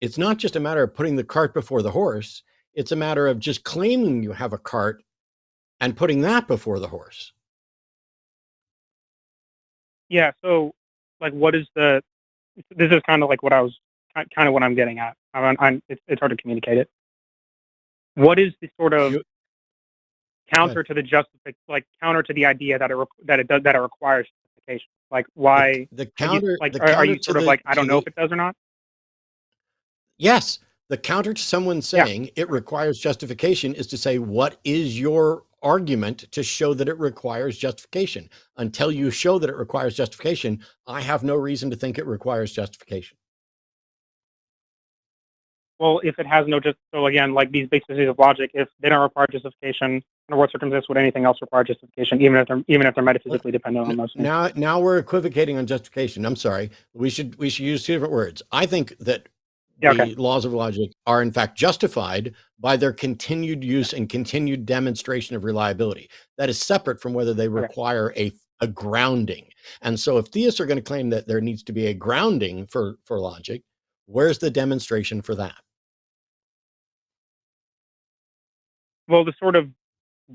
[SPEAKER 1] it's not just a matter of putting the cart before the horse. It's a matter of just claiming you have a cart and putting that before the horse.
[SPEAKER 7] Yeah. So, like, what is this is kind of like what I was kind of what I'm getting at. It's hard to communicate it. What is the sort of counter to the counter to the idea that it requires justification? Like, why
[SPEAKER 1] the counter?
[SPEAKER 7] Are you sort of like, I don't know if it does or not?
[SPEAKER 1] Yes. The counter to someone saying it requires justification is to say, what is your argument to show that it requires justification? Until you show that it requires justification, I have no reason to think it requires justification.
[SPEAKER 7] Well, if it has no so again, like these basics of logic, if they don't require justification under what circumstances would anything else require justification, even if they're metaphysically dependent on those things?
[SPEAKER 1] Now we're equivocating on justification. I'm sorry. We should use two different words. I think that the laws of logic are in fact justified by their continued use and continued demonstration of reliability. That is separate from whether they require a grounding. And so if theists are going to claim that there needs to be a grounding for logic, where's the demonstration for that?
[SPEAKER 7] Well, the sort of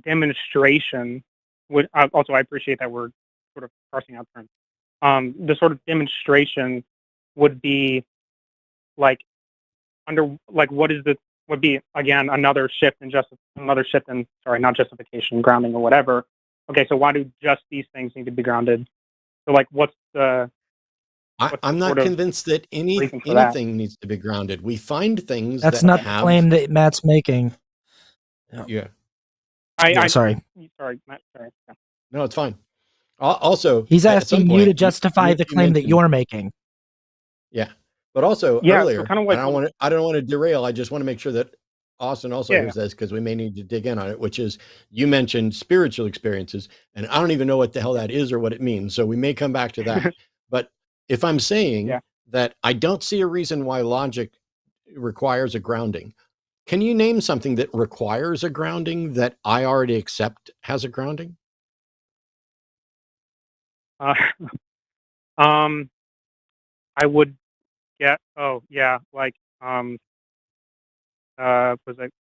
[SPEAKER 7] demonstration would also, I appreciate that we're sort of parsing out terms. The sort of demonstration would be like would be again another shift in not justification, grounding or whatever. Okay, so why do just these things need to be grounded? So like
[SPEAKER 1] I'm not convinced that anything needs to be grounded. We find things
[SPEAKER 2] that's not the claim that Matt's making.
[SPEAKER 1] Yeah.
[SPEAKER 2] Sorry,
[SPEAKER 7] Matt. Sorry. Yeah.
[SPEAKER 1] No, it's fine. Also,
[SPEAKER 2] he's asking you to justify the claim that you're making.
[SPEAKER 1] Yeah, but also earlier,
[SPEAKER 7] so kind of like,
[SPEAKER 1] I don't want to derail. I just want to make sure that Austin also hears this, because we may need to dig in on it, which is, you mentioned spiritual experiences, and I don't even know what the hell that is or what it means. So we may come back to that. But if I'm saying that I don't see a reason why logic requires a grounding, can you name something that requires a grounding that I already accept has a grounding?
[SPEAKER 7] I would get, was it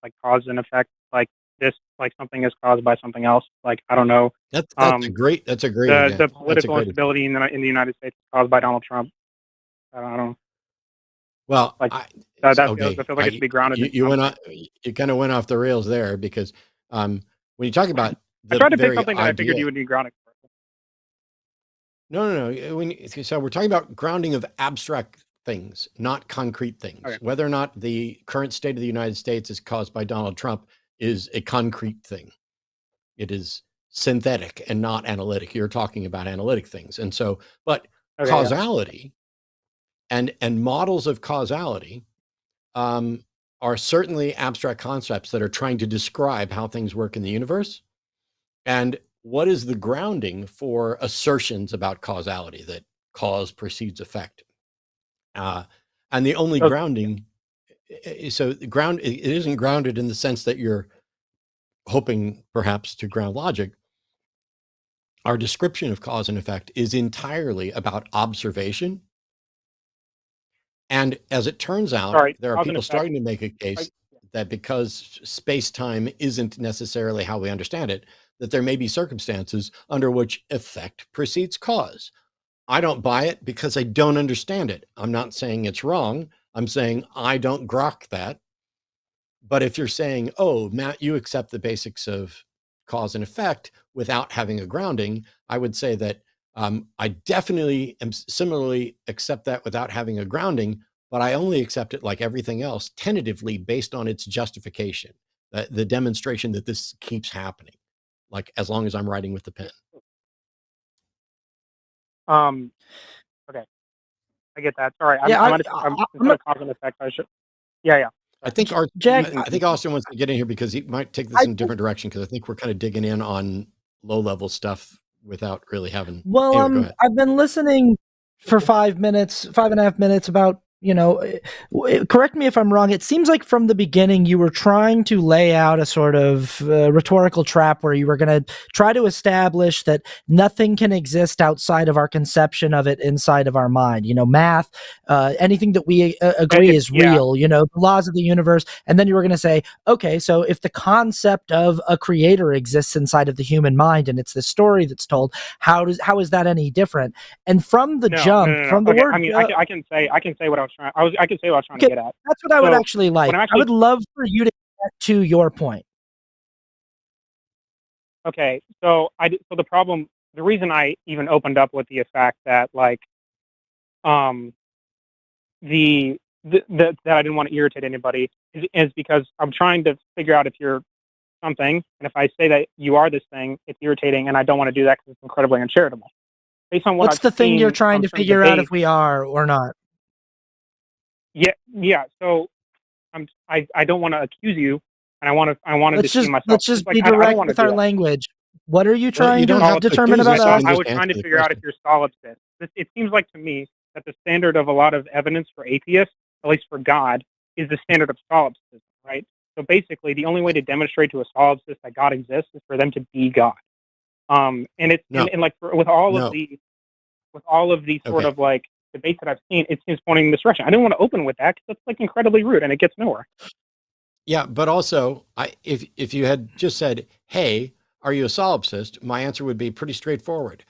[SPEAKER 7] like cause and effect? Like this, like something is caused by something else. Like, I don't know.
[SPEAKER 1] That's a great
[SPEAKER 7] the political instability in the United States is caused by Donald Trump. I don't know.
[SPEAKER 1] Well,
[SPEAKER 7] like,
[SPEAKER 1] I
[SPEAKER 7] feel like it should be grounded.
[SPEAKER 1] You kind of went off the rails there, because when you talk about
[SPEAKER 7] I tried to pick something that I figured you would need grounding for.
[SPEAKER 1] No. So we're talking about grounding of abstract things, not concrete things. Okay. Whether or not the current state of the United States is caused by Donald Trump is a concrete thing. It is synthetic and not analytic. You're talking about analytic things. And so, but causality and models of causality are certainly abstract concepts that are trying to describe how things work in the universe. And what is the grounding for assertions about causality, that cause precedes effect? And the only grounding, it isn't grounded in the sense that you're hoping perhaps to ground logic. Our description of cause and effect is entirely about observation. And as it turns out, there are people starting to make a case that because space-time isn't necessarily how we understand it, that there may be circumstances under which effect precedes cause. I don't buy it because I don't understand it. I'm not saying it's wrong. I'm saying I don't grok that. But if you're saying, oh, Matt, you accept the basics of cause and effect without having a grounding, I would say that I definitely am similarly accept that without having a grounding, but I only accept it, like everything else, tentatively based on its justification, the demonstration that this keeps happening, like as long as I'm writing with the pen.
[SPEAKER 7] Okay, I get that. Sorry, I'm cause and effect. I should. Yeah.
[SPEAKER 1] I think Austin wants to get in here because he might take this in a different direction, because I think we're kind of digging in on low-level stuff without really having.
[SPEAKER 2] Well, I've been listening for 5.5 minutes about, correct me if I'm wrong. It seems like from the beginning you were trying to lay out a sort of rhetorical trap where you were going to try to establish that nothing can exist outside of our conception of it inside of our mind. Math, anything that we agree is real, the laws of the universe. And then you were going to say, okay, so if the concept of a creator exists inside of the human mind and it's the story that's told, how is that any different? And from the word,
[SPEAKER 7] I mean, I can say what I was trying. I can say what I was trying to get at.
[SPEAKER 2] That's what I would actually like. I would love for you to get to your point.
[SPEAKER 7] Okay, so the reason I even opened up with the fact that that I didn't want to irritate anybody is because I'm trying to figure out if you're something, and if I say that you are this thing, it's irritating, and I don't want to do that because it's incredibly uncharitable. Based on
[SPEAKER 2] what's the thing you're trying to figure out if we are or not?
[SPEAKER 7] Yeah. So I don't want to accuse you. and I wanted to see myself.
[SPEAKER 2] Let's just
[SPEAKER 7] like,
[SPEAKER 2] be direct with our language. What are you trying to determine about us?
[SPEAKER 7] I was trying to figure out if you're solipsist. It seems like to me that the standard of a lot of evidence for atheists, at least for God, is the standard of solipsism, right? So basically, the only way to demonstrate to a solipsist that God exists is for them to be God. And it's and like with all of the sort of like debates that I've seen, it seems pointing in this direction. I didn't want to open with that because that's like incredibly rude and it gets nowhere.
[SPEAKER 1] Yeah, but also, if you had just said, "Hey, are you a solipsist?" my answer would be pretty straightforward.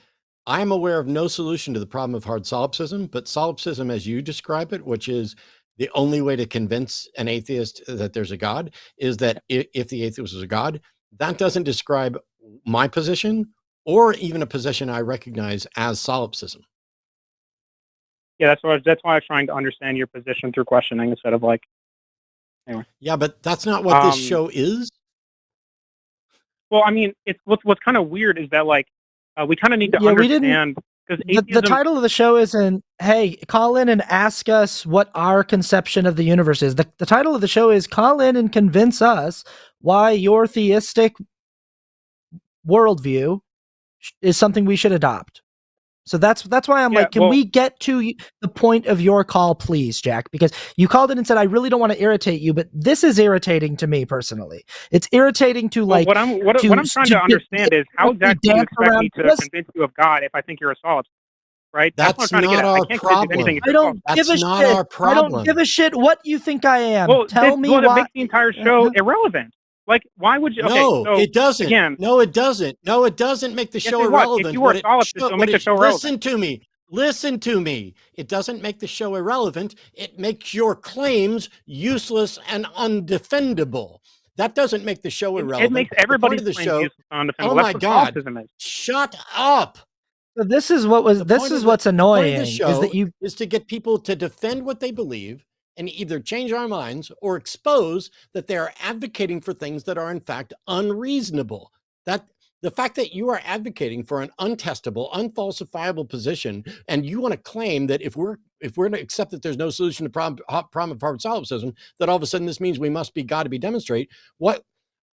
[SPEAKER 1] I'm aware of no solution to the problem of hard solipsism, but solipsism, as you describe it, which is the only way to convince an atheist that there's a God, is that if the atheist was a God, that doesn't describe my position or even a position I recognize as solipsism.
[SPEAKER 7] Yeah, that's why I was trying to understand your position through questioning instead of like. Anyway.
[SPEAKER 1] Yeah, but that's not what this show is.
[SPEAKER 7] Well, I mean, it's what's kind of weird is that like we kind of need to understand because
[SPEAKER 2] the title of the show isn't, hey, call in and ask us what our conception of the universe is. The title of the show is call in and convince us why your theistic worldview is something we should adopt. So that's why I'm like, can we get to the point of your call, please, Jack? Because you called in and said, I really don't want to irritate you, but this is irritating to me personally. It's irritating to like.
[SPEAKER 7] What I'm trying to understand is how exactly do you expect me to convince you of God if I think you're a solipsist, right?
[SPEAKER 1] That's not our problem.
[SPEAKER 2] I don't give a shit. I don't give a shit what you think I am.
[SPEAKER 7] Well,
[SPEAKER 2] tell me why.
[SPEAKER 7] That makes the entire show irrelevant. Like, why would you? Okay,
[SPEAKER 1] no, it doesn't.
[SPEAKER 7] Again,
[SPEAKER 1] no, it doesn't. No, it doesn't make the show irrelevant.
[SPEAKER 7] If you were a solipsist, it'll make the show relevant.
[SPEAKER 1] Listen to me. It doesn't make the show irrelevant. It makes your claims useless and undefendable. That doesn't make the show irrelevant.
[SPEAKER 7] It makes everybody's
[SPEAKER 1] the
[SPEAKER 7] claims
[SPEAKER 1] show.
[SPEAKER 7] useless and undefendable.
[SPEAKER 1] Oh my God! Shut up.
[SPEAKER 2] So this is what's annoying is that
[SPEAKER 1] is to get people to defend what they believe and either change our minds or expose that they are advocating for things that are in fact unreasonable. That the fact that you are advocating for an untestable, unfalsifiable position, and you want to claim that if we're going to accept that there's no solution to problem of hard solipsism, that all of a sudden this means we must be God to be demonstrate. What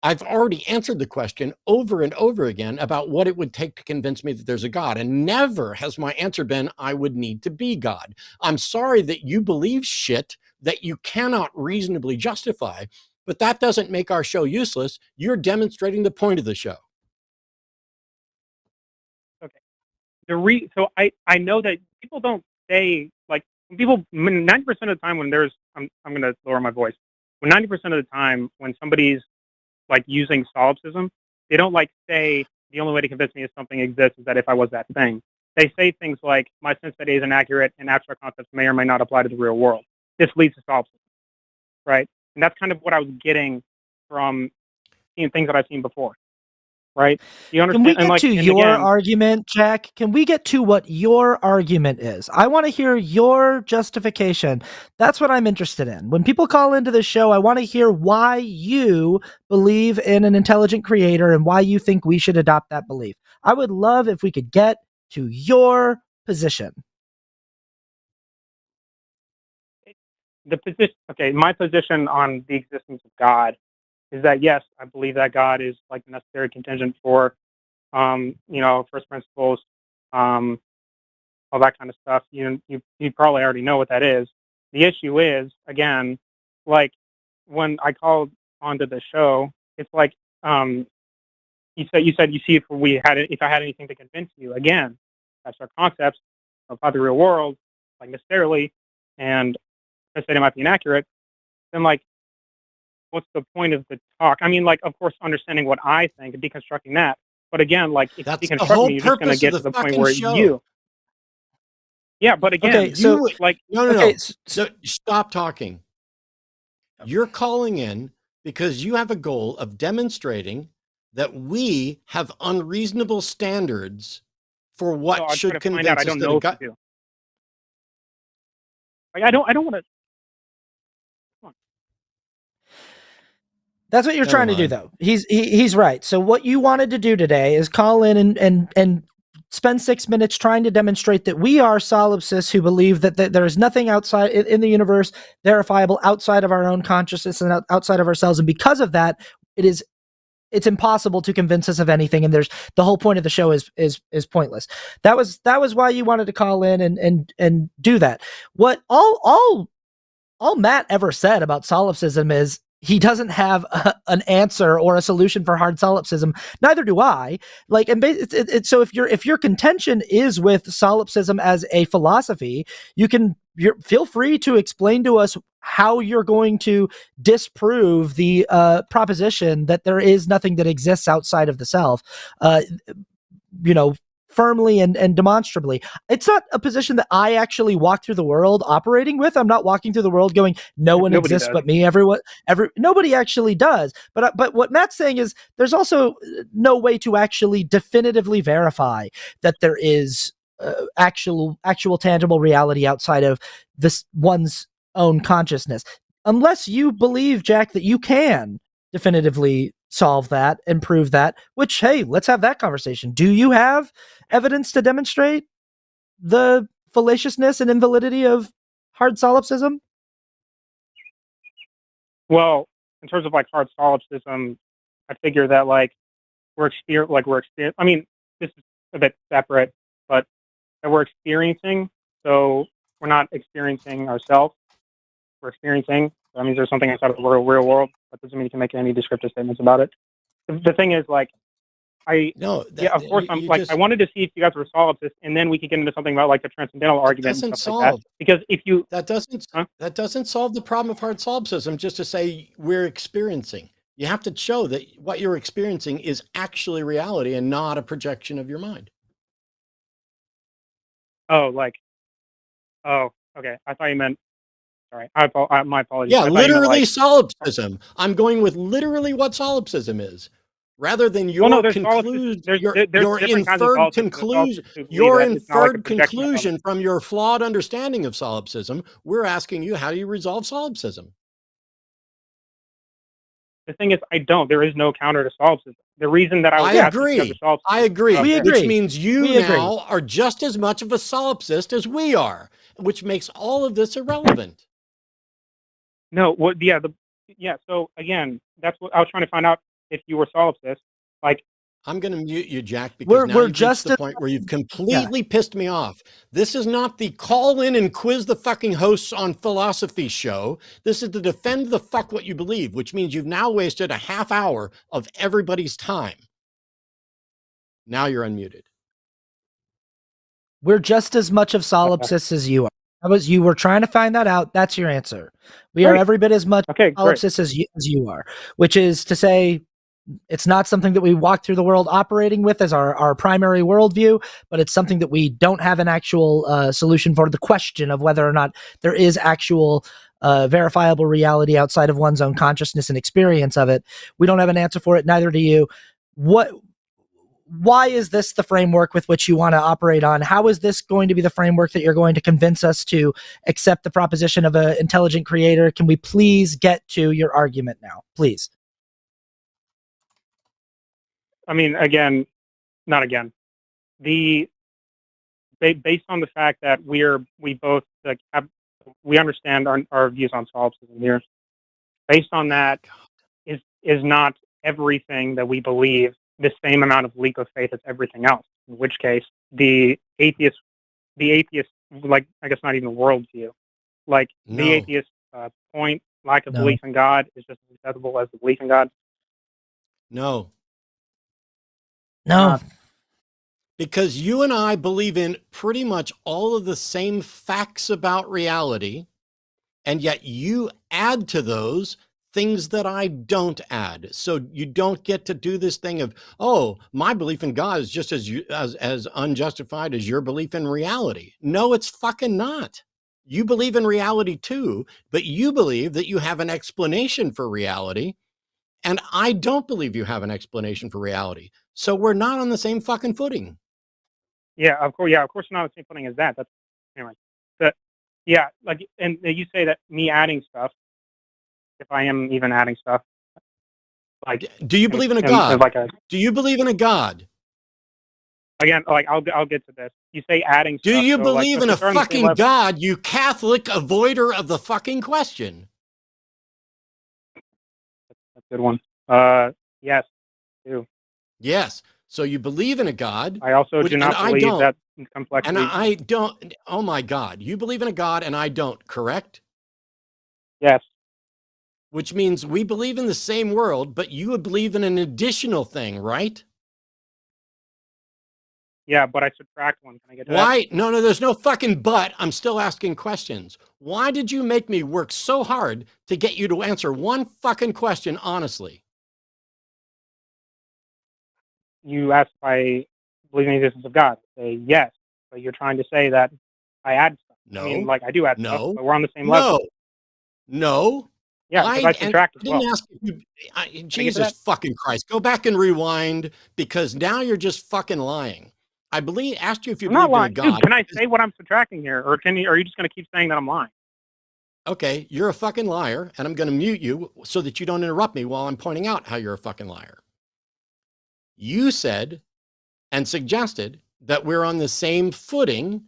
[SPEAKER 1] I've already answered the question over and over again about what it would take to convince me that there's a God, and never has my answer been I would need to be God. I'm sorry that you believe shit that you cannot reasonably justify, but that doesn't make our show useless. You're demonstrating the point of the show.
[SPEAKER 7] Okay. So I know that people don't say, like, people 90% of the time when there's I'm going to lower my voice. When 90% of the time when somebody's like using solipsism, they don't like say the only way to convince me if something exists is that if I was that thing. They say things like my sense that is inaccurate and abstract concepts may or may not apply to the real world. This leads to solipsism, right? And that's kind of what I was getting from seeing things that I've seen before, right? You understand?
[SPEAKER 2] Can we get to your argument, Jack? Can we get to what your argument is? I want to hear your justification. That's what I'm interested in. When people call into the show, I want to hear why you believe in an intelligent creator and why you think we should adopt that belief. I would love if we could get to your position.
[SPEAKER 7] My position on the existence of God is that, yes, I believe that God is like the necessary contingent for, first principles, all that kind of stuff. You probably already know what that is. The issue is, again, like when I called onto the show, it's like you said you see if I had anything to convince you. Again, that's our concepts about the real world, like necessarily, and I said it might be inaccurate. Then like, what's the point of the talk? I mean, like, of course, understanding what I think and deconstructing that. But again, like, if you deconstruct me, you're just going to get to the point where you. Yeah, but again,
[SPEAKER 2] okay, so
[SPEAKER 1] no. So stop talking. You're calling in because you have a goal of demonstrating that we have unreasonable standards for what should convince us.
[SPEAKER 7] I don't know if you do. Like, I don't want to.
[SPEAKER 2] That's what you're trying to do, though. He's right. So what you wanted to do today is call in and spend 6 minutes trying to demonstrate that we are solipsists who believe that there is nothing outside in the universe verifiable outside of our own consciousness and outside of ourselves, and because of that, it's impossible to convince us of anything, and the whole point of the show is pointless. That was why you wanted to call in and do that. What all Matt ever said about solipsism is he doesn't have an answer or a solution for hard solipsism. Neither do I. Like, and so if your contention is with solipsism as a philosophy, feel free to explain to us how you're going to disprove the proposition that there is nothing that exists outside of the self, firmly and demonstrably. It's not a position that I actually walk through the world operating with. I'm not walking through the world going, no one
[SPEAKER 7] Nobody
[SPEAKER 2] exists
[SPEAKER 7] does.
[SPEAKER 2] but me. Nobody actually does. But what Matt's saying is there's also no way to actually definitively verify that there is actual tangible reality outside of this one's own consciousness, unless you believe, Jack, that you can definitively solve that and prove that, which, hey, let's have that conversation. Do you have evidence to demonstrate the fallaciousness and invalidity of hard solipsism?
[SPEAKER 7] Well, in terms of like hard solipsism, I figure that we're experiencing. I mean, this is a bit separate, but that we're experiencing. So we're not experiencing ourselves. We're experiencing. That means there's something outside of the real world. That doesn't mean you can make any descriptive statements about it. The thing is, of course, I wanted to see if you guys were solipsists, and then we could get into something about the transcendental argument and stuff like that. Because
[SPEAKER 1] that doesn't solve the problem of hard solipsism. Just to say we're experiencing, you have to show that what you're experiencing is actually reality and not a projection of your mind.
[SPEAKER 7] Okay. I thought you meant. Sorry, my apologies.
[SPEAKER 1] Yeah, literally solipsism. I'm going with literally what solipsism is, rather than your conclusion, your inferred conclusion from your flawed understanding of solipsism. We're asking you, how do you resolve solipsism?
[SPEAKER 7] The thing is, I don't. There is no counter to solipsism. The reason that I agree.
[SPEAKER 1] Which means you now are just as much of a solipsist as we are, which makes all of this irrelevant.
[SPEAKER 7] No, so again, that's what I was trying to find out, if you were solipsist.
[SPEAKER 1] I'm going to mute you, Jack, because now you've reached the point where you've completely pissed me off. This is not the call in and quiz the fucking hosts on philosophy show. This is to defend the fuck what you believe, which means you've now wasted a half hour of everybody's time. Now you're unmuted.
[SPEAKER 2] We're just as much of solipsists as you are. You were trying to find that out. That's your answer. We are every bit as much solipsists as you are, which is to say, it's not something that we walk through the world operating with as our primary worldview, but it's something that we don't have an actual solution for. The question of whether or not there is actual verifiable reality outside of one's own consciousness and experience of it, we don't have an answer for it. Neither do you. Why is this the framework with which you want to operate on? How is this going to be the framework that you're going to convince us to accept the proposition of an intelligent creator? Can we please get to your argument now, please?
[SPEAKER 7] I mean, not again. Based on the fact that we both we understand our views on solipsism here. Based on that, is not everything that we believe the same amount of leap of faith as everything else. In which case, the atheist, I guess not even worldview, the atheist point, lack of belief in God, is just as acceptable as the belief in God.
[SPEAKER 1] No.
[SPEAKER 2] No.
[SPEAKER 1] Because you and I believe in pretty much all of the same facts about reality, and yet you add to those things that I don't add. So you don't get to do this thing of, oh, my belief in God is just as unjustified as your belief in reality. No, it's fucking not. You believe in reality too, but you believe that you have an explanation for reality, and I don't believe you have an explanation for reality. So we're not on the same fucking footing.
[SPEAKER 7] Yeah, of course. Yeah, of course, not on the same footing as that. That's anyway. And you say that me adding stuff, if I am even adding stuff,
[SPEAKER 1] do you believe in a God? Do you believe in a God?
[SPEAKER 7] again, like I'll get to this. You say adding.
[SPEAKER 1] Do
[SPEAKER 7] stuff,
[SPEAKER 1] you
[SPEAKER 7] so,
[SPEAKER 1] believe
[SPEAKER 7] like,
[SPEAKER 1] in a
[SPEAKER 7] they're on the same
[SPEAKER 1] fucking
[SPEAKER 7] level.
[SPEAKER 1] God, you Catholic avoider of the fucking question?
[SPEAKER 7] That's a good one. Yes, I do.
[SPEAKER 1] Yes. So you believe in a God.
[SPEAKER 7] I also do not believe that complexity.
[SPEAKER 1] And I don't. Oh my God. You believe in a God and I don't, correct?
[SPEAKER 7] Yes.
[SPEAKER 1] Which means we believe in the same world, but you would believe in an additional thing, right?
[SPEAKER 7] Yeah, but I subtract one. Can I get to
[SPEAKER 1] Why? No, there's no fucking but. I'm still asking questions. Why did you make me work so hard to get you to answer one fucking question honestly?
[SPEAKER 7] You asked if I believe in the existence of God. I say yes, but you're trying to say that I add stuff.
[SPEAKER 1] No.
[SPEAKER 7] I mean, like I do add stuff,
[SPEAKER 1] No.
[SPEAKER 7] but we're on the same level.
[SPEAKER 1] No.
[SPEAKER 7] Yeah, because I subtract as well.
[SPEAKER 1] didn't ask you, Jesus fucking Christ. Go back and rewind, because now you're just fucking lying. I asked you if you
[SPEAKER 7] I'm not
[SPEAKER 1] believed in a
[SPEAKER 7] lying.
[SPEAKER 1] God.
[SPEAKER 7] Dude, can I say what I'm subtracting here, or are you just going to keep saying that I'm lying?
[SPEAKER 1] Okay, you're a fucking liar, and I'm going to mute you so that you don't interrupt me while I'm pointing out how you're a fucking liar. You said and suggested that we're on the same footing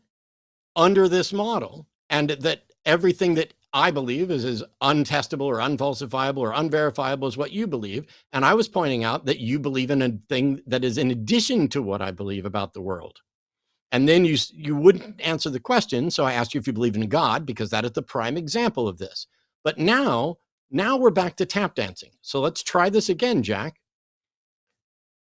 [SPEAKER 1] under this model, and that everything that I believe is untestable or unfalsifiable or unverifiable is what you believe. And I was pointing out that you believe in a thing that is in addition to what I believe about the world. And then you wouldn't answer the question. So I asked you if you believe in God, because that is the prime example of this. But now we're back to tap dancing. So let's try this again, Jack.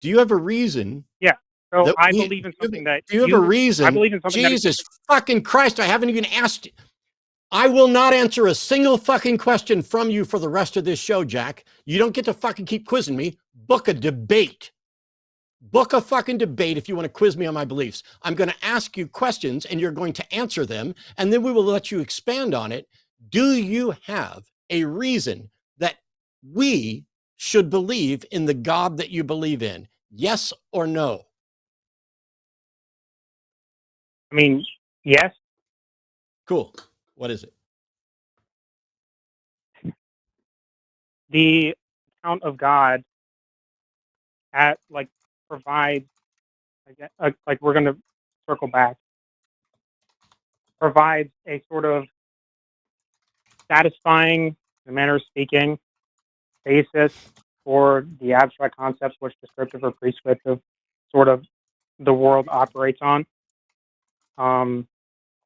[SPEAKER 1] Do you have a reason?
[SPEAKER 7] Yeah. So I believe in something that
[SPEAKER 1] do you have a reason?
[SPEAKER 7] I believe in something.
[SPEAKER 1] Jesus fucking Christ, I haven't even asked you. I will not answer a single fucking question from you for the rest of this show, Jack. You don't get to fucking keep quizzing me. Book a debate. Book a fucking debate if you want to quiz me on my beliefs. I'm going to ask you questions and you're going to answer them, and then we will let you expand on it. Do you have a reason that we should believe in the God that you believe in? Yes or no?
[SPEAKER 7] I mean, yes.
[SPEAKER 1] Cool. What is it?
[SPEAKER 7] The account of God provides, like we're going to circle back, provides a sort of satisfying, in a manner of speaking, basis for the abstract concepts which descriptive or prescriptive sort of the world operates on.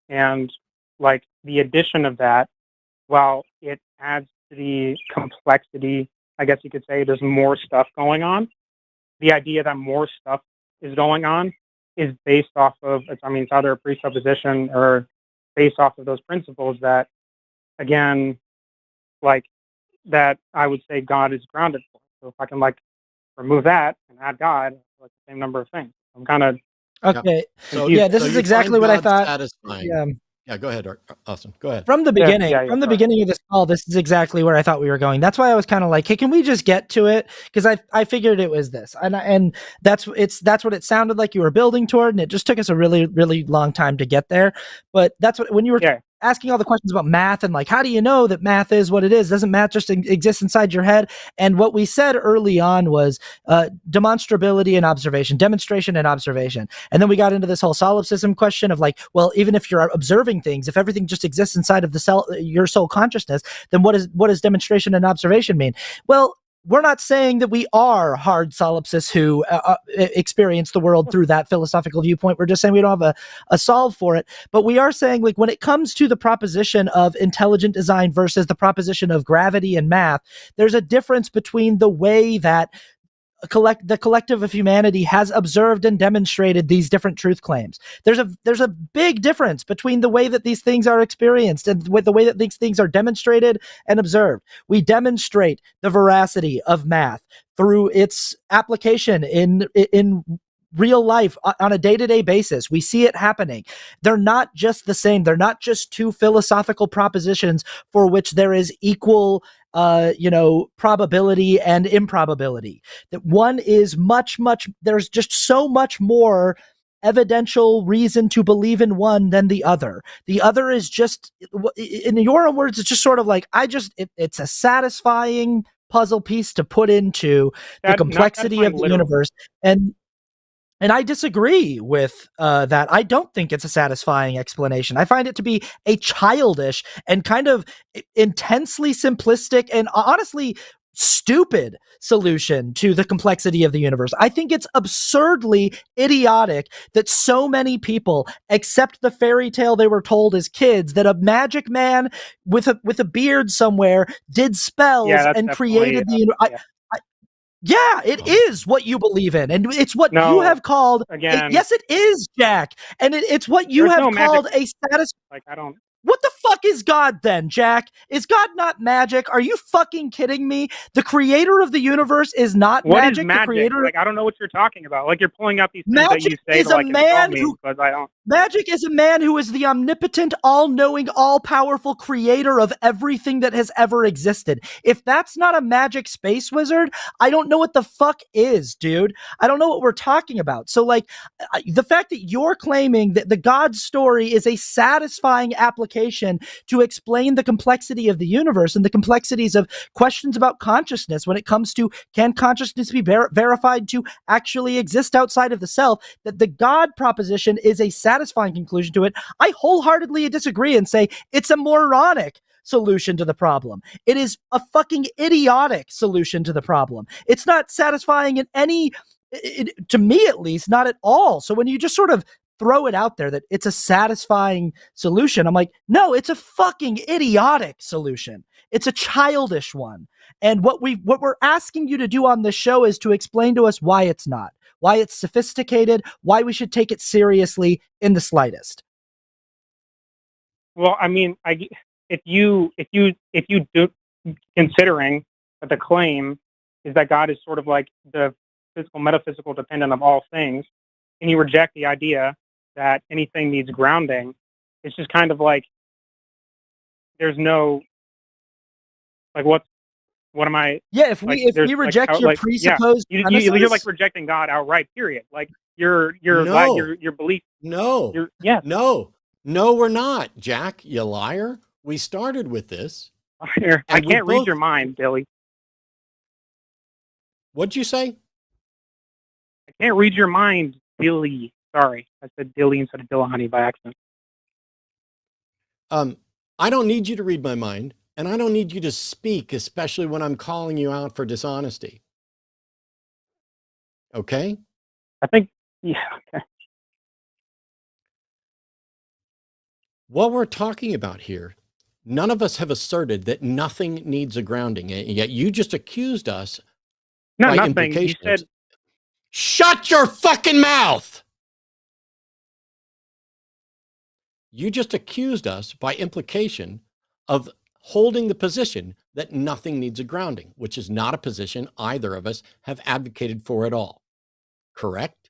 [SPEAKER 7] And like the addition of that, while it adds to the complexity, I guess you could say there's more stuff going on. The idea that more stuff is going on is based off of, it's either a presupposition or based off of those principles that, again, like that I would say God is grounded for. So if I can remove that and add God, the same number of things. I'm kind of
[SPEAKER 2] okay.
[SPEAKER 1] So
[SPEAKER 2] this is exactly what I thought.
[SPEAKER 1] Satisfying. Yeah, go ahead, Austin. Go ahead.
[SPEAKER 2] From the beginning, beginning of this call, this is exactly where I thought we were going. That's why I was kind of like, hey, can we just get to it? Because I figured it was this, and that's what it sounded like you were building toward, and it just took us a really, really long time to get there. But that's what, when you were asking all the questions about math and how do you know that math is what it is? Doesn't math just exist inside your head? And what we said early on was demonstrability and observation, demonstration and observation. And then we got into this whole solipsism question of well, even if you're observing things, if everything just exists inside of your soul consciousness, then what does demonstration and observation mean? Well, we're not saying that we are hard solipsists who experience the world through that philosophical viewpoint. We're just saying we don't have a solve for it. But we are saying, when it comes to the proposition of intelligent design versus the proposition of gravity and math, there's a difference between the way that the collective of humanity has observed and demonstrated these different truth claims. There's a big difference between the way that these things are experienced and with the way that these things are demonstrated and observed. We demonstrate the veracity of math through its application in real life on a day-to-day basis. We see it happening. They're not just the same. They're not just two philosophical propositions for which there is equal probability and improbability. That one is much, there's just so much more evidential reason to believe in one than the other. The other is just, in your own words, it's just sort of it's a satisfying puzzle piece to put into the complexity of the universe. And And I disagree with that. I don't think it's a satisfying explanation. I find it to be a childish and kind of intensely simplistic and honestly stupid solution to the complexity of the universe. I think it's absurdly idiotic that so many people accept the fairy tale they were told as kids, that a magic man with a beard somewhere did spells and created the universe. Yeah, it is what you believe in, and it's what you have called. Yes, it is, Jack, and it's what you have called a status.
[SPEAKER 7] Like, I don't.
[SPEAKER 2] What the fuck is God then, Jack? Is God not magic? Are you fucking kidding me? The creator of the universe is not magic.
[SPEAKER 7] What is magic?
[SPEAKER 2] The creator...
[SPEAKER 7] Like, I don't know what you're talking about. Like, you're pulling out these things
[SPEAKER 2] magic
[SPEAKER 7] that you say
[SPEAKER 2] is
[SPEAKER 7] to, like,
[SPEAKER 2] a man
[SPEAKER 7] me,
[SPEAKER 2] who...
[SPEAKER 7] but I don't.
[SPEAKER 2] Magic is a man who is the omnipotent, all-knowing, all-powerful creator of everything that has ever existed. If that's not a magic space wizard, I don't know what the fuck is, dude. I don't know what we're talking about. So, like, the fact that you're claiming that the God story is a satisfying application to explain the complexity of the universe and the complexities of questions about consciousness when it comes to, can consciousness be verified to actually exist outside of the self, that the God proposition is a satisfying conclusion to it, I wholeheartedly disagree and say it's a moronic solution to the problem. It is a fucking idiotic solution to the problem. It's not satisfying in any, to me at least, not at all. So when you just sort of throw it out there that it's a satisfying solution, I'm like, no, it's a fucking idiotic solution. It's a childish one. And what we're asking you to do on this show is to explain to us why it's not, why it's sophisticated, why we should take it seriously in the slightest.
[SPEAKER 7] Well, I mean, if you do, considering that the claim is that God is sort of like the physical, metaphysical dependent of all things, and you reject the idea that anything needs grounding, it's just kind of like there's no, like, what am I?
[SPEAKER 2] Yeah, if we reject
[SPEAKER 7] like,
[SPEAKER 2] your presupposed premises,
[SPEAKER 7] you're like rejecting God outright. Period. Like your belief.
[SPEAKER 1] No, we're not, Jack. You liar. We started with this.
[SPEAKER 7] I can't read your mind, Billy.
[SPEAKER 1] What'd you say?
[SPEAKER 7] I can't read your mind, Billy. Sorry, I said Dilly instead of Dillahunty by accident.
[SPEAKER 1] I don't need you to read my mind, and I don't need you to speak, especially when I'm calling you out for dishonesty. Okay?
[SPEAKER 7] I think, yeah, okay.
[SPEAKER 1] What we're talking about here, none of us have asserted that nothing needs a grounding, and yet you just accused us by implication.
[SPEAKER 7] You said,
[SPEAKER 1] shut your fucking mouth! You just accused us by implication of holding the position that nothing needs a grounding, which is not a position either of us have advocated for at all. Correct?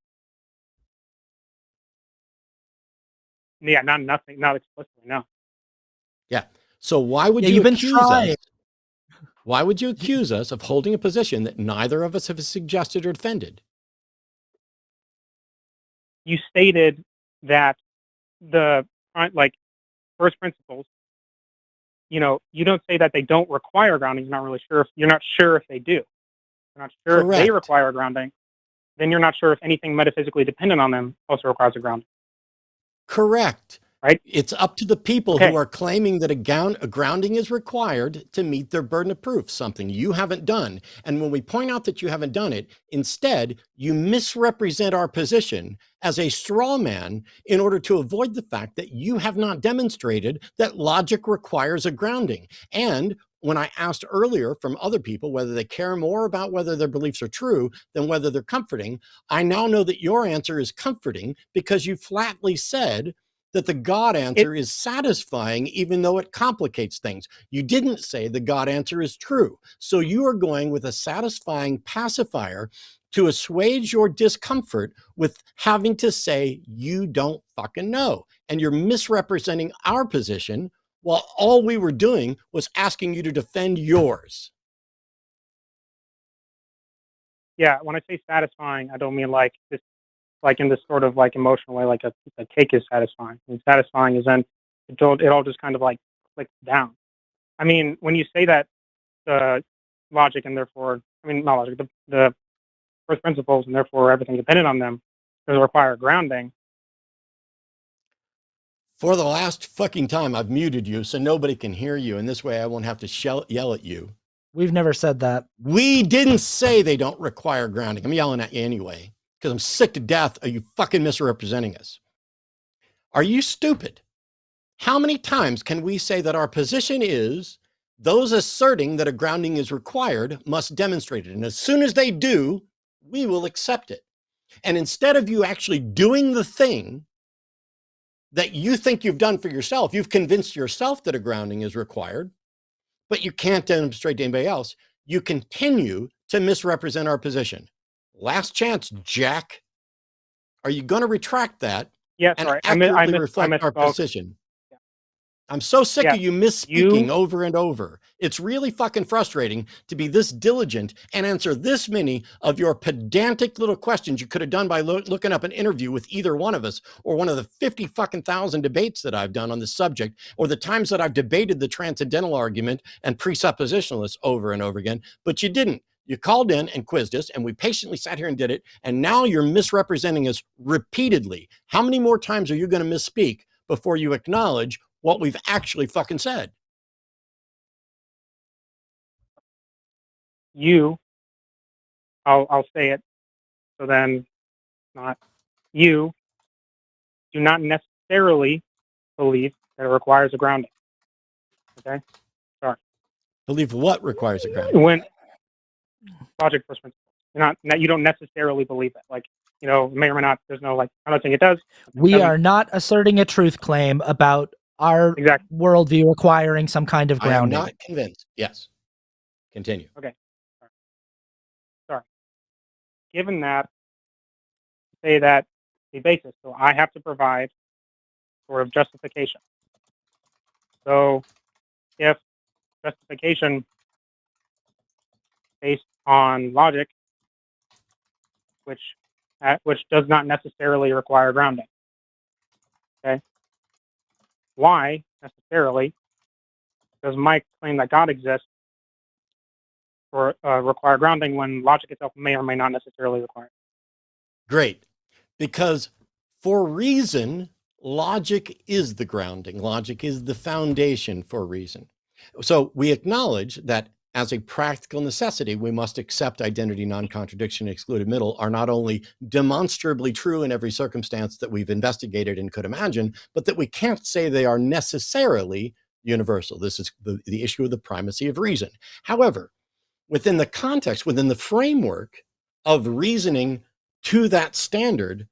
[SPEAKER 7] Yeah, not explicitly, no.
[SPEAKER 1] Yeah. So why would you accuse us? Why would you accuse us of holding a position that neither of us have suggested or defended?
[SPEAKER 7] You stated that the, like, first principles, you don't say that they don't require grounding. You're not sure if they do. You're not sure
[SPEAKER 1] Correct.
[SPEAKER 7] If they require grounding. Then you're not sure if anything metaphysically dependent on them also requires a grounding.
[SPEAKER 1] Correct.
[SPEAKER 7] Right?
[SPEAKER 1] It's up to the people who are claiming that a grounding is required to meet their burden of proof, something you haven't done. And when we point out that you haven't done it, instead, you misrepresent our position as a straw man in order to avoid the fact that you have not demonstrated that logic requires a grounding. And when I asked earlier from other people whether they care more about whether their beliefs are true than whether they're comforting, I now know that your answer is comforting because you flatly said that the God answer is satisfying, even though it complicates things. You didn't say the God answer is true. So you are going with a satisfying pacifier to assuage your discomfort with having to say you don't fucking know. And you're misrepresenting our position while all we were doing was asking you to defend yours.
[SPEAKER 7] Yeah, when I say satisfying, I don't mean like this, like in this sort of like emotional way, like a cake is satisfying. And satisfying is then it all just kind of like clicks down. I mean, when you say that the logic and therefore, I mean, not logic, the first principles and therefore everything dependent on them does require grounding.
[SPEAKER 1] For the last fucking time, I've muted you so nobody can hear you, and this way I won't have to yell at you.
[SPEAKER 2] We've never said that.
[SPEAKER 1] We didn't say they don't require grounding. I'm yelling at you anyway, because I'm sick to death of you fucking misrepresenting us. Are you stupid? How many times can we say that our position is those asserting that a grounding is required must demonstrate it? And as soon as they do, we will accept it. And instead of you actually doing the thing that you think you've done for yourself, you've convinced yourself that a grounding is required, but you can't demonstrate to anybody else, you continue to misrepresent our position. Last chance, Jack. Are you going to retract that?
[SPEAKER 7] Yeah,
[SPEAKER 1] and
[SPEAKER 7] sorry.
[SPEAKER 1] accurately reflect our position? Yeah. I'm so sick of you misspeaking over and over. It's really fucking frustrating to be this diligent and answer this many of your pedantic little questions you could have done by looking up an interview with either one of us, or one of the 50 fucking thousand debates that I've done on the subject, or the times that I've debated the transcendental argument and presuppositionalists over and over again, but you didn't. You called in and quizzed us, and we patiently sat here and did it, and now you're misrepresenting us repeatedly. How many more times are you going to misspeak before you acknowledge what we've actually fucking said?
[SPEAKER 7] I'll say it, so then not you do not necessarily believe that it requires a grounding. Okay? Sorry.
[SPEAKER 1] Believe what requires a grounding?
[SPEAKER 7] When logic first principles. You don't necessarily believe it. Like, may or may not. There's no I'm not saying it does.
[SPEAKER 2] We are not asserting a truth claim about our worldview requiring some kind of grounding.
[SPEAKER 1] I am not convinced. Yes. Continue.
[SPEAKER 7] Okay. Sorry. Given that, say that the basis, so I have to provide sort of justification. So if justification based on logic, which does not necessarily require grounding. Okay. Why necessarily does my claim that God exists require grounding when logic itself may or may not necessarily require it?
[SPEAKER 1] Great. Because for reason, logic is the grounding. Logic is the foundation for reason. So we acknowledge that as a practical necessity, we must accept identity, non-contradiction, excluded middle are not only demonstrably true in every circumstance that we've investigated and could imagine, but that we can't say they are necessarily universal. This is the issue of the primacy of reason. However, within the context, within the framework of reasoning to that standard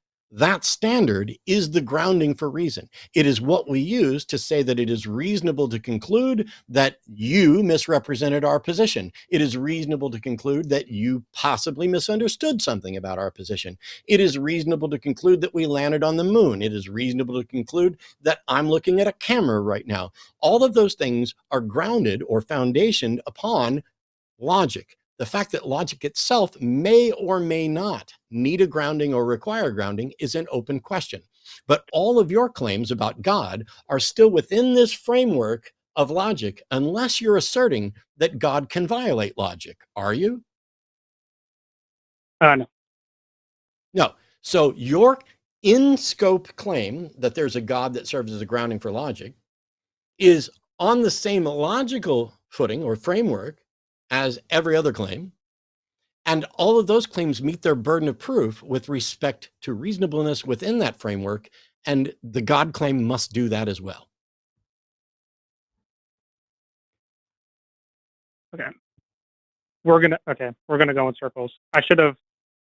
[SPEAKER 1] is the grounding for reason. It is what we use to say that it is reasonable to conclude that you misrepresented our position. It is reasonable to conclude that you possibly misunderstood something about our position. It is reasonable to conclude that we landed on the moon. It is reasonable to conclude that I'm looking at a camera right now. All of those things are grounded or foundationed upon logic. The fact that logic itself may or may not need a grounding or require grounding is an open question. But all of your claims about God are still within this framework of logic, unless you're asserting that God can violate logic. Are you?
[SPEAKER 7] No.
[SPEAKER 1] No. So your in-scope claim that there's a God that serves as a grounding for logic is on the same logical footing or framework as every other claim, and all of those claims meet their burden of proof with respect to reasonableness within that framework, and the God claim must do that as well.
[SPEAKER 7] Okay. We're gonna go in circles. I should have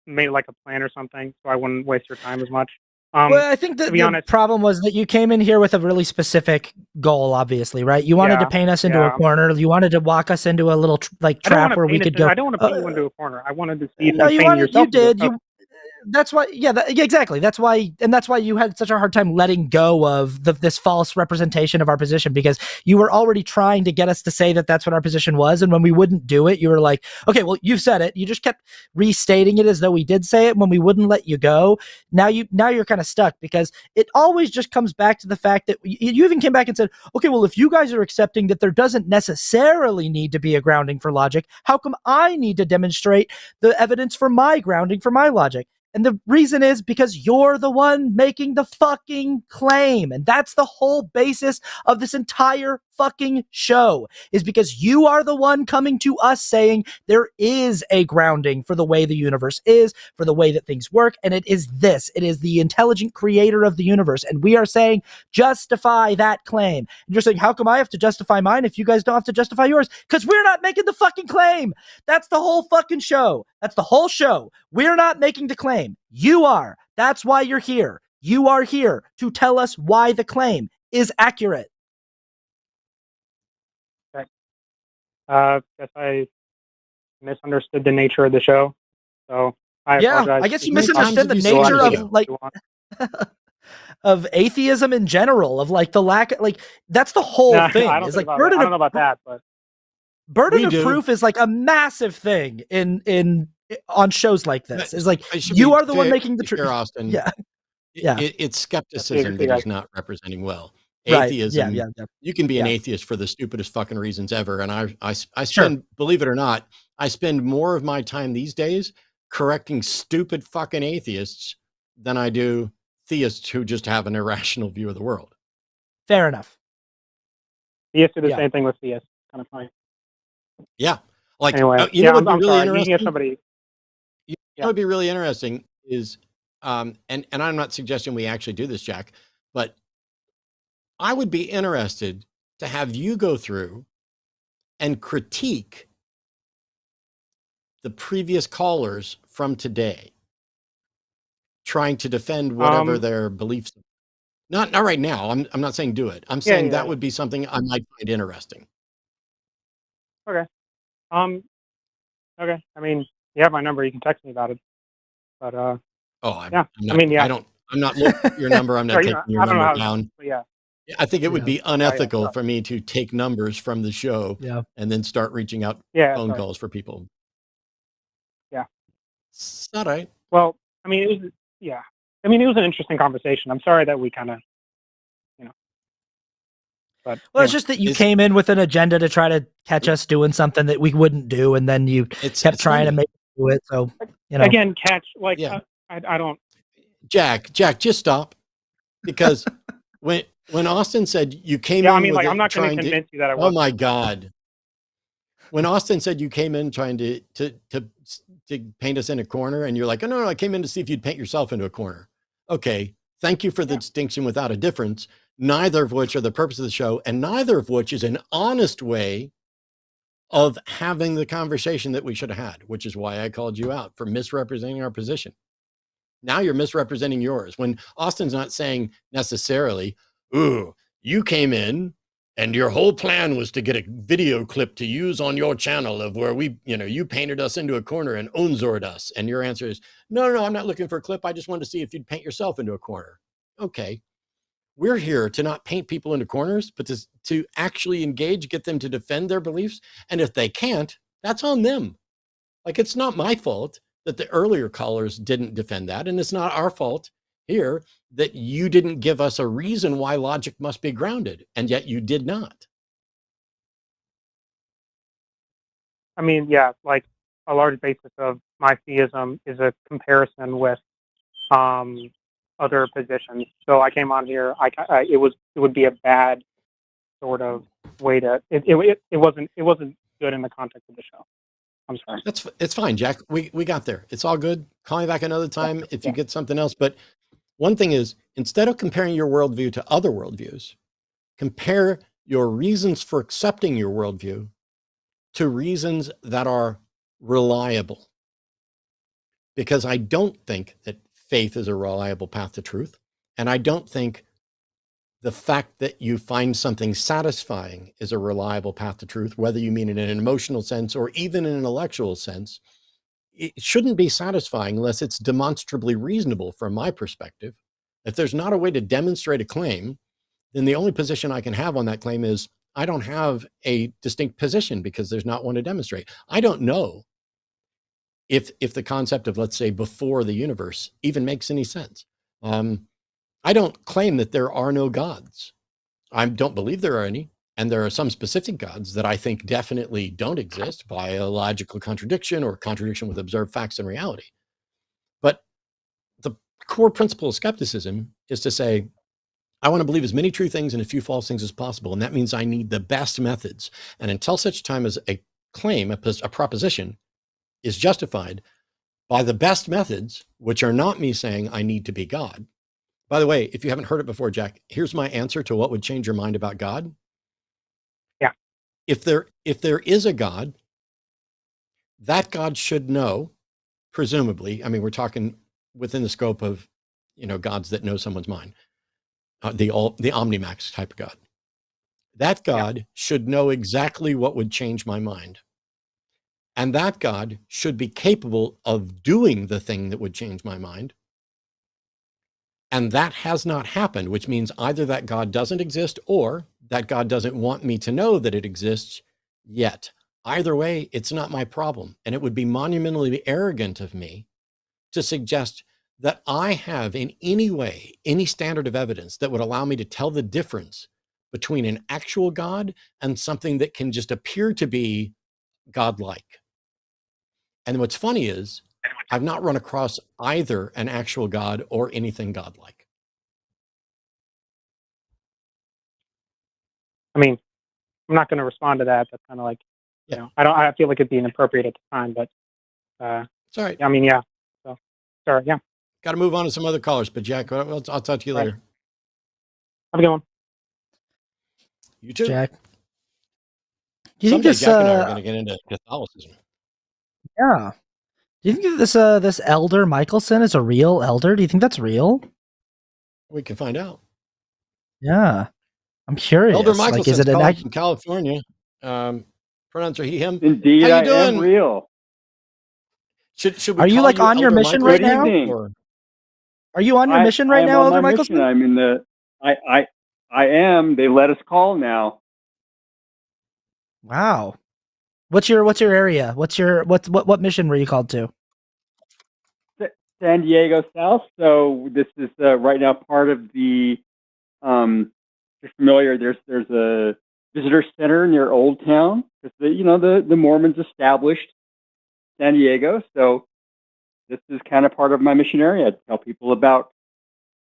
[SPEAKER 7] made like a plan or something so I wouldn't waste your time as much.
[SPEAKER 2] Well, I think that the problem was that you came in here with a really specific goal, obviously, right? You wanted to paint us into a corner. You wanted to walk us into a little trap where we could go.
[SPEAKER 7] I don't want to paint you into a corner. I wanted to see if you painted yourself.
[SPEAKER 2] You did. That's why, exactly. That's why you had such a hard time letting go of this false representation of our position, because you were already trying to get us to say that that's what our position was. And when we wouldn't do it, you were like, okay, well, you've said it. You just kept restating it as though we did say it when we wouldn't let you go. Now you're kind of stuck, because it always just comes back to the fact that you even came back and said, okay, well, if you guys are accepting that there doesn't necessarily need to be a grounding for logic, how come I need to demonstrate the evidence for my grounding for my logic? And the reason is because you're the one making the fucking claim. And that's the whole basis of this entire fucking show, is because you are the one coming to us saying there is a grounding for the way the universe is, for the way that things work. And it is this. It is the intelligent creator of the universe. And we are saying, justify that claim. And you're saying, how come I have to justify mine if you guys don't have to justify yours? Because we're not making the fucking claim. That's the whole fucking show. That's the whole show. We're not making the claim. You are. That's why you're here. You are here to tell us why the claim is accurate.
[SPEAKER 7] Guess I misunderstood the nature of the show. So I apologize.
[SPEAKER 2] I guess you misunderstood the nature of like of atheism in general, of like the lack, like that's the whole thing. It's like
[SPEAKER 7] I don't know about that, but
[SPEAKER 2] burden of proof is like a massive thing in on shows like this. It's like you are the one making the truth.
[SPEAKER 1] Austin.
[SPEAKER 2] Yeah.
[SPEAKER 1] It's skepticism that he's not representing well.
[SPEAKER 2] Right.
[SPEAKER 1] Atheism.
[SPEAKER 2] Yeah.
[SPEAKER 1] You can be an atheist for the stupidest fucking reasons ever. And I spend, believe it or not, I spend more of my time these days correcting stupid fucking atheists than I do theists who just have an irrational view of the world.
[SPEAKER 2] Fair enough.
[SPEAKER 7] Theists do the same thing with theists. Kind of funny.
[SPEAKER 1] Yeah. Like,
[SPEAKER 7] anyway,
[SPEAKER 1] you know what would be really
[SPEAKER 7] interesting?
[SPEAKER 1] interesting? You know what would be really interesting is, and I'm not suggesting we actually do this, Jack, but I would be interested to have you go through and critique the previous callers from today, trying to defend whatever their beliefs. Not right now. I'm not saying do it. I'm saying that would be something I might find interesting.
[SPEAKER 7] Okay. Okay. I mean, you have my number. You can text me about it. But I'm not looking at your number. I'm not taking your number down. Yeah.
[SPEAKER 1] I think it would be unethical for me to take numbers from the show and then start reaching out phone calls for people.
[SPEAKER 7] Yeah.
[SPEAKER 1] It's all right.
[SPEAKER 7] Well, I mean, it was an interesting conversation. I'm sorry that we kind of, but
[SPEAKER 2] it's just that you came in with an agenda to try to catch us doing something that we wouldn't do, and then you kept trying to make us do it. So,
[SPEAKER 7] again, I don't.
[SPEAKER 1] Jack, just stop, because when Austin said you came in,
[SPEAKER 7] I'm not going to convince you that I was.
[SPEAKER 1] Oh my God! When Austin said you came in trying to paint us in a corner, and you're like, oh no, I came in to see if you'd paint yourself into a corner. Okay, thank you for the distinction without a difference. Neither of which are the purpose of the show, and neither of which is an honest way of having the conversation that we should have had, which is why I called you out for misrepresenting our position. Now you're misrepresenting yours. When Austin's not saying necessarily, ooh, you came in and your whole plan was to get a video clip to use on your channel of where you painted us into a corner and ownzored us. And your answer is, no, I'm not looking for a clip. I just wanted to see if you'd paint yourself into a corner. Okay. We're here to not paint people into corners, but to actually engage, get them to defend their beliefs. And if they can't, that's on them. Like, it's not my fault that the earlier callers didn't defend that. And it's not our fault here that you didn't give us a reason why logic must be grounded. And yet you did not.
[SPEAKER 7] I mean, like a large basis of my theism is a comparison with other positions. So I came on here. It would be a bad sort of way to. It wasn't good in the context of the show. I'm sorry.
[SPEAKER 1] It's fine, Jack. We got there. It's all good. Call me back another time if you get something else. But one thing is, instead of comparing your worldview to other worldviews, compare your reasons for accepting your worldview to reasons that are reliable. Because I don't think that faith is a reliable path to truth. And I don't think the fact that you find something satisfying is a reliable path to truth, whether you mean it in an emotional sense or even in an intellectual sense. It shouldn't be satisfying unless it's demonstrably reasonable from my perspective. If there's not a way to demonstrate a claim, then the only position I can have on that claim is I don't have a distinct position because there's not one to demonstrate. I don't know if the concept of, let's say, before the universe even makes any sense. I don't claim that there are no gods. I don't believe there are any. And there are some specific gods that I think definitely don't exist by a logical contradiction or contradiction with observed facts and reality. But core principle of skepticism is to say, I want to believe as many true things and as few false things as possible. And that means I need the best methods. And until such time as a claim, a proposition is justified by the best methods, which are not me saying I need to be God. By the way, if you haven't heard it before, Jack, here's my answer to what would change your mind about God.
[SPEAKER 7] Yeah.
[SPEAKER 1] If there is a God, that God should know, presumably, I mean, we're talking within the scope of, gods that know someone's mind. The Omnimax type of God. That God should know exactly what would change my mind. And that God should be capable of doing the thing that would change my mind. And that has not happened, which means either that God doesn't exist or that God doesn't want me to know that it exists yet. Either way, it's not my problem. And it would be monumentally arrogant of me to suggest that I have in any way, any standard of evidence that would allow me to tell the difference between an actual God and something that can just appear to be godlike. And what's funny is I've not run across either an actual God or anything godlike.
[SPEAKER 7] I mean, I'm not going to respond to that. That's kind of like, I feel like it'd be inappropriate at the time, but
[SPEAKER 1] it's all right.
[SPEAKER 7] I mean, yeah. So, sorry, yeah.
[SPEAKER 1] Got to move on to some other callers, but Jack, I'll talk to you later.
[SPEAKER 7] Have a good one.
[SPEAKER 1] You too.
[SPEAKER 2] Jack. Do you
[SPEAKER 1] Someday
[SPEAKER 2] think this?
[SPEAKER 1] Jack and I are going to get into Catholicism.
[SPEAKER 2] Yeah. Do you think that this Elder Michelson is a real elder? Do you think that's real?
[SPEAKER 1] We can find out.
[SPEAKER 2] Yeah, I'm curious.
[SPEAKER 1] Elder Michelson,
[SPEAKER 2] like, is it
[SPEAKER 1] from California? Pronouns are he, him.
[SPEAKER 8] Indeed,
[SPEAKER 1] How you
[SPEAKER 8] I
[SPEAKER 1] doing?
[SPEAKER 8] am real.
[SPEAKER 1] Should we?
[SPEAKER 2] Are you
[SPEAKER 1] call
[SPEAKER 2] like on your
[SPEAKER 1] Elder
[SPEAKER 2] mission
[SPEAKER 1] Michelson,
[SPEAKER 2] right now?
[SPEAKER 8] Evening.
[SPEAKER 2] Are you on your mission right now, Elder Michelson?
[SPEAKER 8] I'm in the. I am. They let us call now.
[SPEAKER 2] Wow. What's your area? What mission were you called to?
[SPEAKER 8] San Diego South. So this is right now part of the. You're familiar. There's a visitor center near Old Town because the Mormons established San Diego. So this is kind of part of my mission area. I tell people about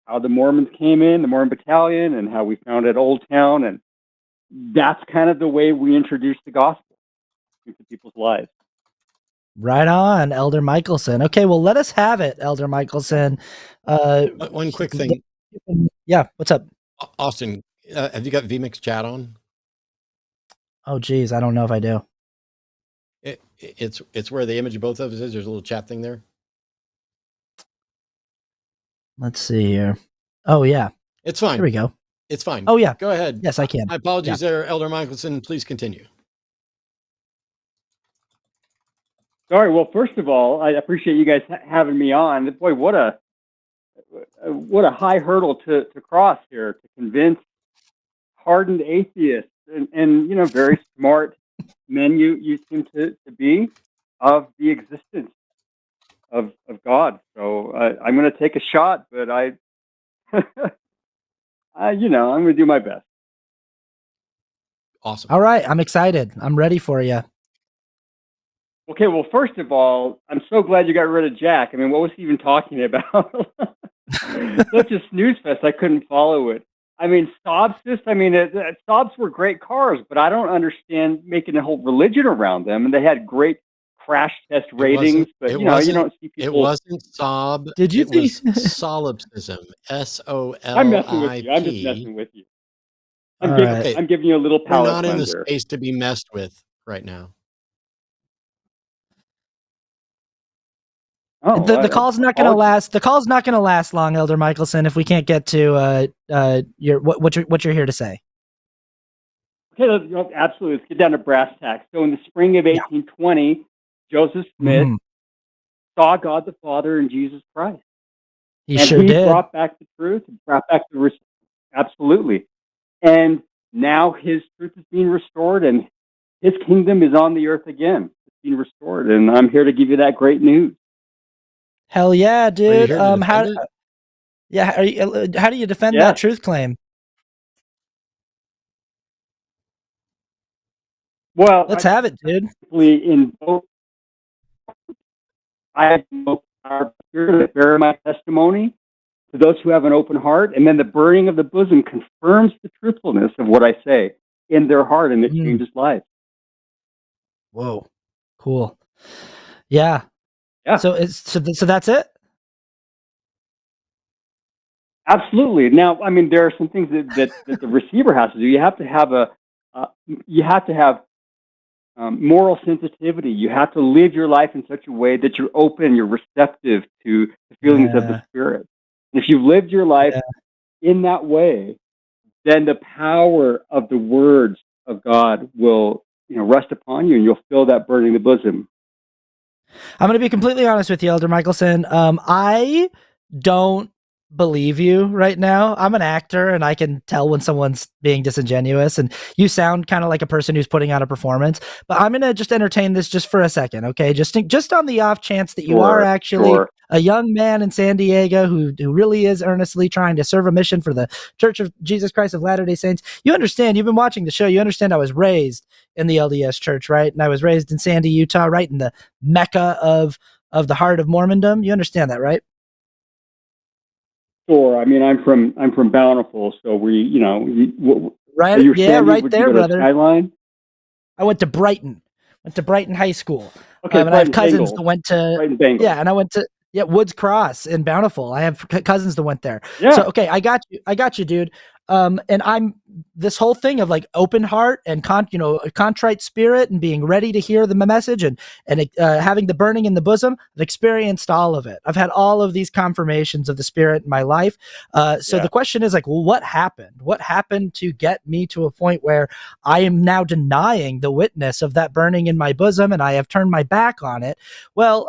[SPEAKER 8] how the Mormons came in, the Mormon Battalion, and how we founded Old Town, and that's kind of the way we introduce the gospel into people's lives.
[SPEAKER 2] Right on, Elder Michelson. Okay, well, let us have it, Elder Michelson.
[SPEAKER 1] One quick thing.
[SPEAKER 2] Yeah, what's up?
[SPEAKER 1] Austin, have you got vMix chat on?
[SPEAKER 2] Oh, geez, I don't know if I do.
[SPEAKER 1] It's where the image of both of us is. There's a little chat thing there.
[SPEAKER 2] Let's see here. Oh, yeah.
[SPEAKER 1] It's fine.
[SPEAKER 2] Here we go.
[SPEAKER 1] It's fine.
[SPEAKER 2] Oh, yeah.
[SPEAKER 1] Go ahead.
[SPEAKER 2] Yes, I can.
[SPEAKER 1] My apologies there, Elder Michelson. Please continue.
[SPEAKER 8] Sorry. Well, first of all, I appreciate you guys having me on. Boy, what a high hurdle to cross here to convince hardened atheists and very smart men you seem to be of the existence of God. So I'm going to take a shot, but I'm going to do my best.
[SPEAKER 1] Awesome.
[SPEAKER 2] All right. I'm excited. I'm ready for you.
[SPEAKER 8] Okay. Well, first of all, I'm so glad you got rid of Jack. I mean, what was he even talking about? Such a snooze fest. I couldn't follow it. I mean, Solipsis, Solips were great cars, but I don't understand making a whole religion around them. And they had great crash test ratings, but you don't see people.
[SPEAKER 1] It wasn't Sob.
[SPEAKER 2] Did you?
[SPEAKER 1] It was Solipsism. SOLIP.
[SPEAKER 8] I'm messing with you. I'm just messing with you.
[SPEAKER 2] Right.
[SPEAKER 8] I'm giving you a little palate.
[SPEAKER 1] We're not in the space to be messed with right now.
[SPEAKER 2] Oh, the call's not going to last. The call's not going to last long, Elder Michelson, if we can't get to what you're here to say.
[SPEAKER 8] Okay, absolutely. Let's get down to brass tacks. So in the spring of 1820, Joseph Smith saw God the Father in Jesus Christ.
[SPEAKER 2] He did.
[SPEAKER 8] Brought back the truth, brought back the absolutely. And now his truth is being restored, and his kingdom is on the earth again. It's being restored, and I'm here to give you that great news.
[SPEAKER 2] Hell yeah, dude! How do you defend that truth claim?
[SPEAKER 8] Well,
[SPEAKER 2] let's have it, dude.
[SPEAKER 8] In both, I have our spirit to bear my testimony, to those who have an open heart. And then the burning of the bosom confirms the truthfulness of what I say in their heart, and it changes lives.
[SPEAKER 2] Whoa, cool. Yeah. So that's it.
[SPEAKER 8] Absolutely. Now, I mean, there are some things that the receiver has to do. You have to have moral sensitivity. You have to live your life in such a way that you're open, you're receptive to the feelings of the Spirit. And if you've lived your life in that way, then the power of the words of God will, rest upon you, and you'll feel that burning the bosom.
[SPEAKER 2] I'm going to be completely honest with you, Elder Michelson. I don't believe you right now. I'm an actor, and I can tell when someone's being disingenuous, and you sound kind of like a person who's putting on a performance. But I'm going to just entertain this just for a second, okay? Just on the off chance that you are actually a young man in San Diego who really is earnestly trying to serve a mission for the Church of Jesus Christ of Latter-day Saints. You understand, you've been watching the show, you understand I was raised in the LDS Church, right? And I was raised in Sandy, Utah, right in the mecca of the heart of Mormondom. You understand that, right?
[SPEAKER 8] Sure. I mean, I'm from Bountiful, so we,
[SPEAKER 2] right? Yeah, right there, brother.
[SPEAKER 8] Skyline?
[SPEAKER 2] I went to Brighton. High School.
[SPEAKER 8] Okay,
[SPEAKER 2] and I have cousins that went to and I went to Woods Cross in Bountiful. I have cousins that went there. Yeah. So okay, I got you, dude. And I'm this whole thing of like open heart and a contrite spirit and being ready to hear the message and having the burning in the bosom. I've experienced all of it. I've had all of these confirmations of the Spirit in my life. So the question is like, well, what happened? What happened to get me to a point where I am now denying the witness of that burning in my bosom and I have turned my back on it? Well,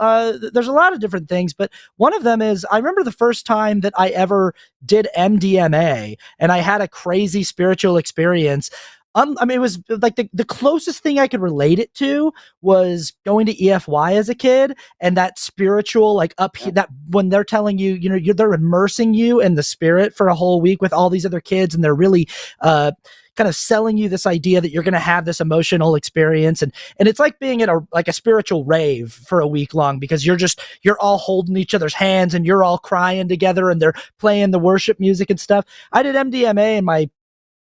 [SPEAKER 2] there's a lot of different things, but one of them is I remember the first time that I ever did MDMA and I had a crazy spiritual experience. I mean, it was like the closest thing I could relate it to was going to EFY as a kid, and that spiritual, like that when they're telling you, they're immersing you in the Spirit for a whole week with all these other kids, and they're really kind of selling you this idea that you're going to have this emotional experience, and it's like being at a spiritual rave for a week long because you're all holding each other's hands and you're all crying together and they're playing the worship music and stuff. I did MDMA in my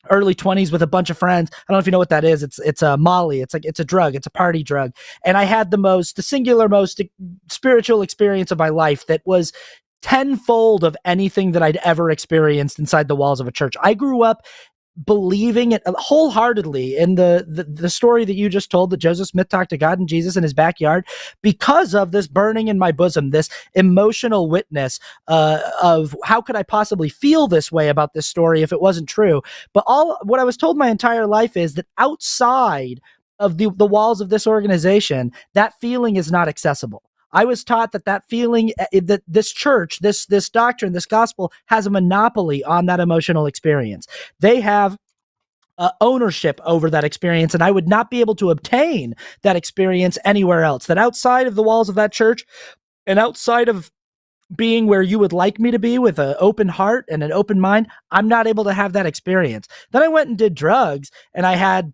[SPEAKER 2] early 20s with a bunch of friends. I don't know if you know what that is. It's a Molly. It's a drug. It's a party drug. And I had the singular most spiritual experience of my life that was tenfold of anything that I'd ever experienced inside the walls of a church. I grew up believing it wholeheartedly in the story that you just told, that Joseph Smith talked to God and Jesus in his backyard, because of this burning in my bosom, this emotional witness of how could I possibly feel this way about this story if it wasn't true. But what I was told my entire life is that outside of the walls of this organization, that feeling is not accessible. I was taught that feeling, that this church, this doctrine, this gospel has a monopoly on that emotional experience. They have ownership over that experience, and I would not be able to obtain that experience anywhere else. That outside of the walls of that church and outside of being where you would like me to be with an open heart and an open mind, I'm not able to have that experience. Then I went and did drugs, and I had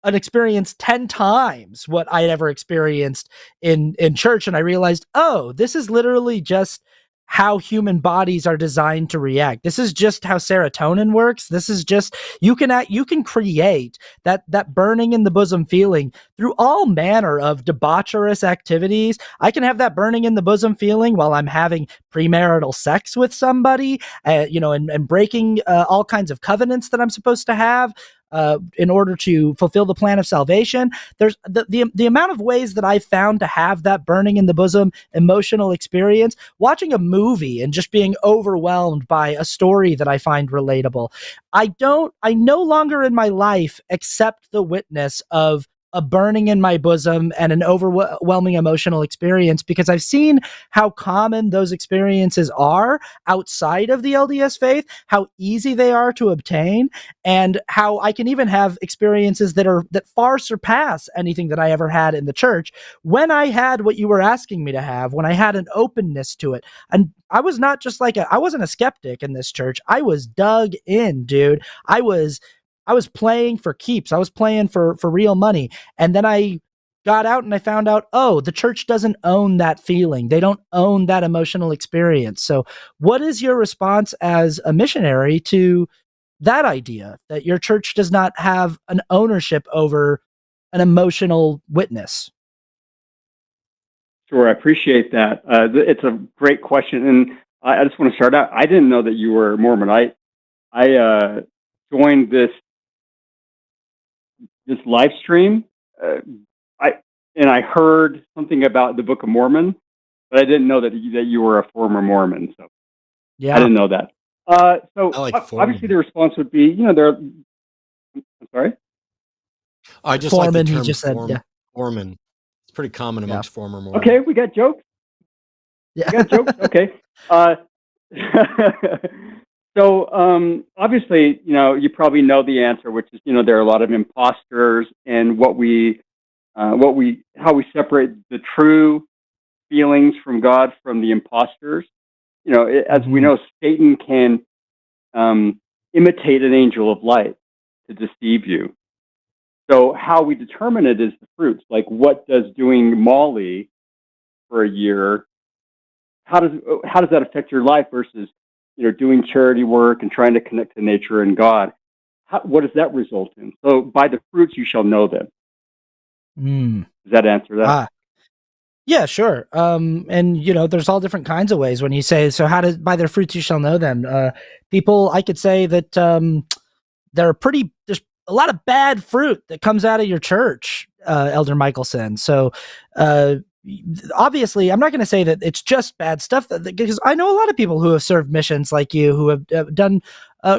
[SPEAKER 2] an experience 10 times what I had ever experienced in church. And I realized, oh, this is literally just how human bodies are designed to react. This is just how serotonin works. This is just, you can create that burning in the bosom feeling through all manner of debaucherous activities. I can have that burning in the bosom feeling while I'm having premarital sex with somebody, and breaking all kinds of covenants that I'm supposed to have in order to fulfill the plan of salvation. There's the amount of ways that I've found to have that burning in the bosom emotional experience, watching a movie and just being overwhelmed by a story that I find relatable. I no longer in my life accept the witness of a burning in my bosom and an overwhelming emotional experience, because I've seen how common those experiences are outside of the LDS faith, how easy they are to obtain, and how I can even have experiences that far surpass anything that I ever had in the church when I had what you were asking me to have, when I had an openness to it. And I was not just I wasn't a skeptic in this church. I was dug in, dude. I was playing for keeps. I was playing for real money. And then I got out and I found out, oh, the church doesn't own that feeling. They don't own that emotional experience. So what is your response as a missionary to that idea that your church does not have an ownership over an emotional witness?
[SPEAKER 8] Sure, I appreciate that. It's a great question, and I just want to start out. I didn't know that you were Mormon. I joined this live stream. I heard something about the Book of Mormon, but I didn't know that you were a former Mormon. So
[SPEAKER 2] yeah,
[SPEAKER 8] I didn't know that. So obviously the response would be, I'm sorry.
[SPEAKER 1] I just
[SPEAKER 2] Foreman,
[SPEAKER 1] like the term
[SPEAKER 2] he just said,
[SPEAKER 1] foreman. It's pretty common amongst former Mormons.
[SPEAKER 8] Okay, we got jokes.
[SPEAKER 2] Yeah.
[SPEAKER 8] We got jokes. Okay. So obviously, you probably know the answer, which is, there are a lot of imposters, and how we separate the true feelings from God from the imposters. As we know, Satan can imitate an angel of light to deceive you. So how we determine it is the fruits. Like, what does doing Molly for a year, how does that affect your life versus, doing charity work and trying to connect to nature and God? What does that result in? So by the fruits you shall know them. Does that answer that?
[SPEAKER 2] Yeah, sure. And there's all different kinds of ways when you say, so how by their fruits you shall know them. People, I could say that there's a lot of bad fruit that comes out of your church, Elder Michelson. So obviously, I'm not going to say that it's just bad stuff, because I know a lot of people who have served missions like you, who have done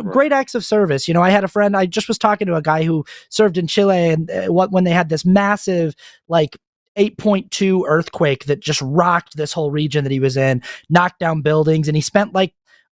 [SPEAKER 2] great acts of service. I had a friend, I just was talking to a guy who served in Chile, and when they had this massive, 8.2 earthquake that just rocked this whole region that he was in, knocked down buildings, and he spent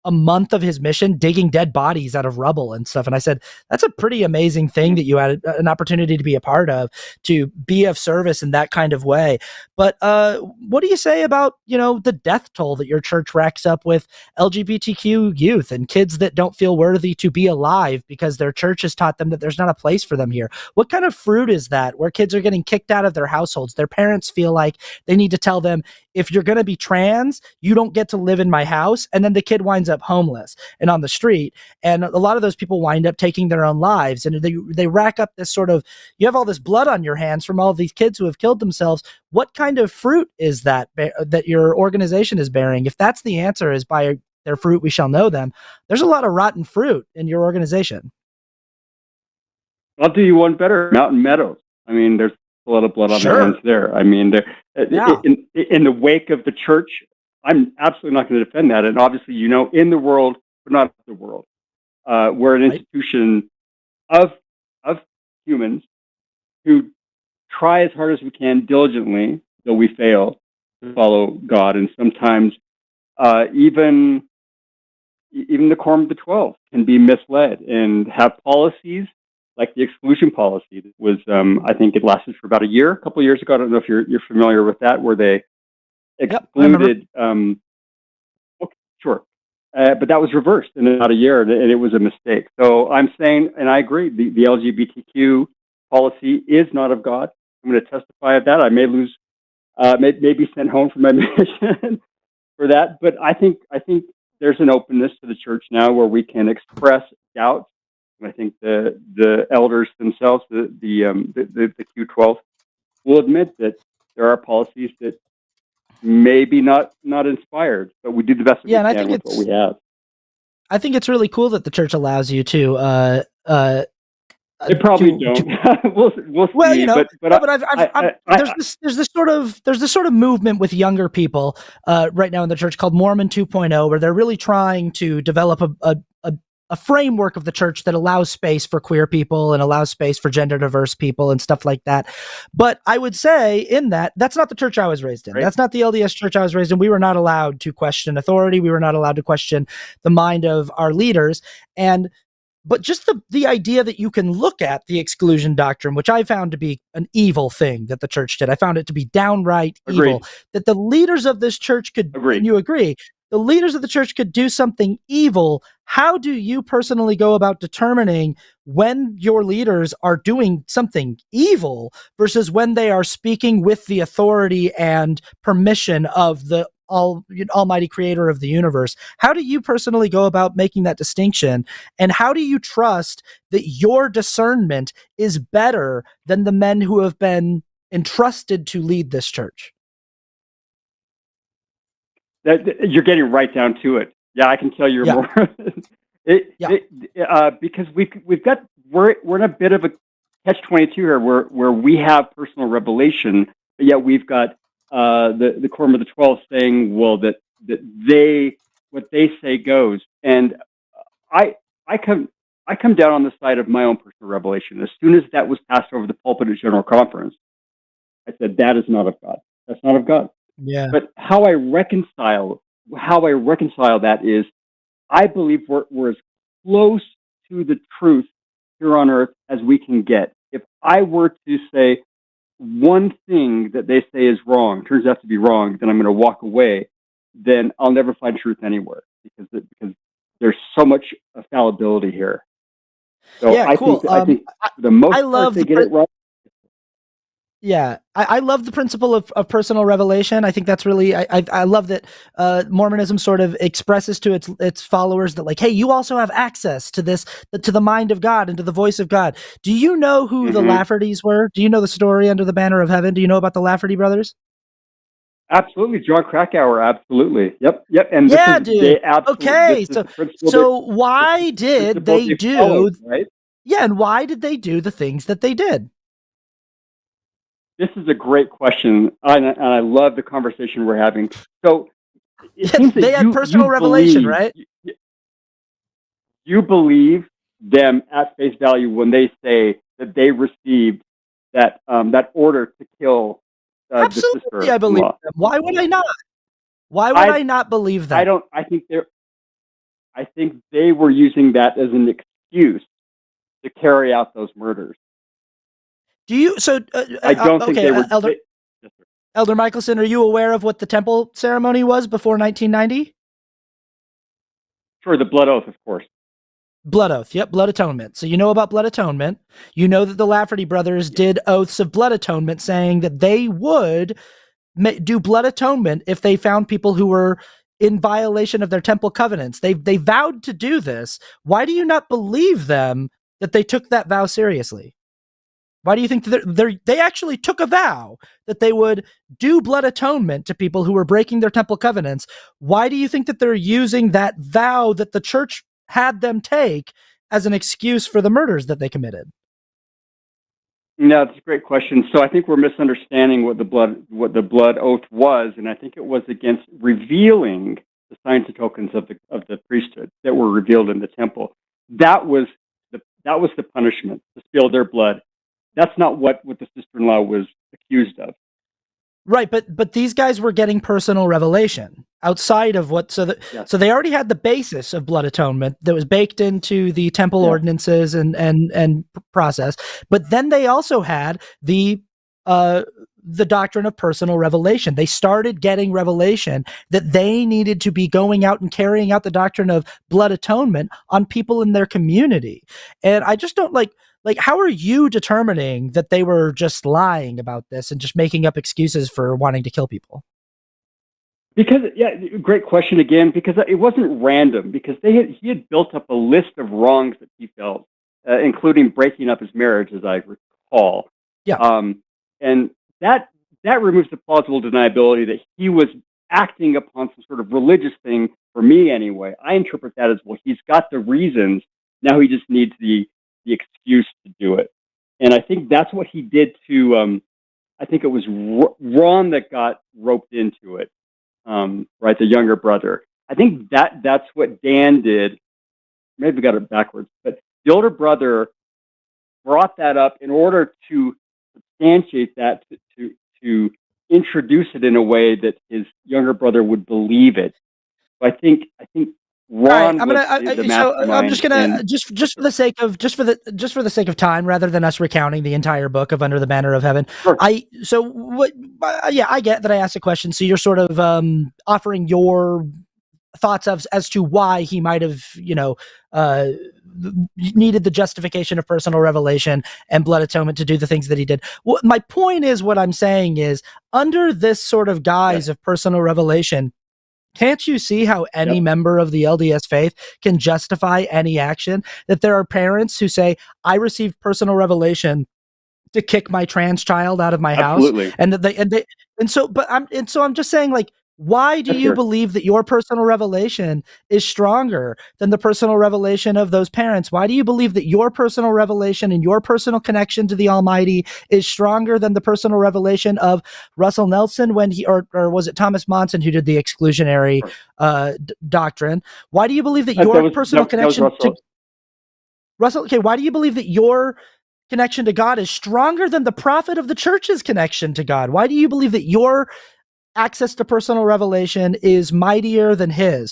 [SPEAKER 2] a month of his mission digging dead bodies out of rubble and stuff. And I said, that's a pretty amazing thing that you had an opportunity to be a part of, to be of service in that kind of way. But what do you say about, the death toll that your church racks up with LGBTQ youth and kids that don't feel worthy to be alive because their church has taught them that there's not a place for them here? What kind of fruit is that, where kids are getting kicked out of their households? Their parents feel like they need to tell them, if you're going to be trans, you don't get to live in my house. And then the kid winds up homeless and on the street. And a lot of those people wind up taking their own lives. And they rack up this sort of, you have all this blood on your hands from all of these kids who have killed themselves. What kind of fruit is that your organization is bearing? If that's the answer, is by their fruit we shall know them, there's a lot of rotten fruit in your organization.
[SPEAKER 8] I'll do you one better. Mountain Meadows. I mean, there's a lot of blood on their hands there. I mean, in the wake of the church, I'm absolutely not going to defend that. And obviously, in the world, but not the world. We're an institution of humans who try as hard as we can diligently, though we fail, to follow God. And sometimes even the Quorum of the 12 can be misled and have policies like the exclusion policy that was, I think it lasted for about a couple of years ago. I don't know if you're familiar with that, where they excluded. Okay, sure. But that was reversed in about a year, and it was a mistake. So I'm saying, and I agree, the LGBTQ policy is not of God. I'm going to testify of that. I may lose, may be sent home from my mission for that. But I think there's an openness to the church now where we can express doubts. And I think the elders themselves, the Q12, will admit that there are policies that maybe not inspired, but we do the best we can with what we have.
[SPEAKER 2] I think it's really cool that the church allows you to.
[SPEAKER 8] They probably don't. We'll see.
[SPEAKER 2] Well,
[SPEAKER 8] but
[SPEAKER 2] there's this sort of movement with younger people right now in the church called Mormon 2.0, where they're really trying to develop a framework of the church that allows space for queer people and allows space for gender diverse people and stuff like that. But I would say that's not the church I was raised in. Right. That's not the LDS church I was raised in. We were not allowed to question authority. We were not allowed to question the mind of our leaders. But just the idea that you can look at the exclusion doctrine, which I found to be an evil thing that the church did. I found it to be downright evil, that the leaders of this church could, and you agree, the leaders of the church could do something evil. how do you personally go about determining when your leaders are doing something evil versus when they are speaking with the authority and permission of the almighty creator of the universe? How do you personally go about making that distinction? And how do you trust that your discernment is better than the men who have been entrusted to lead this church?
[SPEAKER 8] You're getting right down to it. Yeah, I can tell you're more. Because we're in a bit of a catch-22 here, where we have personal revelation, but yet we've got the Quorum of the 12 saying, well, that what they say goes. And I come down on the side of my own personal revelation. As soon as that was passed over the pulpit at General Conference, I said, that is not of God. That's not of God.
[SPEAKER 2] Yeah.
[SPEAKER 8] But how I reconcile that is, I believe we're as close to the truth here on earth as we can get. If I were to say one thing that they say is wrong, turns out to be wrong, then I'm going to walk away, then I'll never find truth anywhere because there's so much fallibility here. So
[SPEAKER 2] yeah, cool.
[SPEAKER 8] I think for the most part they get it right.
[SPEAKER 2] Yeah, I love the principle of personal revelation. I think that's really, I love that Mormonism sort of expresses to its followers that, like, hey, you also have access to this, to the mind of God and to the voice of God. Do you know who the Laffertys were? Do you know the story Under the Banner of Heaven? Do you know about the Lafferty brothers?
[SPEAKER 8] Absolutely, John Krakauer. Absolutely, yep. And
[SPEAKER 2] yeah, dude. Okay, so why did they do?
[SPEAKER 8] Right?
[SPEAKER 2] Yeah, and why did they do the things that they did?
[SPEAKER 8] This is a great question, and I love the conversation we're having. So it seems that
[SPEAKER 2] they had personal revelation, right?
[SPEAKER 8] You believe them at face value when they say that they received that order to kill
[SPEAKER 2] Absolutely,
[SPEAKER 8] the sister.
[SPEAKER 2] I believe them. Why would I not? Why would I not believe that?
[SPEAKER 8] I think they were using that as an excuse to carry out those murders.
[SPEAKER 2] Do you? So
[SPEAKER 8] I don't think they were.
[SPEAKER 2] Elder Michelson, are you aware of what the temple ceremony was before 1990?
[SPEAKER 8] Sure, the blood oath, of course.
[SPEAKER 2] Blood oath, yep, blood atonement. So you know about blood atonement. You know that the Lafferty brothers did oaths of blood atonement, saying that they would do blood atonement if they found people who were in violation of their temple covenants. They vowed to do this. Why do you not believe them that they took that vow seriously? Why do you think that they actually took a vow that they would do blood atonement to people who were breaking their temple covenants? Why do you think that they're using that vow that the church had them take as an excuse for the murders that they committed?
[SPEAKER 8] No, that's a great question. So I think we're misunderstanding what the blood oath was, and I think it was against revealing the signs and tokens of the priesthood that were revealed in the temple. That was the punishment, to spill their blood. That's not what the sister-in-law was accused of.
[SPEAKER 2] Right, but these guys were getting personal revelation outside of what, so they already had the basis of blood atonement that was baked into the temple ordinances and process, but then they also had the doctrine of personal revelation. They started getting revelation that they needed to be going out and carrying out the doctrine of blood atonement on people in their community. And I just don't like, how are you determining that they were just lying about this and just making up excuses for wanting to kill people?
[SPEAKER 8] Because, great question again, because it wasn't random, because he had built up a list of wrongs that he felt, including breaking up his marriage, as I recall.
[SPEAKER 2] Yeah.
[SPEAKER 8] And that removes the plausible deniability that he was acting upon some sort of religious thing, for me anyway. I interpret that as, well, he's got the reasons, now he just needs the excuse to do it. And I think that's what he did to, I think it was Ron that got roped into it, right, the younger brother. I think that's what Dan did. Maybe we got it backwards, but the older brother brought that up in order to substantiate that, to introduce it in a way that his younger brother would believe it. So I think Ron was the mastermind.
[SPEAKER 2] So I'm just gonna just for the sake of time, rather than us recounting the entire book of Under the Banner of Heaven.
[SPEAKER 8] Sure.
[SPEAKER 2] I get that I asked a question. So you're sort of offering your thoughts as to why he might have, needed the justification of personal revelation and blood atonement to do the things that he did. Well, my point is, what I'm saying is, under this sort of guise of personal revelation, can't you see how any member of the LDS faith can justify any action? That there are parents who say, I received personal revelation to kick my trans child out of my house. And so I'm just saying, like, why do you believe that your personal revelation is stronger than the personal revelation of those parents? Why do you believe that your personal revelation and your personal connection to the Almighty is stronger than the personal revelation of Russell Nelson when he, or was it Thomas Monson who did the exclusionary doctrine? Why do you believe that your personal connection to Russell? Okay, why do you believe that your connection to God is stronger than the prophet of the church's connection to God? Why do you believe that your access to personal revelation is mightier than his?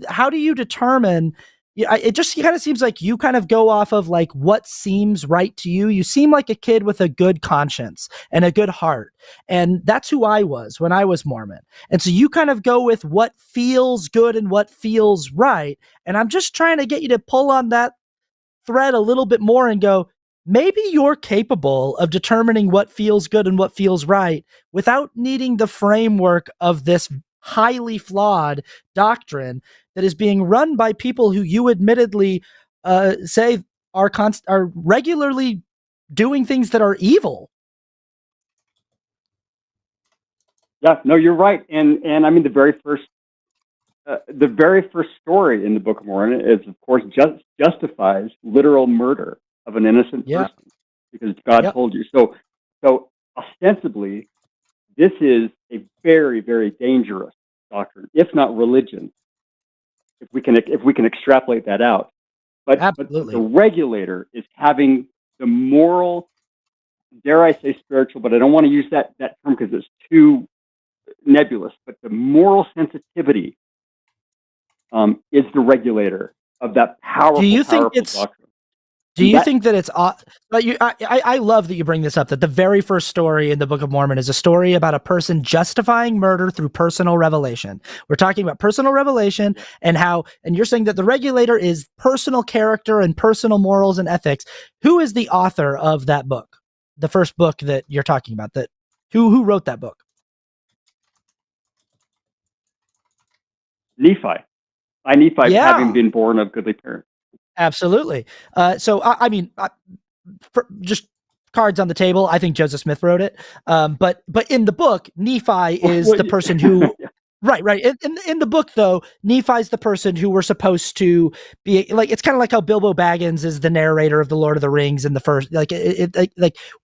[SPEAKER 2] How do you determine? It just kind of seems like you kind of go off of like what seems right to you. You seem like a kid with a good conscience and a good heart. And that's who I was when I was Mormon. And so you kind of go with what feels good and what feels right. And I'm just trying to get you to pull on that thread a little bit more and go, maybe you're capable of determining what feels good and what feels right without needing the framework of this highly flawed doctrine that is being run by people who you admittedly say are regularly doing things that are evil.
[SPEAKER 8] Yeah, no, you're right. And I mean, the very first story in the Book of Mormon is, of course, justifies literal murder of an innocent person because God told you. So ostensibly, this is a very, very dangerous doctrine, if not religion, if we can extrapolate that out. But the regulator is having the moral, dare I say spiritual, but I don't want to use that term because it's too nebulous, but the moral sensitivity is the regulator of that powerful, doctrine.
[SPEAKER 2] Do you think that it's? I love that you bring this up. That the very first story in the Book of Mormon is a story about a person justifying murder through personal revelation. We're talking about personal revelation and you're saying that the regulator is personal character and personal morals and ethics. Who is the author of that book? The first book that you're talking about. Who wrote that book?
[SPEAKER 8] Nephi. Nephi, having been born of goodly parents.
[SPEAKER 2] Absolutely. So I mean, just cards on the table. I think Joseph Smith wrote it. But in the book, Nephi is the person who. Right. In the book, though, Nephi's the person who we're supposed to be like. It's kind of like how Bilbo Baggins is the narrator of the Lord of the Rings in the first. Like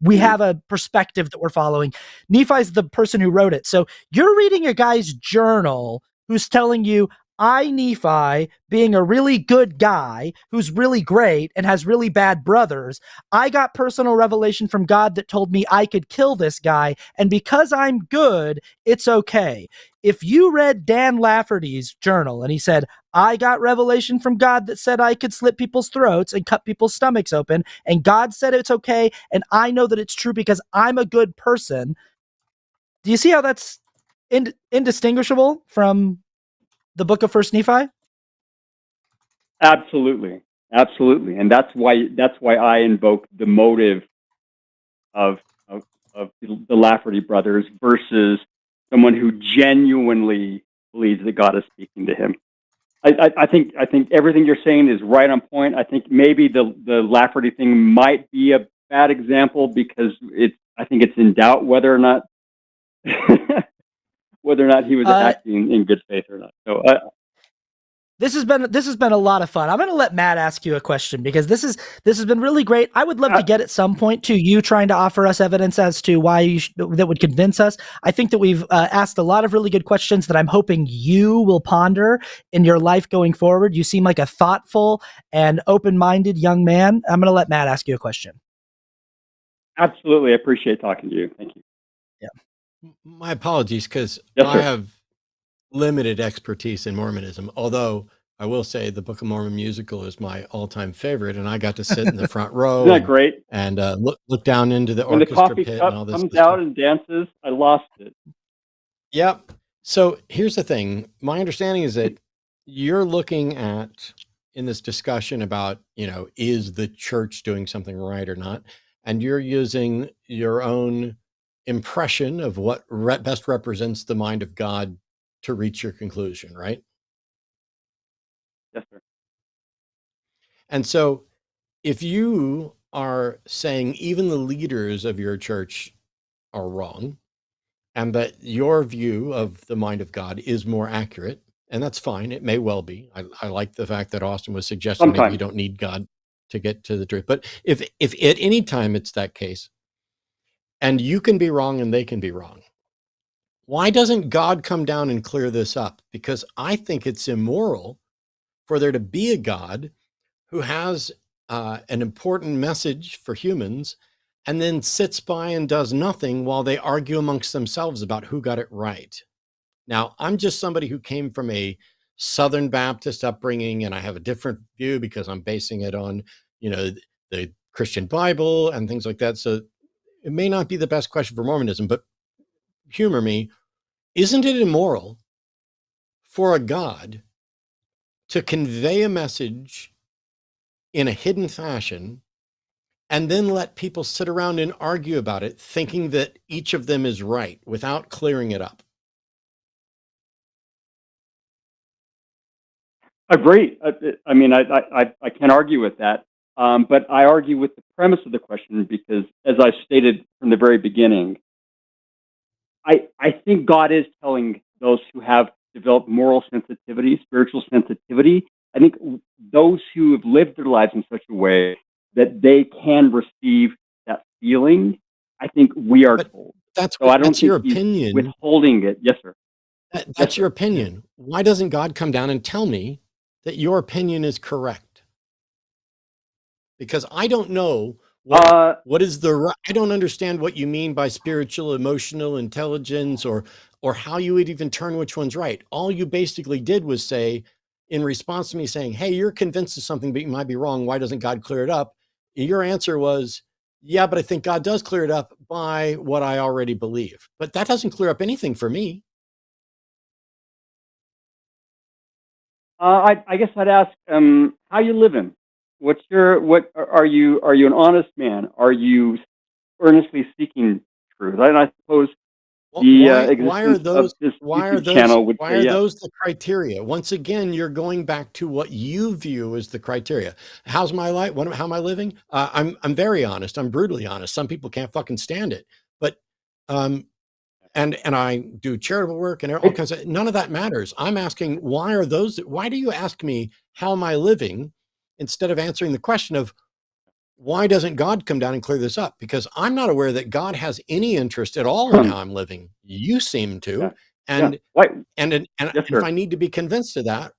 [SPEAKER 2] we have a perspective that we're following. Nephi's the person who wrote it. So you're reading a guy's journal who's telling you, I, Nephi, being a really good guy who's really great and has really bad brothers, I got personal revelation from God that told me I could kill this guy, and because I'm good, it's okay. If you read Dan Lafferty's journal and he said, I got revelation from God that said I could slit people's throats and cut people's stomachs open, and God said it's okay, and I know that it's true because I'm a good person, do you see how that's indistinguishable from the book of First Nephi?
[SPEAKER 8] Absolutely, and that's why I invoke the motive of the Lafferty brothers versus someone who genuinely believes that God is speaking to him. I think everything you're saying is right on point. I think maybe the Lafferty thing might be a bad example because I think it's in doubt whether or not he was acting in good faith or not. So
[SPEAKER 2] this has been a lot of fun. I'm going to let Matt ask you a question because this has been really great. I would love to get at some point to you trying to offer us evidence as to why that would convince us. I think that we've asked a lot of really good questions that I'm hoping you will ponder in your life going forward. You seem like a thoughtful and open-minded young man. I'm going to let Matt ask you a question.
[SPEAKER 8] Absolutely. I appreciate talking to you. Thank you.
[SPEAKER 2] Yeah.
[SPEAKER 1] My apologies, because I have limited expertise in Mormonism, although I will say the Book of Mormon musical is my all-time favorite, and I got to sit in the front row.
[SPEAKER 8] Isn't that great?
[SPEAKER 1] And look down into the
[SPEAKER 8] when
[SPEAKER 1] orchestra
[SPEAKER 8] the coffee
[SPEAKER 1] pit
[SPEAKER 8] cup
[SPEAKER 1] and all this
[SPEAKER 8] comes out and dances, I lost it.
[SPEAKER 1] Yep. So here's the thing. My understanding is that you're looking at in this discussion about, is the church doing something right or not? And you're using your own impression of what best represents the mind of God to reach your conclusion, right?
[SPEAKER 8] Yes, sir.
[SPEAKER 1] And so if you are saying even the leaders of your church are wrong, and that your view of the mind of God is more accurate, and that's fine. It may well be. I like the fact that Austin was suggesting maybe you don't need God to get to the truth. But if at any time it's that case, and you can be wrong and they can be wrong, why doesn't God come down and clear this up? Because I think it's immoral for there to be a God who has an important message for humans and then sits by and does nothing while they argue amongst themselves about who got it right. Now, I'm just somebody who came from a Southern Baptist upbringing, and I have a different view because I'm basing it on, the Christian Bible and things like that. So it may not be the best question for Mormonism, but humor me. Isn't it immoral for a God to convey a message in a hidden fashion and then let people sit around and argue about it, thinking that each of them is right without clearing it up?
[SPEAKER 8] Agree. I mean, I can't argue with that. But I argue with the premise of the question because, as I stated from the very beginning, I think God is telling those who have developed moral sensitivity, spiritual sensitivity, I think those who have lived their lives in such a way that they can receive that feeling, I think we are told. So I don't
[SPEAKER 1] that's
[SPEAKER 8] think
[SPEAKER 1] your
[SPEAKER 8] he's
[SPEAKER 1] opinion.
[SPEAKER 8] withholding it. Yes, sir.
[SPEAKER 1] That's your opinion. Why doesn't God come down and tell me that your opinion is correct? Because I don't know what is I don't understand what you mean by spiritual, emotional intelligence, or how you would even turn which one's right. All you basically did was say, in response to me saying, hey, you're convinced of something, but you might be wrong. Why doesn't God clear it up? Your answer was, yeah, but I think God does clear it up by what I already believe. But that doesn't clear up anything for me.
[SPEAKER 8] I guess I'd ask, how you living? What are you an honest man? Are you earnestly seeking truth? And I suppose
[SPEAKER 1] why are those
[SPEAKER 8] channel would
[SPEAKER 1] why
[SPEAKER 8] say
[SPEAKER 1] are
[SPEAKER 8] yes.
[SPEAKER 1] those the criteria? Once again, you're going back to what you view as the criteria. How's my life? How am I living? I'm very honest. I'm brutally honest. Some people can't fucking stand it, but and I do charitable work and all kinds of, none of that matters. I'm asking, why do you ask me how am I living instead of answering the question of why doesn't God come down and clear this up? Because I'm not aware that God has any interest at all in how I'm living. You seem to. And if I need to be convinced of that,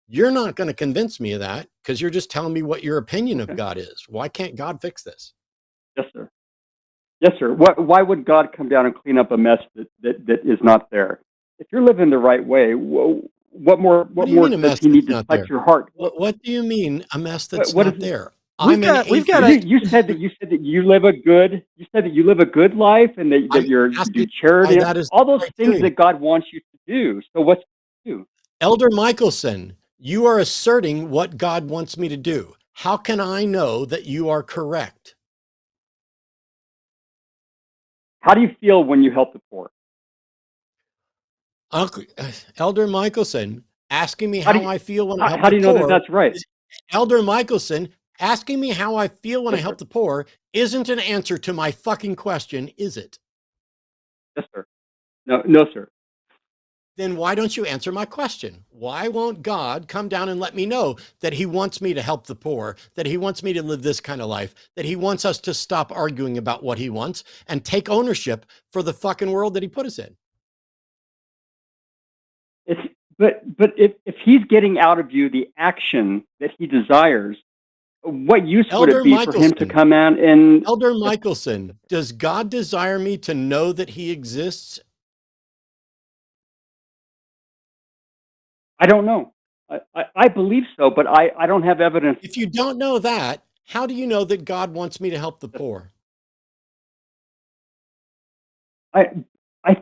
[SPEAKER 1] you're not going to convince me of that because you're just telling me what your opinion of God is. Why can't God fix this?
[SPEAKER 8] Yes, sir. Yes, sir. Why would God come down and clean up a mess that is not there? If you're living the right way, what more does he need to touch your heart?
[SPEAKER 1] What do you mean a mess that's not there?
[SPEAKER 2] You
[SPEAKER 8] said that you live a good life and that you do charity. All those things that God wants you to do. So what's to do?
[SPEAKER 1] Elder Michelson, you are asserting what God wants me to do. How can I know that you are correct?
[SPEAKER 8] How do you feel when you help the poor?
[SPEAKER 1] Elder Michelson, asking me how I feel when I help the poor.
[SPEAKER 8] How do you know that that's right?
[SPEAKER 1] Elder Michelson, asking me how I feel when I help the poor isn't an answer to my fucking question, is it?
[SPEAKER 8] Yes, sir. No, sir.
[SPEAKER 1] Then why don't you answer my question? Why won't God come down and let me know that he wants me to help the poor, that he wants me to live this kind of life, that he wants us to stop arguing about what he wants and take ownership for the fucking world that he put us in?
[SPEAKER 8] But if he's getting out of you the action that he desires, what use would it be for him to come out and...
[SPEAKER 1] Elder Michelson, does God desire me to know that he exists?
[SPEAKER 8] I don't know. I believe so, but I don't have evidence.
[SPEAKER 1] If you don't know that, how do you know that God wants me to help the poor?
[SPEAKER 8] I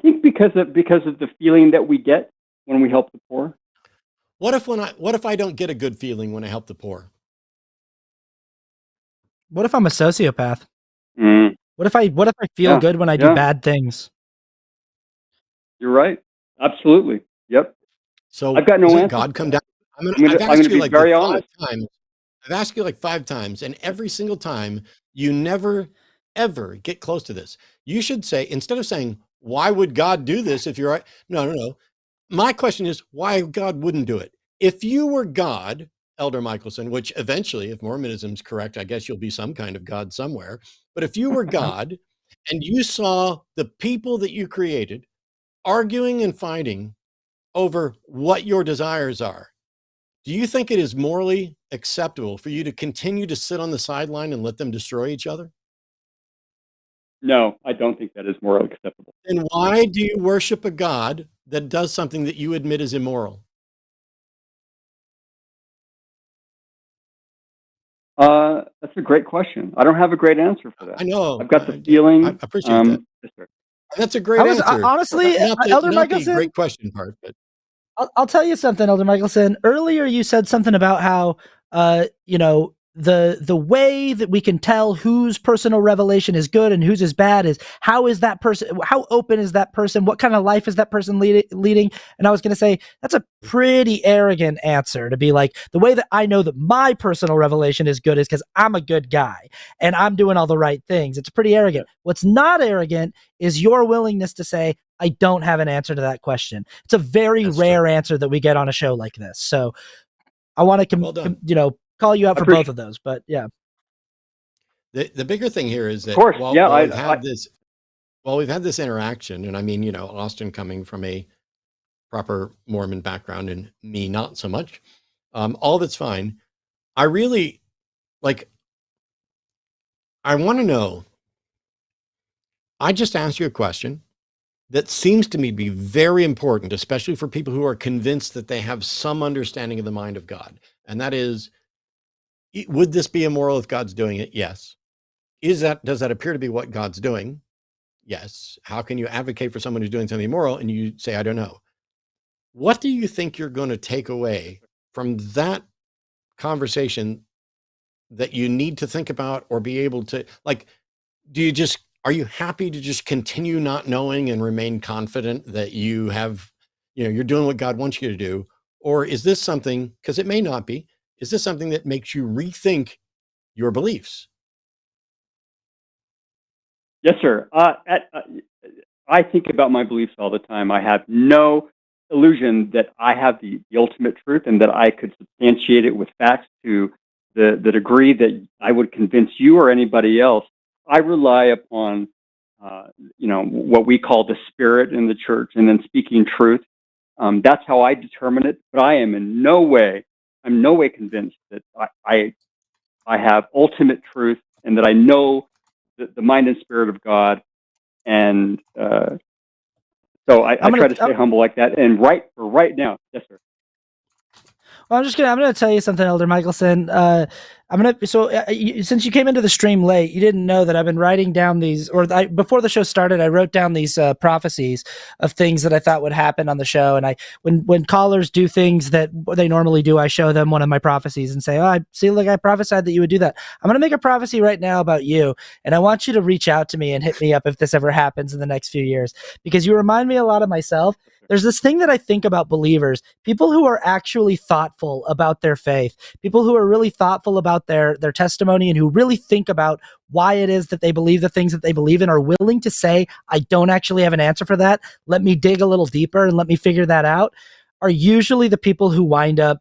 [SPEAKER 8] think because of the feeling that we get when we help the poor.
[SPEAKER 1] What if I don't get a good feeling when I help the poor?
[SPEAKER 2] What if I'm a sociopath?
[SPEAKER 8] Mm.
[SPEAKER 2] What if I feel good when I do bad things?
[SPEAKER 8] You're right. Absolutely. Yep.
[SPEAKER 1] So
[SPEAKER 8] I've got no answer.
[SPEAKER 1] God come down.
[SPEAKER 8] I'm going to be very honest.
[SPEAKER 1] I've asked you like 5 times, and every single time you never, ever get close to this. You should say, instead of saying, why would God do this if you're right? No. My question is why God wouldn't do it. If you were God, Elder Michelson, which eventually, if Mormonism's correct, I guess you'll be some kind of God somewhere. But if you were God and you saw the people that you created arguing and fighting over what your desires are, do you think it is morally acceptable for you to continue to sit on the sideline and let them destroy each other?
[SPEAKER 8] No, I don't think that is morally acceptable.
[SPEAKER 1] Then why do you worship a God that does something that you admit is immoral?
[SPEAKER 8] That's a great question. I don't have a great answer for that.
[SPEAKER 1] I know.
[SPEAKER 8] I've got the feeling.
[SPEAKER 1] I appreciate that. That's a great answer.
[SPEAKER 2] Honestly, Elder Michelson,
[SPEAKER 1] great question part, but
[SPEAKER 2] I'll tell you something, Elder Michelson. Earlier, you said something about how, the way that we can tell whose personal revelation is good and whose is bad is how open is that person? What kind of life is that person leading? And I was going to say, that's a pretty arrogant answer to be like, the way that I know that my personal revelation is good is because I'm a good guy and I'm doing all the right things. It's pretty arrogant. What's not arrogant is your willingness to say, I don't have an answer to that question. It's a very rare answer that we get on a show like this. So I want to, call you out for both of those, but yeah.
[SPEAKER 1] The bigger thing here is that we've had this interaction, and I mean, Austin coming from a proper Mormon background and me not so much. All that's fine. I really I want to know. I just asked you a question that seems to me to be very important, especially for people who are convinced that they have some understanding of the mind of God. And that is, would this be immoral if God's doing it? Yes. Does that appear to be what God's doing? Yes. How can you advocate for someone who's doing something immoral and you say, I don't know? What do you think you're going to take away from that conversation that you need to think about or be able to, are you happy to just continue not knowing and remain confident that you have, you're doing what God wants you to do? Or is this something, because it may not be, is this something that makes you rethink your beliefs?
[SPEAKER 8] Yes, sir. I think about my beliefs all the time. I have no illusion that I have the ultimate truth and that I could substantiate it with facts to the degree that I would convince you or anybody else. I rely upon, what we call the spirit in the church and then speaking truth. That's how I determine it. But I am in no way convinced that I have ultimate truth and that I know the mind and spirit of God. And so I try to stay humble like that. And right now, yes, sir.
[SPEAKER 2] Well, I'm going to tell you something, Elder Michelson. Since you came into the stream late, you didn't know that I've been writing down these, before the show started, I wrote down these prophecies of things that I thought would happen on the show. And when callers do things that they normally do, I show them one of my prophecies and say, I prophesied that you would do that. I'm going to make a prophecy right now about you. And I want you to reach out to me and hit me up if this ever happens in the next few years, because you remind me a lot of myself. There's this thing that I think about believers, people who are actually thoughtful about their faith, people who are really thoughtful about their testimony and who really think about why it is that they believe the things that they believe in, are willing to say, I don't actually have an answer for that. Let me dig a little deeper and let me figure that out, are usually the people who wind up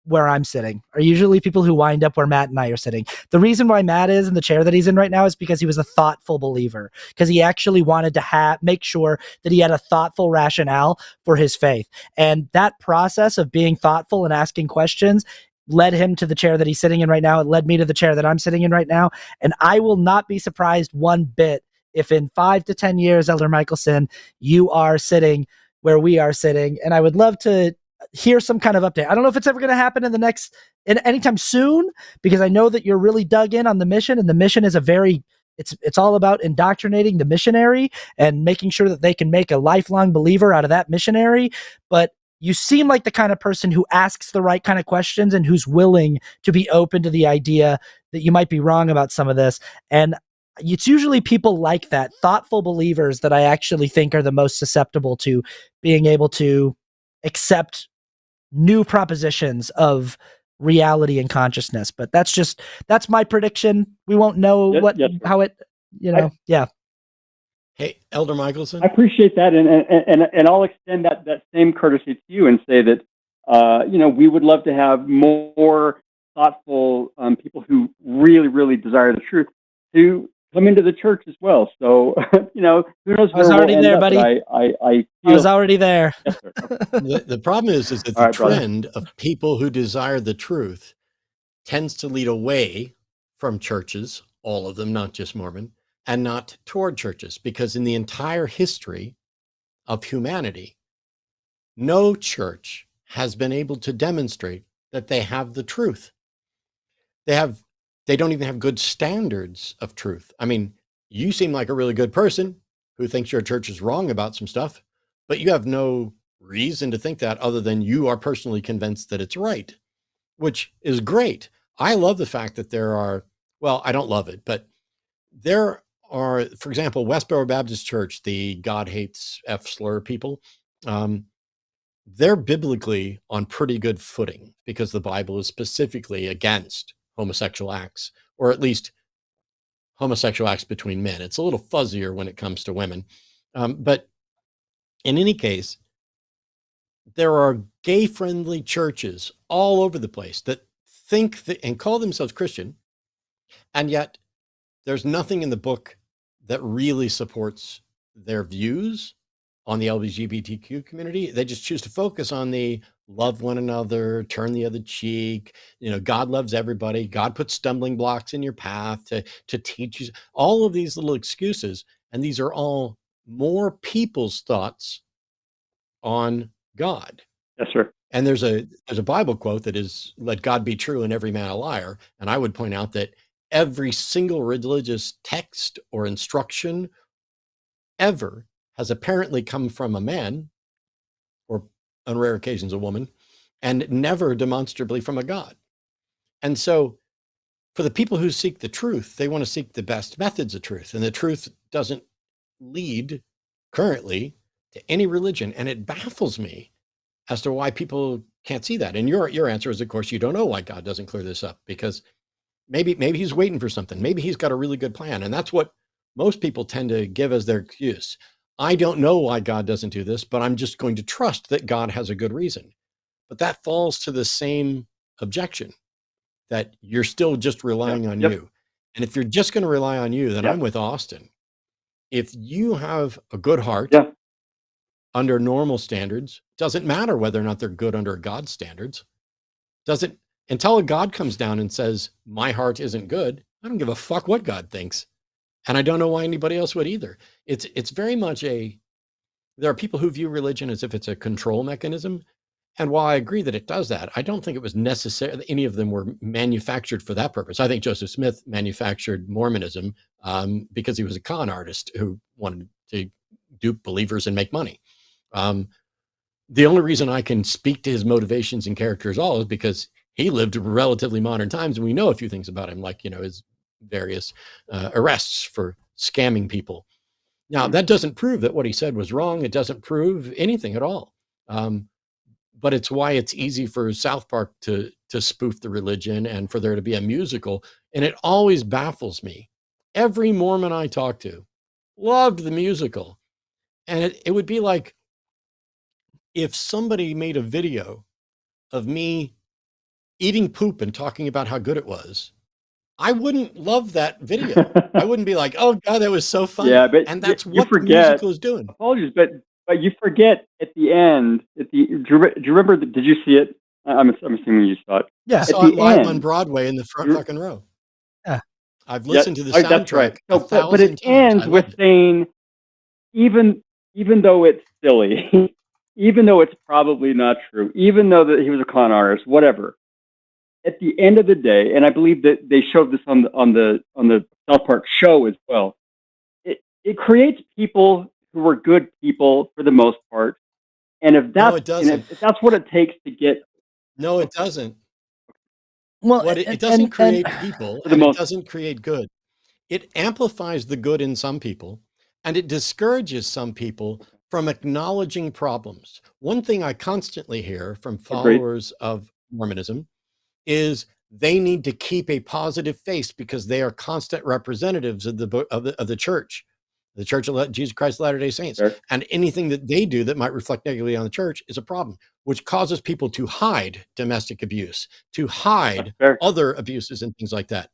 [SPEAKER 2] where I'm sitting, are usually people who wind up where Matt and I are sitting. The reason why Matt is in the chair that he's in right now is because he was a thoughtful believer, because he actually wanted to make sure that he had a thoughtful rationale for his faith. And that process of being thoughtful and asking questions led him to the chair that he's sitting in right now. It led me to the chair that I'm sitting in right now. And I will not be surprised one bit if in 5 to 10 years, Elder Michelson, you are sitting where we are sitting. And I would love to hear some kind of update. I don't know if it's ever going to happen anytime soon, because I know that you're really dug in on the mission, and the mission is it's all about indoctrinating the missionary and making sure that they can make a lifelong believer out of that missionary. But you seem like the kind of person who asks the right kind of questions and who's willing to be open to the idea that you might be wrong about some of this. And it's usually people like that, thoughtful believers, that I actually think are the most susceptible to being able to accept new propositions of reality and consciousness. But that's my prediction. We won't know how it, yeah.
[SPEAKER 1] Hey, Elder Michelson.
[SPEAKER 8] I appreciate that, and I'll extend that same courtesy to you and say that we would love to have more thoughtful people who really, really desire the truth to come into the church as well. So who knows where
[SPEAKER 2] I was already there, buddy.
[SPEAKER 8] I
[SPEAKER 2] was already there.
[SPEAKER 8] Yes, sir.
[SPEAKER 1] The problem is that the trend of people who desire the truth tends to lead away from churches, all of them, not just Mormon, and not toward churches, because in the entire history of humanity, no church has been able to demonstrate that they have the truth. They don't even have good standards of truth. I mean, you seem like a really good person who thinks your church is wrong about some stuff, but you have no reason to think that other than you are personally convinced that it's right, which is great. I love the fact that there are, well, I don't love it, but there are, for example, Westboro Baptist Church, the God hates F slur people, they're biblically on pretty good footing because the Bible is specifically against homosexual acts, or at least homosexual acts between men. It's a little fuzzier when it comes to women. But in any case, there are gay-friendly churches all over the place that think that and call themselves Christian, and yet there's nothing in the book that really supports their views on the LGBTQ community. They just choose to focus on the love one another, turn the other cheek. God loves everybody. God puts stumbling blocks in your path to teach you all of these little excuses. And these are all more people's thoughts on God.
[SPEAKER 8] Yes, sir.
[SPEAKER 1] And there's a Bible quote that is, "Let God be true and every man a liar." And I would point out that every single religious text or instruction ever has apparently come from a man, or on rare occasions a woman, and never demonstrably from a God. And so for the people who seek the truth, they want to seek the best methods of truth. And the truth doesn't lead currently to any religion. And it baffles me as to why people can't see that. And your answer is, of course, you don't know why God doesn't clear this up, because maybe he's waiting for something. Maybe he's got a really good plan. And that's what most people tend to give as their excuse. I don't know why God doesn't do this, but I'm just going to trust that God has a good reason. But that falls to the same objection, that you're still just relying on you. And if you're just going to rely on you, then I'm with Austin. If you have a good heart under normal standards, doesn't matter whether or not they're good under God's standards. Until a God comes down and says, my heart isn't good, I don't give a fuck what God thinks. And I don't know why anybody else would either. It's very much there are people who view religion as if it's a control mechanism. And while I agree that it does that, I don't think it was necessary. Any of them were manufactured for that purpose. I think Joseph Smith manufactured Mormonism because he was a con artist who wanted to dupe believers and make money. The only reason I can speak to his motivations and character at all is because he lived in relatively modern times, and we know a few things about him, like his various arrests for scamming people. Now, that doesn't prove that what he said was wrong. It doesn't prove anything at all. But it's why it's easy for South Park to spoof the religion and for there to be a musical. And it always baffles me. Every Mormon I talk to loved the musical. And it would be like if somebody made a video of me eating poop and talking about how good it was. I wouldn't love that video. I wouldn't be like, oh God, that was so funny.
[SPEAKER 8] Yeah, but
[SPEAKER 1] and that's what the musical is doing.
[SPEAKER 8] Apologies, but you forget at the end. Do you remember? Did you see it? I'm assuming you saw it.
[SPEAKER 2] Yeah,
[SPEAKER 1] I saw it live on Broadway in the front fucking row.
[SPEAKER 2] Yeah,
[SPEAKER 1] I've listened to the soundtrack.
[SPEAKER 8] That's right.
[SPEAKER 1] So,
[SPEAKER 8] but it ends with saying, even though it's silly, even though it's probably not true, even though that he was a con artist, whatever. At the end of the day, and I believe that they showed this on the South Park show as well. It creates people who are good people for the most part, And if that's,
[SPEAKER 1] No, it doesn't.
[SPEAKER 8] if that's what it takes to get.
[SPEAKER 1] No, it doesn't.
[SPEAKER 2] Well,
[SPEAKER 1] it doesn't create people,
[SPEAKER 8] For the
[SPEAKER 1] and it
[SPEAKER 8] most-
[SPEAKER 1] doesn't create good. It amplifies the good in some people, and it discourages some people from acknowledging problems. One thing I constantly hear from followers of Mormonism is they need to keep a positive face because they are constant representatives of the church, the Church of Jesus Christ of Latter-day Saints.
[SPEAKER 8] Sure.
[SPEAKER 1] And anything that they do that might reflect negatively on the church is a problem, which causes people to hide domestic abuse, to hide other abuses and things like that.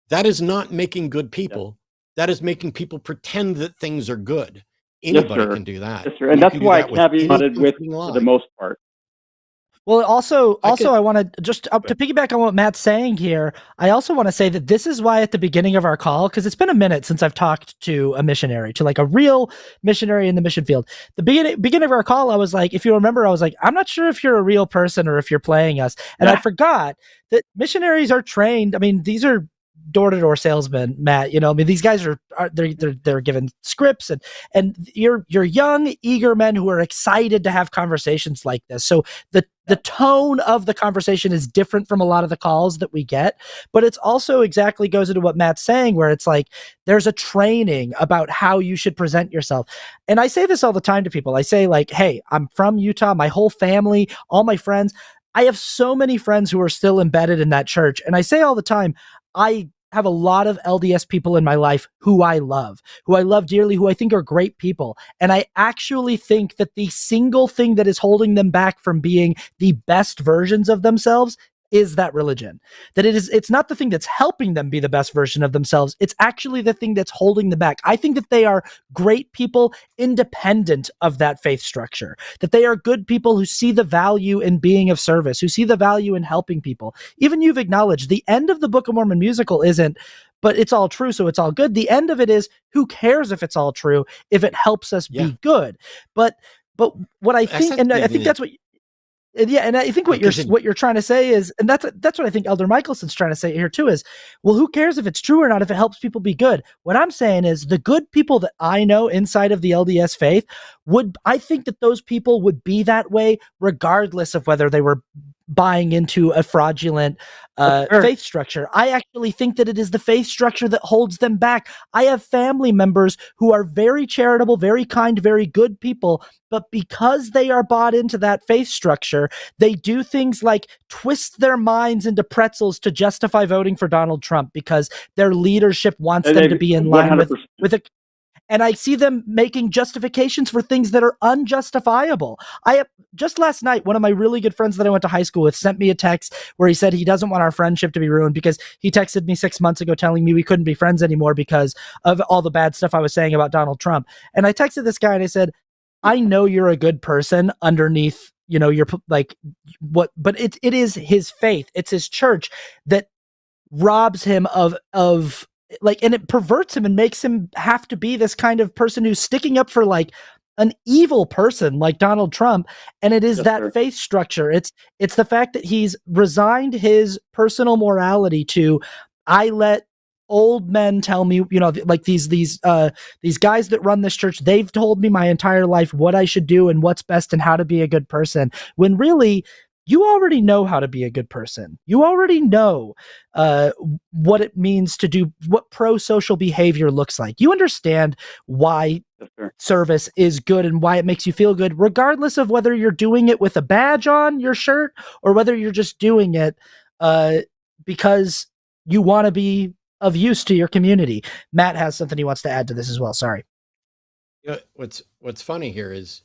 [SPEAKER 1] That is not making good people. That is making people pretend that things are good. Anybody can do that.
[SPEAKER 8] Yes, sir. And that's why I caveated with for the most part.
[SPEAKER 2] Well, also, I want to just to piggyback on what Matt's saying here. I also want to say that this is why at the beginning of our call, because it's been a minute since I've talked to a missionary, to like a real missionary in the mission field. The beginning of our call, I was like, if you remember, I was like, I'm not sure if you're a real person or if you're playing us, and I forgot that missionaries are trained. I mean, these are door-to-door salesmen, Matt. You know, I mean, these guys are they're given scripts, and you're young, eager men who are excited to have conversations like this. So the tone of the conversation is different from a lot of the calls that we get, but it's also exactly goes into what Matt's saying, where it's like there's a training about how you should present yourself. And I say this all the time to people. I say like, hey, I'm from Utah. My whole family, all my friends. I have so many friends who are still embedded in that church. And I say all the time, I have a lot of LDS people in my life who I love dearly, who I think are great people. And I actually think that the single thing that is holding them back from being the best versions of themselves is that religion. That it's not the thing that's helping them be the best version of themselves. It's actually the thing that's holding them back. I think that they are great people independent of that faith structure, that they are good people who see the value in being of service, who see the value in helping people. Even you've acknowledged the end of the Book of Mormon musical isn't, but it's all true, so it's all good. The end of it is, who cares if it's all true, if it helps us be good. But what I think, and I think that's what... Yeah, and I think what you're trying to say is, and that's what I think Elder Michelson's trying to say here too, is, well, who cares if it's true or not if it helps people be good? What I'm saying is the good people that I know inside of the LDS faith I think that those people would be that way regardless of whether they were buying into a fraudulent faith structure. I actually think that it is the faith structure that holds them back. I have family members who are very charitable, very kind, very good people, but because they are bought into that faith structure, they do things like twist their minds into pretzels to justify voting for Donald Trump because their leadership wants them to be in line with a... And I see them making justifications for things that are unjustifiable. Just last night, one of my really good friends that I went to high school with sent me a text where he said he doesn't want our friendship to be ruined because he texted me 6 months ago telling me we couldn't be friends anymore because of all the bad stuff I was saying about Donald Trump. And I texted this guy and I said, I know you're a good person underneath, you know, you're like what, but it is his faith. It's his church that robs him of like, and it perverts him and makes him have to be this kind of person who's sticking up for like an evil person like Donald Trump. And it is faith structure. It's the fact that he's resigned his personal morality to, I let old men tell me, you know, like these guys that run this church, they've told me my entire life what I should do and what's best and how to be a good person. When really, you already know how to be a good person. You already know what it means to do, what pro-social behavior looks like. You understand why service is good and why it makes you feel good, regardless of whether you're doing it with a badge on your shirt or whether you're just doing it because you want to be of use to your community. Matt has something he wants to add to this as well. Sorry.
[SPEAKER 1] You know, what's funny here is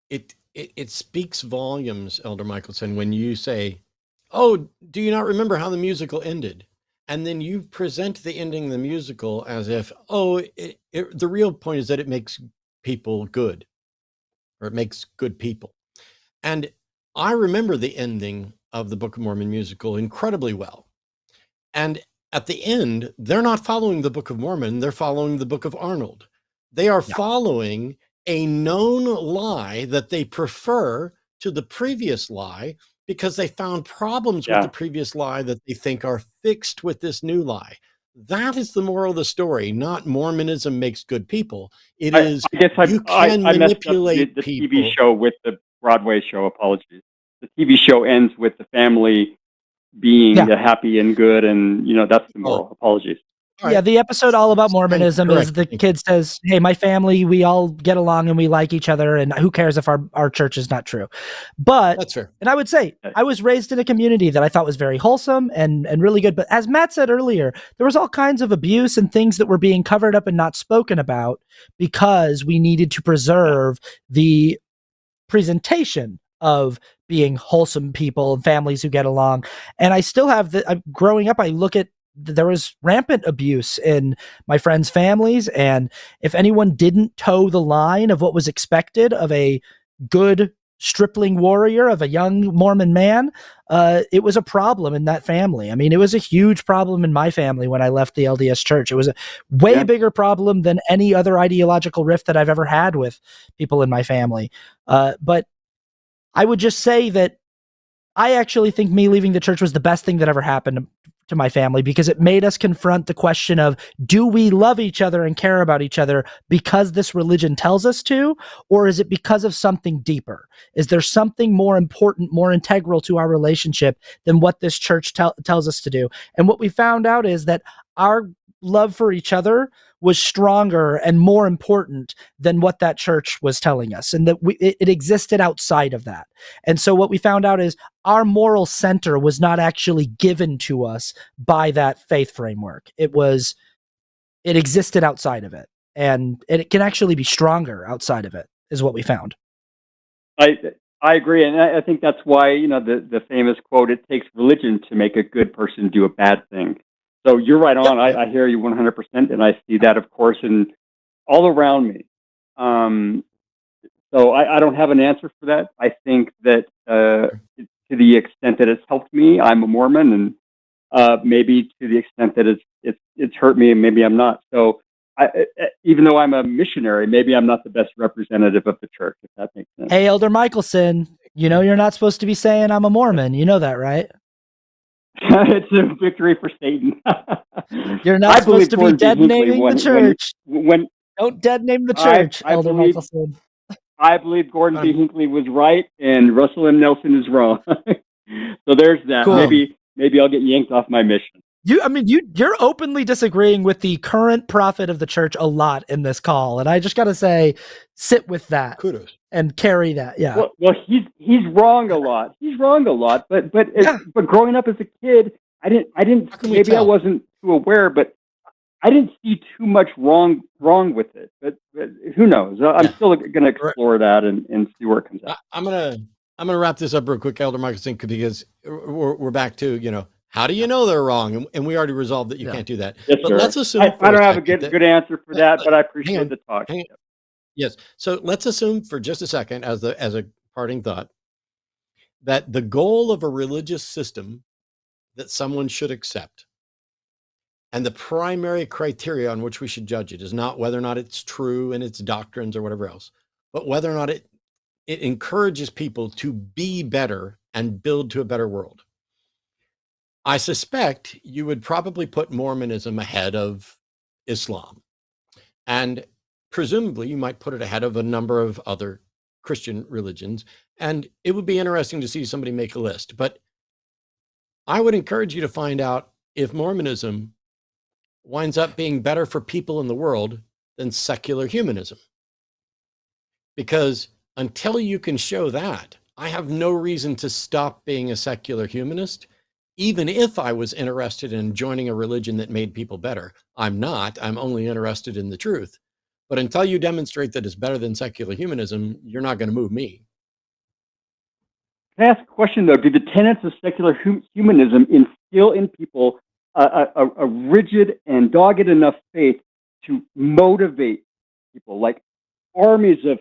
[SPEAKER 1] it speaks volumes, Elder Michelson, when you say, oh, do you not remember how the musical ended? And then you present the ending of the musical as if, oh, the real point is that it makes people good, or it makes good people. And I remember the ending of the Book of Mormon musical incredibly well. And at the end, they're not following the Book of Mormon, they're following the Book of Arnold. They are following a known lie that they prefer to the previous lie because they found problems with the previous lie that they think are fixed with this new lie. That is the moral of the story, not Mormonism makes good people. It
[SPEAKER 8] I
[SPEAKER 1] is
[SPEAKER 8] guess
[SPEAKER 1] you can
[SPEAKER 8] I messed up
[SPEAKER 1] manipulate
[SPEAKER 8] the
[SPEAKER 1] people.
[SPEAKER 8] TV show with the Broadway show. Apologies. The TV show ends with the family being
[SPEAKER 2] Yeah.
[SPEAKER 8] happy and good, and that's the moral. Apologies.
[SPEAKER 1] All
[SPEAKER 2] Yeah,
[SPEAKER 1] right.
[SPEAKER 2] the episode all about
[SPEAKER 1] Stand
[SPEAKER 2] Mormonism is the
[SPEAKER 1] corrected.
[SPEAKER 2] kid says, "Hey, my family, we all get along and we like each other, and who cares if our church is not true?" But
[SPEAKER 1] That's fair.
[SPEAKER 2] and I would say I was raised in a community that I thought was very wholesome and really good. But as Matt said earlier, there was all kinds of abuse and things that were being covered up and not spoken about because we needed to preserve the presentation of being wholesome people and families who get along. And I still have growing up, I look at there was rampant abuse in my friends' families. And if anyone didn't toe the line of what was expected of a good stripling warrior, of a young Mormon man, it was a problem in that family. I mean, it was a huge problem in my family when I left the LDS church. It was a way bigger problem than any other ideological rift that I've ever had with people in my family. But I would just say that I actually think me leaving the church was the best thing that ever happened to my family, because it made us confront the question of, do we love each other and care about each other because this religion tells us to, or is it because of something deeper? Is there something more important, more integral to our relationship than what this church tells us to do? And what we found out is that our love for each other was stronger and more important than what that church was telling us, and that it existed outside of that. And so what we found out is our moral center was not actually given to us by that faith framework. It existed outside of it, and it can actually be stronger outside of it, is what we found.
[SPEAKER 8] I agree, and I think that's why the famous quote, "It takes religion to make a good person do a bad thing." So you're right on. I hear you 100%, and I see that, of course, in all around me. So I don't have an answer for that. I think that to the extent that it's helped me, I'm a Mormon, and maybe to the extent that it's hurt me, and maybe I'm not. So even though I'm a missionary, maybe I'm not the best representative of the church, if that makes sense.
[SPEAKER 2] Hey, Elder Michelson, you're not supposed to be saying I'm a Mormon. You know that, right?
[SPEAKER 8] It's a victory for Satan.
[SPEAKER 2] You're not supposed to be dead naming the church. Don't dead name the church, Elder Michelson.
[SPEAKER 8] I believe Gordon B. Hinckley was right and Russell M. Nelson is wrong. So there's that. Cool. Maybe I'll get yanked off my mission.
[SPEAKER 2] You're openly disagreeing with the current prophet of the church a lot in this call, and I just got to say, sit with that.
[SPEAKER 1] Kudos.
[SPEAKER 2] And carry that. Yeah.
[SPEAKER 8] Well, he's wrong a lot. He's wrong a lot. But growing up as a kid, I didn't. Maybe I wasn't too aware, but I didn't see too much wrong with it. But who knows? I'm still going to explore that and see where it comes out.
[SPEAKER 1] I'm gonna wrap this up real quick, Elder Michelson, because we're back to how do you know they're wrong? And we already resolved that you can't do that.
[SPEAKER 8] Yes,
[SPEAKER 1] but
[SPEAKER 8] sir.
[SPEAKER 1] let's assume
[SPEAKER 8] I don't have a good answer for that, but I appreciate the talk.
[SPEAKER 1] Yes. So let's assume for just a second, as a parting thought, that the goal of a religious system that someone should accept, and the primary criteria on which we should judge it, is not whether or not it's true in its doctrines or whatever else, but whether or not it encourages people to be better and build to a better world. I suspect you would probably put Mormonism ahead of Islam, and presumably you might put it ahead of a number of other Christian religions. And it would be interesting to see somebody make a list, but I would encourage you to find out if Mormonism winds up being better for people in the world than secular humanism. Because until you can show that, I have no reason to stop being a secular humanist. Even if I was interested in joining a religion that made people better. I'm not. I'm only interested in the truth. But until you demonstrate that it's better than secular humanism, you're not going to move me.
[SPEAKER 8] Can I ask a question, though? Do the tenets of secular humanism instill in people a rigid and dogged enough faith to motivate people? Like armies of,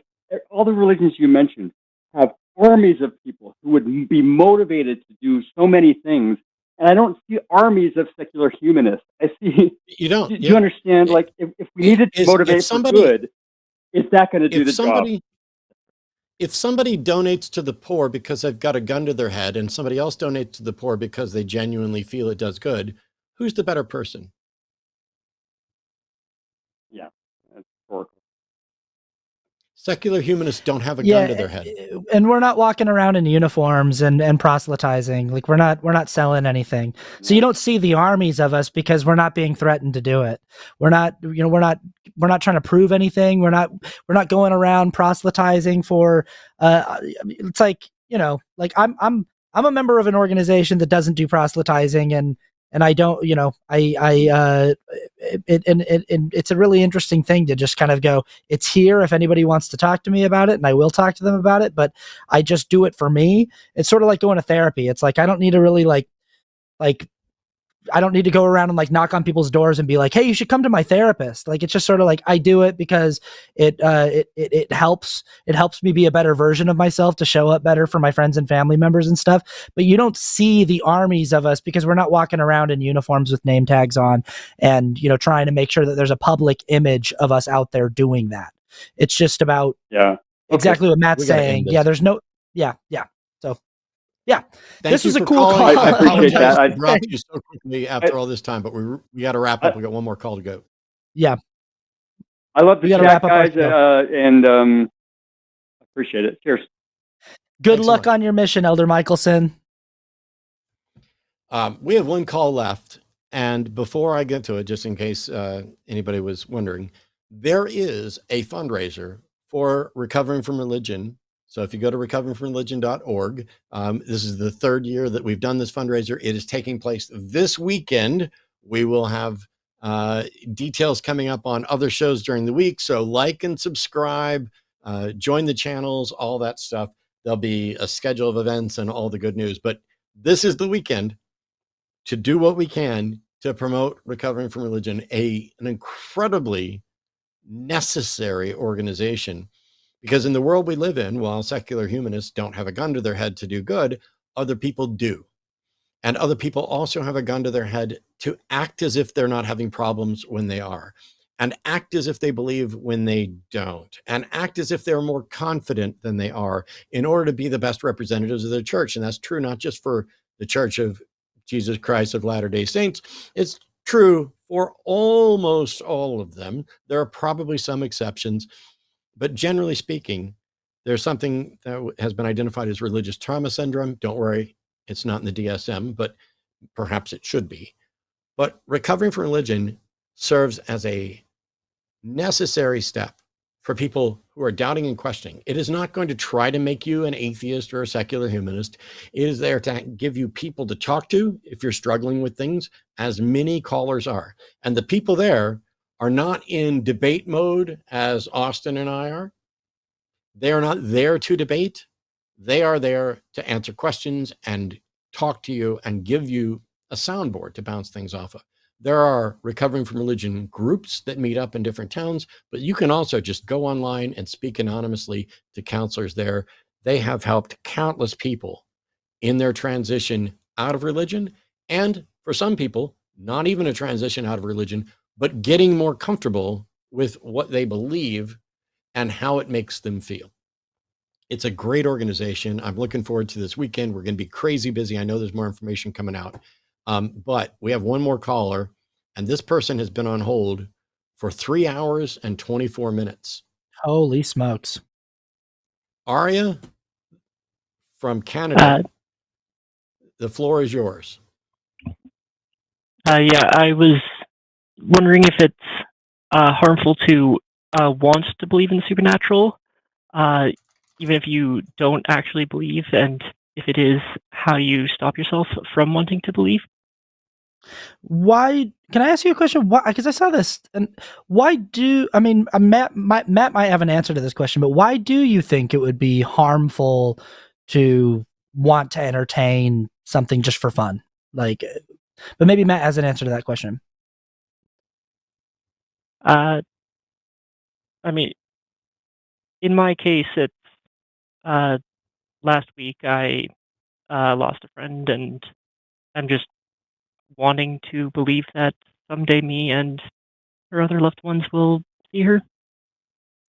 [SPEAKER 8] all the religions you mentioned have armies of people who would be motivated to do so many things. And I don't see armies of secular humanists. I see. You don't. Do you understand? Like, if we needed to motivate somebody for good, is that going to do the job?
[SPEAKER 1] If somebody donates to the poor because they've got a gun to their head, and somebody else donates to the poor because they genuinely feel it does good, who's the better person? Secular humanists don't have a gun to their head,
[SPEAKER 2] and we're not walking around in uniforms and proselytizing. Like we're not selling anything. So you don't see the armies of us because we're not being threatened to do it. We're not trying to prove anything. We're not going around proselytizing for. It's like like I'm a member of an organization that doesn't do proselytizing and I don't, it's a really interesting thing to just kind of go, it's here if anybody wants to talk to me about it, and I will talk to them about it, but I just do it for me. It's sort of like going to therapy. It's like, I don't need to really like I don't need to go around and like knock on people's doors and be like, hey, you should come to my therapist. Like, it's just sort of like, I do it because it helps me be a better version of myself to show up better for my friends and family members and stuff. But you don't see the armies of us because we're not walking around in uniforms with name tags on and, trying to make sure that there's a public image of us out there doing that. It's just about exactly what Matt's saying. Yeah. There's no, yeah. So, yeah, this was a cool call.
[SPEAKER 8] I appreciate that.
[SPEAKER 1] I dropped you so quickly after all this time, but we got to wrap up. We got one more call to go.
[SPEAKER 2] Yeah,
[SPEAKER 8] I love the chat, guys, and appreciate it. Cheers.
[SPEAKER 2] Good luck on your mission, Elder Michelson.
[SPEAKER 1] We have one call left, and before I get to it, just in case anybody was wondering, there is a fundraiser for Recovering from Religion. So if you go to recoveringfromreligion.org, this is the third year that we've done this fundraiser. It is taking place this weekend. We will have details coming up on other shows during the week. So like and subscribe, join the channels, all that stuff. There'll be a schedule of events and all the good news. But this is the weekend to do what we can to promote Recovering from Religion, an incredibly necessary organization. Because in the world we live in, while secular humanists don't have a gun to their head to do good, other people do. And other people also have a gun to their head to act as if they're not having problems when they are, and act as if they believe when they don't, and act as if they're more confident than they are in order to be the best representatives of their church. And that's true not just for the Church of Jesus Christ of Latter-day Saints. It's true for almost all of them. There are probably some exceptions. But generally speaking, there's something that has been identified as religious trauma syndrome. Don't worry, it's not in the DSM, but perhaps it should be. But Recovering from Religion serves as a necessary step for people who are doubting and questioning. It is not going to try to make you an atheist or a secular humanist. It is there to give you people to talk to if you're struggling with things, as many callers are. And the people there are not in debate mode as Austin and I are. They are not there to debate. They are there to answer questions and talk to you and give you a soundboard to bounce things off of. There are Recovering from Religion groups that meet up in different towns, but you can also just go online and speak anonymously to counselors there. They have helped countless people in their transition out of religion, and for some people, not even a transition out of religion, but getting more comfortable with what they believe and how it makes them feel. It's a great organization. I'm looking forward to this weekend. We're going to be crazy busy. I know there's more information coming out, but we have one more caller, and this person has been on hold for 3 hours and 24 minutes.
[SPEAKER 2] Holy smokes.
[SPEAKER 1] Aria from Canada, the floor is yours.
[SPEAKER 9] Yeah, I was wondering if it's harmful to want to believe in the supernatural, even if you don't actually believe, and if it is, how you stop yourself from wanting to believe.
[SPEAKER 2] Why? Can I ask you a question? Why? Because I saw this, and why do? I mean, Matt might have an answer to this question, but why do you think it would be harmful to want to entertain something just for fun? Like, but maybe Matt has an answer to that question.
[SPEAKER 9] I mean, in my case, it's last week I lost a friend, and I'm just wanting to believe that someday me and her other loved ones will see her.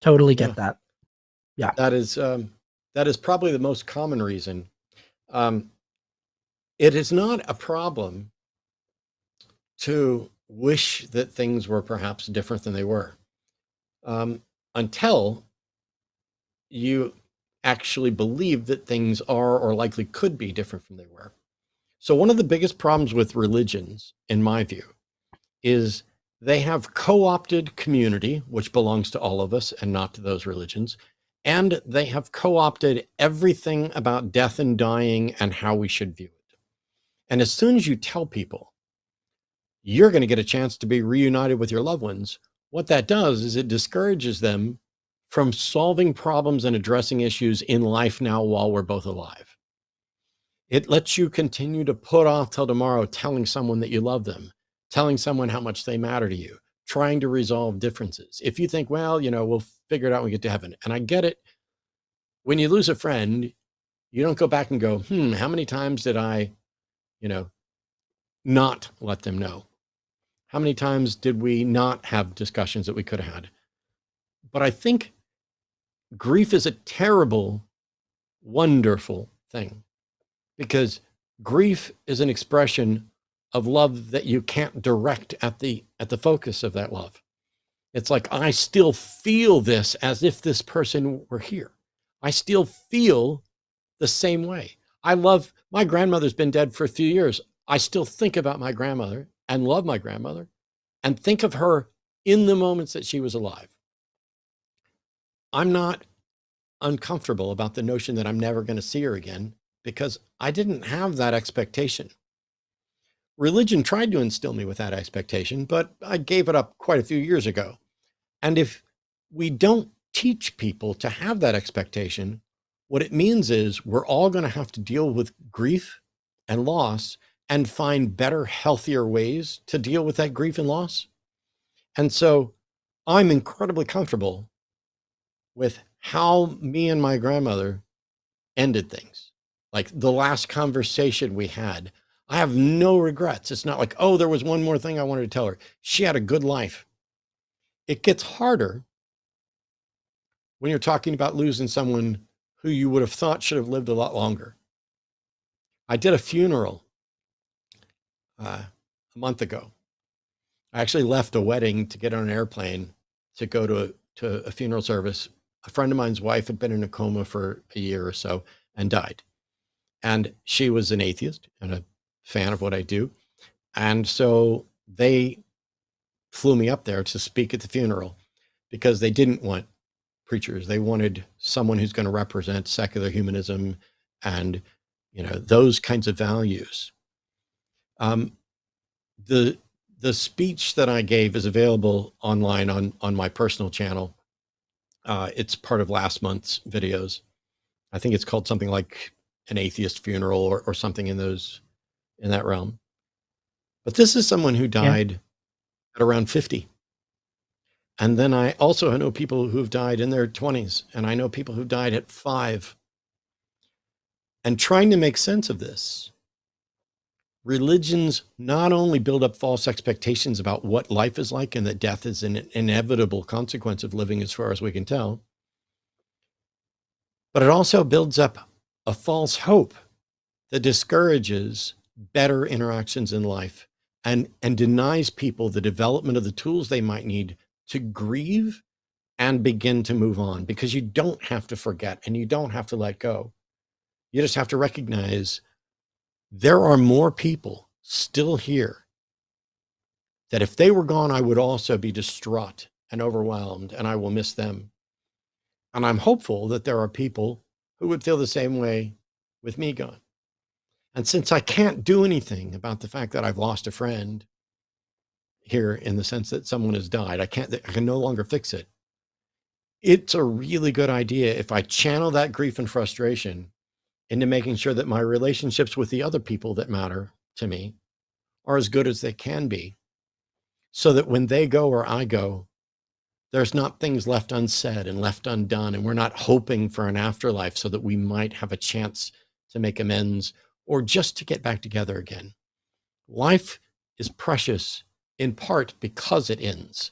[SPEAKER 2] Totally get that. Yeah,
[SPEAKER 1] that is probably the most common reason. It is not a problem to wish that things were perhaps different than they were, until you actually believe that things are or likely could be different from they were. So one of the biggest problems with religions, in my view, is they have co-opted community, which belongs to all of us and not to those religions. And they have co-opted everything about death and dying and how we should view it. And as soon as you tell people you're going to get a chance to be reunited with your loved ones, what that does is it discourages them from solving problems and addressing issues in life now while we're both alive. It lets you continue to put off till tomorrow telling someone that you love them, telling someone how much they matter to you, trying to resolve differences. If you think, well, we'll figure it out when we get to heaven. And I get it. When you lose a friend, you don't go back and go, how many times did I, not let them know? How many times did we not have discussions that we could have had? But I think grief is a terrible, wonderful thing, because grief is an expression of love that you can't direct at the focus of that love. It's like, I still feel this as if this person were here. I still feel the same way. My grandmother's been dead for a few years. I still think about my grandmother and love my grandmother and think of her in the moments that she was alive. I'm not uncomfortable about the notion that I'm never going to see her again, because I didn't have that expectation. Religion tried to instill me with that expectation, but I gave it up quite a few years ago. And if we don't teach people to have that expectation, what it means is we're all going to have to deal with grief and loss and find better, healthier ways to deal with that grief and loss. And so I'm incredibly comfortable with how me and my grandmother ended things. Like the last conversation we had, I have no regrets. It's not like, oh, there was one more thing I wanted to tell her. She had a good life. It gets harder when you're talking about losing someone who you would have thought should have lived a lot longer. I did a funeral a month ago. I actually left a wedding to get on an airplane to go to a funeral service. A friend of mine's wife had been in a coma for a year or so and died. And she was an atheist and a fan of what I do. And so they flew me up there to speak at the funeral because they didn't want preachers. They wanted someone who's going to represent secular humanism and, those kinds of values. The speech that I gave is available online on my personal channel. It's part of last month's videos. I think it's called something like An Atheist Funeral or something in that realm. But this is someone who died at around 50. And then I also know people who've died in their 20s, and I know people who've died at 5. And trying to make sense of this, religions not only build up false expectations about what life is like and that death is an inevitable consequence of living as far as we can tell, but it also builds up a false hope that discourages better interactions in life and denies people the development of the tools they might need to grieve and begin to move on, because you don't have to forget and you don't have to let go. You just have to recognize there are more people still here that if they were gone, I would also be distraught and overwhelmed, and I will miss them. And I'm hopeful that there are people who would feel the same way with me gone. And since I can't do anything about the fact that I've lost a friend here in the sense that someone has died, I can no longer fix it. It's a really good idea if I channel that grief and frustration into making sure that my relationships with the other people that matter to me are as good as they can be, so that when they go or I go, there's not things left unsaid and left undone, and we're not hoping for an afterlife so that we might have a chance to make amends or just to get back together again. Life is precious in part because it ends.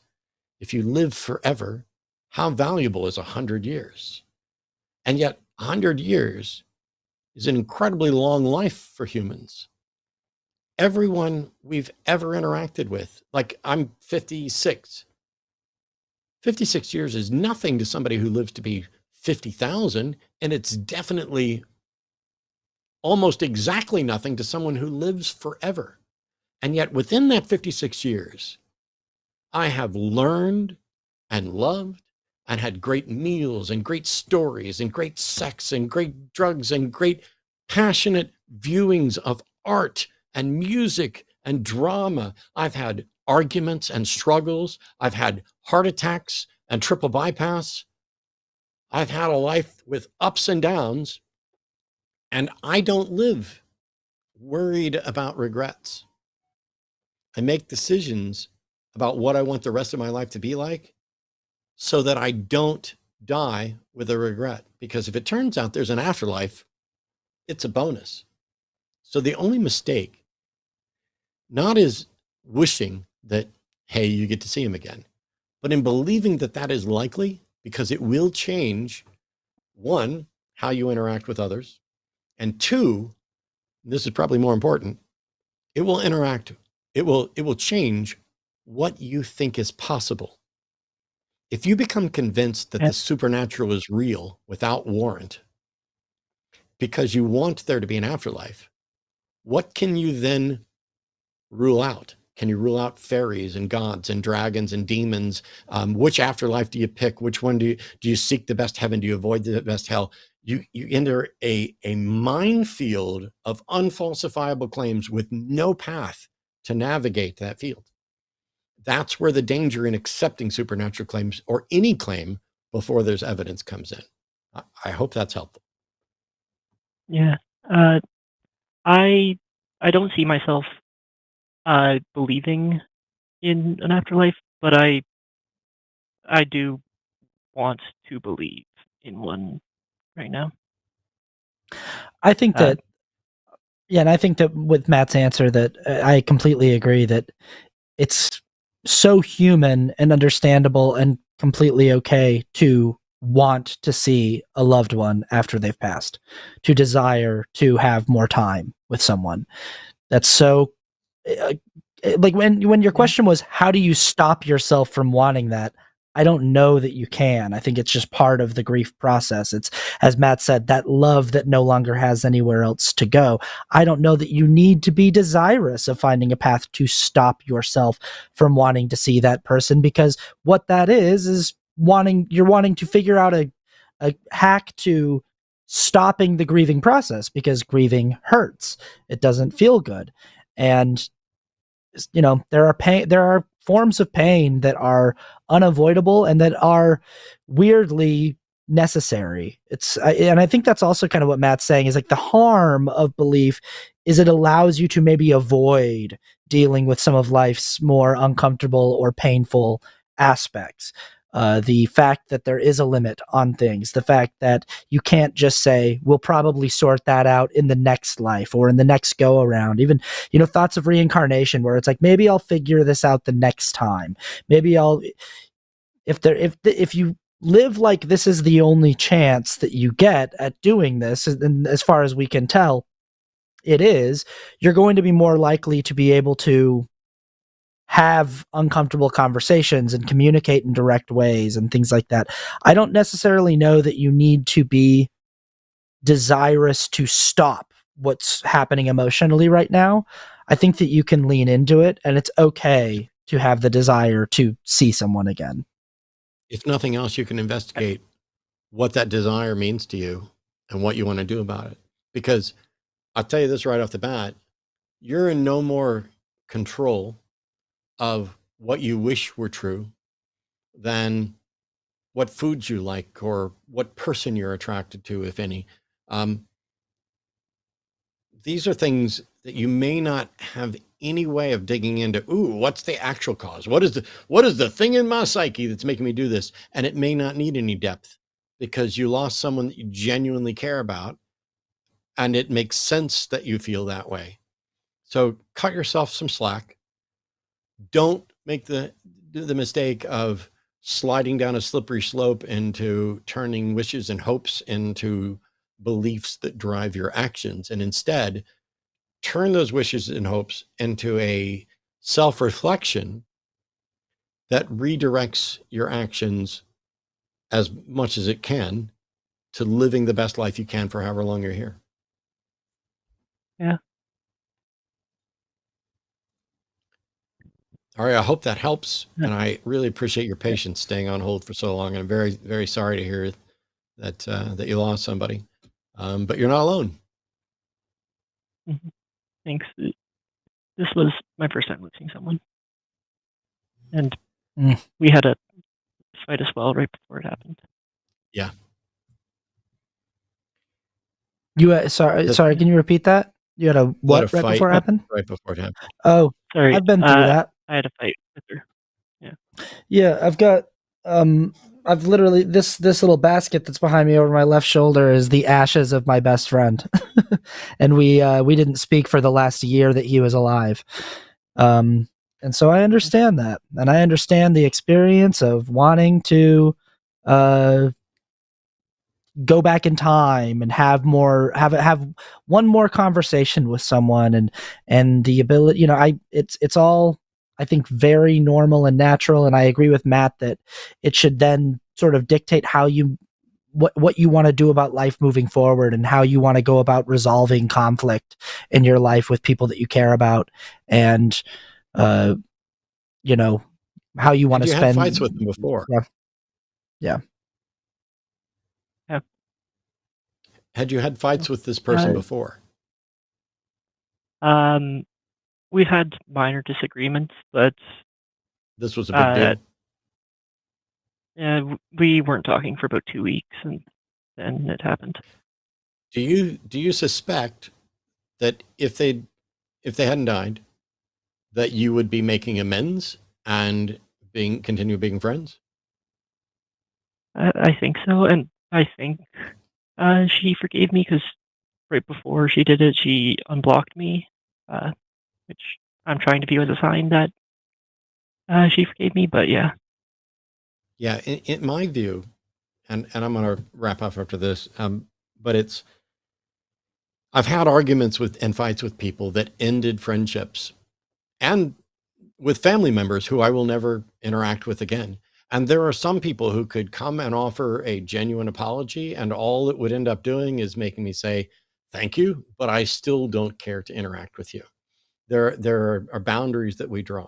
[SPEAKER 1] If you live forever, how valuable is 100 years? And yet 100 years is an incredibly long life for humans. Everyone we've ever interacted with, like I'm 56. 56 years is nothing to somebody who lives to be 50,000, and it's definitely almost exactly nothing to someone who lives forever. And yet within that 56 years, I have learned and loved and had great meals and great stories and great sex and great drugs and great passionate viewings of art and music and drama. I've had arguments and struggles. I've had heart attacks and triple bypass. I've had a life with ups and downs, and I don't live worried about regrets. I make decisions about what I want the rest of my life to be like so that I don't die with a regret. Because if it turns out there's an afterlife, it's a bonus. So the only mistake, not is wishing that, hey, you get to see him again, but in believing that that is likely, because it will change, one, how you interact with others, and two, this is probably more important, it will change what you think is possible. If you become convinced that the supernatural is real without warrant, because you want there to be an afterlife, what can you then rule out? Can you rule out fairies and gods and dragons and demons? Which afterlife do you pick? Which one do you seek the best heaven? Do you avoid the best hell? You enter a minefield of unfalsifiable claims with no path to navigate that field. That's where the danger in accepting supernatural claims or any claim before there's evidence comes in. I hope that's helpful.
[SPEAKER 9] Yeah. I don't see myself believing in an afterlife, but I do want to believe in one right now.
[SPEAKER 2] I think that, and I think that with Matt's answer that I completely agree that it's so human and understandable and completely okay to want to see a loved one after they've passed, to desire to have more time with someone. That's so like when your question was, how do you stop yourself from wanting that? I don't know that you can. I think it's just part of the grief process. It's, as Matt said, that love that no longer has anywhere else to go. I don't know that you need to be desirous of finding a path to stop yourself from wanting to see that person, because what that is you're wanting to figure out a hack to stopping the grieving process, because grieving hurts. It doesn't feel good. And there are forms of pain that are unavoidable and that are weirdly necessary. And I think that's also kind of what Matt's saying, is like the harm of belief is it allows you to maybe avoid dealing with some of life's more uncomfortable or painful aspects. The fact that there is a limit on things, the fact that you can't just say, we'll probably sort that out in the next life or in the next go around. Even, thoughts of reincarnation where it's like, maybe I'll figure this out the next time. Maybe if you live like this is the only chance that you get at doing this, and as far as we can tell, it is, you're going to be more likely to be able to have uncomfortable conversations and communicate in direct ways and things like that. I don't necessarily know that you need to be desirous to stop what's happening emotionally right now. I think that you can lean into it, and it's okay to have the desire to see someone again.
[SPEAKER 1] If nothing else, you can investigate what that desire means to you and what you want to do about it. Because I'll tell you this right off the bat, you're in no more control of what you wish were true than what foods you like or what person you're attracted to, if any. These are things that you may not have any way of digging into. What's the actual cause? What is the thing in my psyche that's making me do this? And it may not need any depth because you lost someone that you genuinely care about, and it makes sense that you feel that way. So cut yourself some slack. Don't make the mistake of sliding down a slippery slope into turning wishes and hopes into beliefs that drive your actions, and instead turn those wishes and hopes into a self-reflection that redirects your actions as much as it can to living the best life you can for however long you're here.
[SPEAKER 9] Yeah.
[SPEAKER 1] All right, I hope that helps, and I really appreciate your patience staying on hold for so long. And I'm very, very sorry to hear that that you lost somebody, but you're not alone.
[SPEAKER 9] Mm-hmm. Thanks. This was my first time losing someone, and we had a fight as well right before it happened.
[SPEAKER 1] Yeah.
[SPEAKER 2] You sorry. Can you repeat that? You had a what right before it happened?
[SPEAKER 1] Right before it happened.
[SPEAKER 2] Oh,
[SPEAKER 9] sorry.
[SPEAKER 2] I've been through that.
[SPEAKER 9] I had a fight with her. Yeah.
[SPEAKER 2] Yeah, I've got. I've literally this little basket that's behind me over my left shoulder is the ashes of my best friend, and we didn't speak for the last year that he was alive. And so I understand that, and I understand the experience of wanting to go back in time and have one more conversation with someone, and the ability, it's all, I think, very normal and natural. And I agree with Matt that it should then sort of dictate how what you want to do about life moving forward, and how you want to go about resolving conflict in your life with people that you care about, and how you want to spend.
[SPEAKER 1] Had fights with them before.
[SPEAKER 2] Yeah.
[SPEAKER 1] Had you had fights with this person before?
[SPEAKER 9] We had minor disagreements, but
[SPEAKER 1] this was a big deal.
[SPEAKER 9] Yeah, we weren't talking for about 2 weeks, and then it happened.
[SPEAKER 1] Do you suspect that if they hadn't died, that you would be making amends and continue being friends?
[SPEAKER 9] I think so, and I think she forgave me because right before she did it, she unblocked me, which I'm trying to view as a sign that she forgave me. But yeah.
[SPEAKER 1] Yeah, in my view, and I'm going to wrap up after this, but I've had arguments and fights with people that ended friendships, and with family members who I will never interact with again. And there are some people who could come and offer a genuine apology, and all it would end up doing is making me say, thank you, but I still don't care to interact with you. There are boundaries that we draw.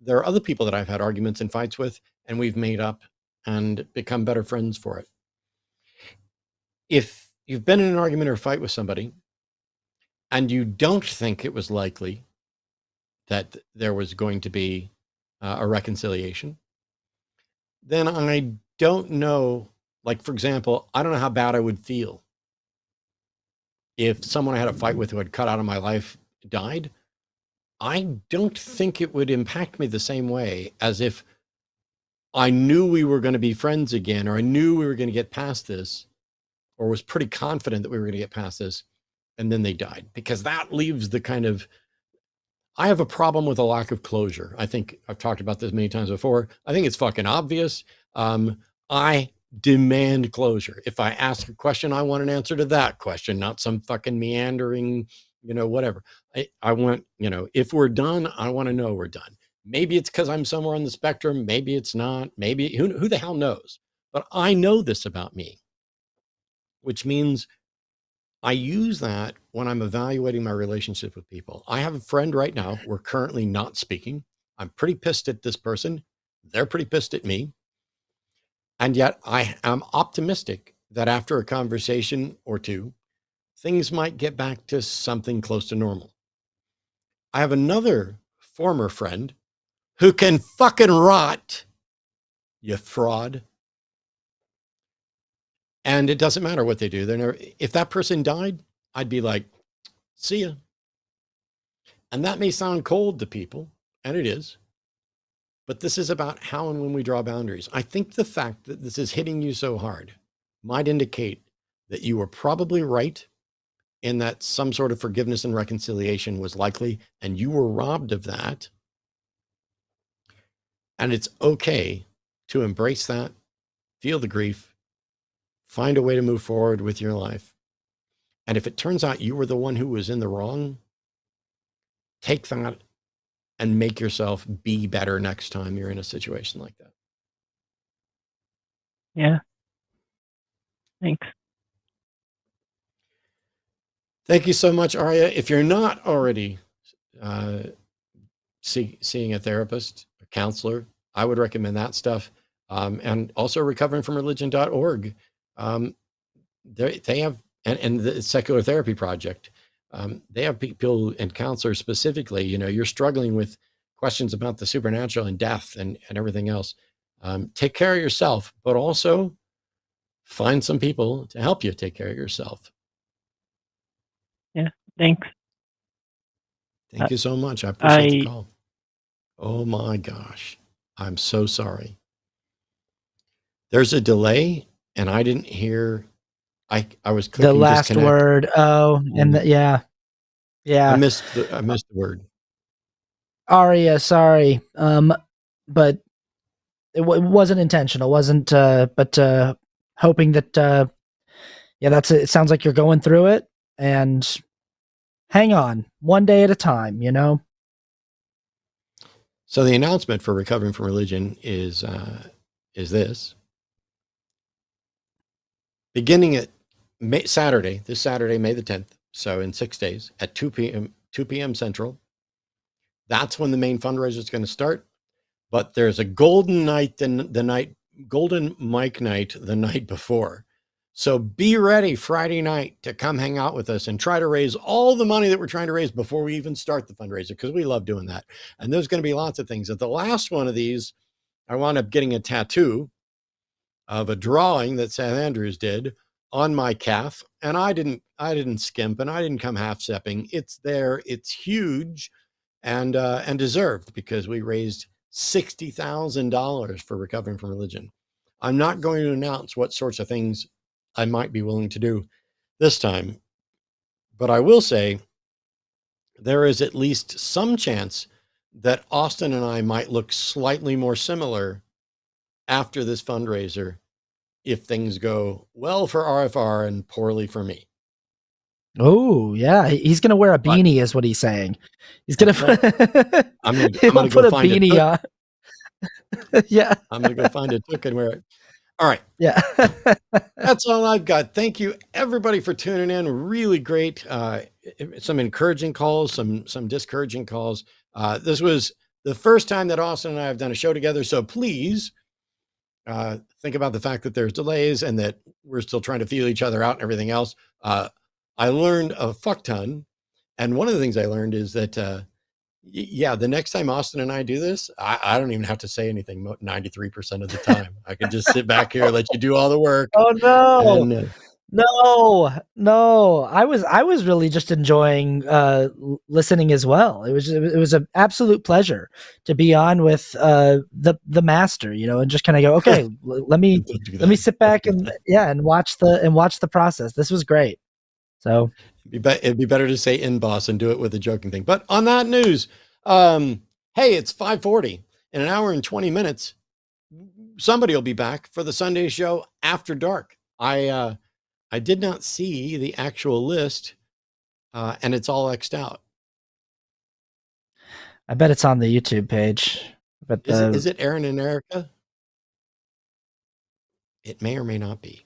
[SPEAKER 1] There are other people that I've had arguments and fights with, and we've made up and become better friends for it. If you've been in an argument or a fight with somebody, and you don't think it was likely that there was going to be a reconciliation, then I don't know, like, for example, I don't know how bad I would feel if someone I had a fight with who had cut out of my life died. I don't think it would impact me the same way as if I knew we were going to be friends again, or I knew we were going to get past this, or was pretty confident that we were going to get past this, and then they died. Because that leaves the kind of, I have a problem with a lack of closure. I think I've talked about this many times before. I think it's fucking obvious. I demand closure. If I ask a question, I want an answer to that question, not some fucking meandering, whatever. I want, if we're done, I want to know we're done. Maybe it's because I'm somewhere on the spectrum. Maybe it's not. Maybe who the hell knows? But I know this about me, which means I use that when I'm evaluating my relationship with people. I have a friend right now. We're currently not speaking. I'm pretty pissed at this person. They're pretty pissed at me. And yet I am optimistic that after a conversation or two, things might get back to something close to normal. I have another former friend who can fucking rot, you fraud. And it doesn't matter what they do. They're never, if that person died, I'd be like, see ya. And that may sound cold to people, and it is. But this is about how and when we draw boundaries. I think the fact that this is hitting you so hard might indicate that you were probably right in that some sort of forgiveness and reconciliation was likely, and you were robbed of that. And it's okay to embrace that, feel the grief, find a way to move forward with your life. And if it turns out you were the one who was in the wrong, take that and make yourself be better next time you're in a situation like that.
[SPEAKER 9] Yeah. Thanks.
[SPEAKER 1] Thank you so much, Arya. If you're not already seeing a therapist, a counselor, I would recommend that stuff. And also recoveringfromreligion.org. They have, and the Secular Therapy Project, they have people and counselors specifically, you're struggling with questions about the supernatural and death and everything else. Take care of yourself, but also find some people to help you take care of yourself.
[SPEAKER 9] Yeah, thanks.
[SPEAKER 1] Thank you so much. I appreciate the call. Oh my gosh. I'm so sorry. There's a delay and I didn't hear. I was clicking
[SPEAKER 2] the last
[SPEAKER 1] disconnect.
[SPEAKER 2] word. Oh, and yeah.
[SPEAKER 1] I missed the word.
[SPEAKER 2] Aria, sorry. But it wasn't intentional. Wasn't but hoping that that's it. It sounds like you're going through it, and hang on, one day at a time,
[SPEAKER 1] So the announcement for Recovering from Religion is this. Beginning at this Saturday, May the 10th, so in 6 days at 2 p.m. Central, that's when the main fundraiser is going to start. But there's a golden mic night the night before. So be ready Friday night to come hang out with us and try to raise all the money that we're trying to raise before we even start the fundraiser, because we love doing that. And there's going to be lots of things. At the last one of these, I wound up getting a tattoo of a drawing that Seth Andrews did on my calf, and I didn't skimp, and I didn't come half-stepping. It's there, it's huge, and deserved, because we raised $60,000 for Recovering from Religion. I'm not going to announce what sorts of things I might be willing to do this time, but I will say there is at least some chance that Austin and I might look slightly more similar after this fundraiser if things go well for RFR and poorly for me.
[SPEAKER 2] Oh yeah, he's gonna wear a beanie, is what he's saying. He's gonna.
[SPEAKER 1] I'm gonna go
[SPEAKER 2] put a
[SPEAKER 1] find
[SPEAKER 2] beanie on. Yeah,
[SPEAKER 1] I'm gonna go find a took and wear it. All right.
[SPEAKER 2] Yeah.
[SPEAKER 1] That's all I've got. Thank you everybody for tuning in. Really great. Some encouraging calls, some discouraging calls. This was the first time that Austin and I have done a show together. So please think about the fact that there's delays and that we're still trying to feel each other out and everything else. I learned a fuck ton. And one of the things I learned is that, the next time Austin and I do this, I don't even have to say anything 93% of the time. I can just sit back here and let you do all the work.
[SPEAKER 2] Oh no.
[SPEAKER 1] And,
[SPEAKER 2] No. I was really just enjoying listening as well. It was an absolute pleasure to be on with the master, and just kind of go, okay, let me sit back and watch the process. This was great. So
[SPEAKER 1] it'd be better to say in boss and do it with a joking thing. But on that news, hey, it's 5:40. In an hour and 20 minutes, somebody will be back for the Sunday show after dark. I did not see the actual list, and it's all X'd out.
[SPEAKER 2] I bet it's on the YouTube page. But
[SPEAKER 1] is it Aaron and Erica? It may or may not be.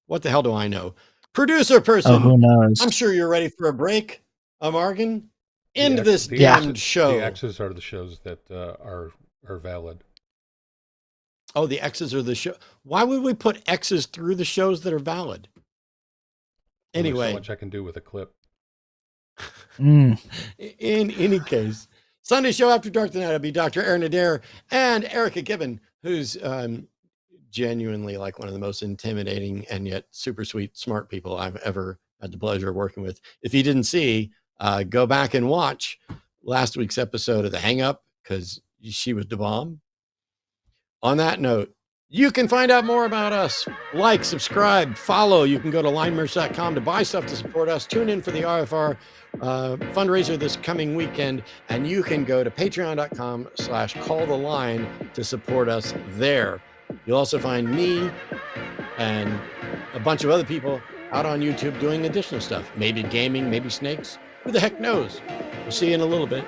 [SPEAKER 1] What the hell do I know? Producer person.
[SPEAKER 2] Oh, who knows?
[SPEAKER 1] I'm sure you're ready for a break, Morgan. End this damned show.
[SPEAKER 10] The X's are the shows that are valid.
[SPEAKER 1] Oh, the X's are the show. Why would we put X's through the shows that are valid? Anyway.
[SPEAKER 10] There's so much I can do with a clip.
[SPEAKER 1] In any case, Sunday show after dark tonight will be Dr. Aaron Adair and Erica Gibbon, who's genuinely like one of the most intimidating and yet super sweet, smart people I've ever had the pleasure of working with. If you didn't see, go back and watch last week's episode of The Hang Up, because she was the bomb. On that note, you can find out more about us. Like, subscribe, follow. You can go to linemerch.com to buy stuff to support us. Tune in for the RFR fundraiser this coming weekend. And you can go to patreon.com/calltheline to support us there. You'll also find me and a bunch of other people out on YouTube doing additional stuff. Maybe gaming, maybe snakes. Who the heck knows? We'll see you in a little bit.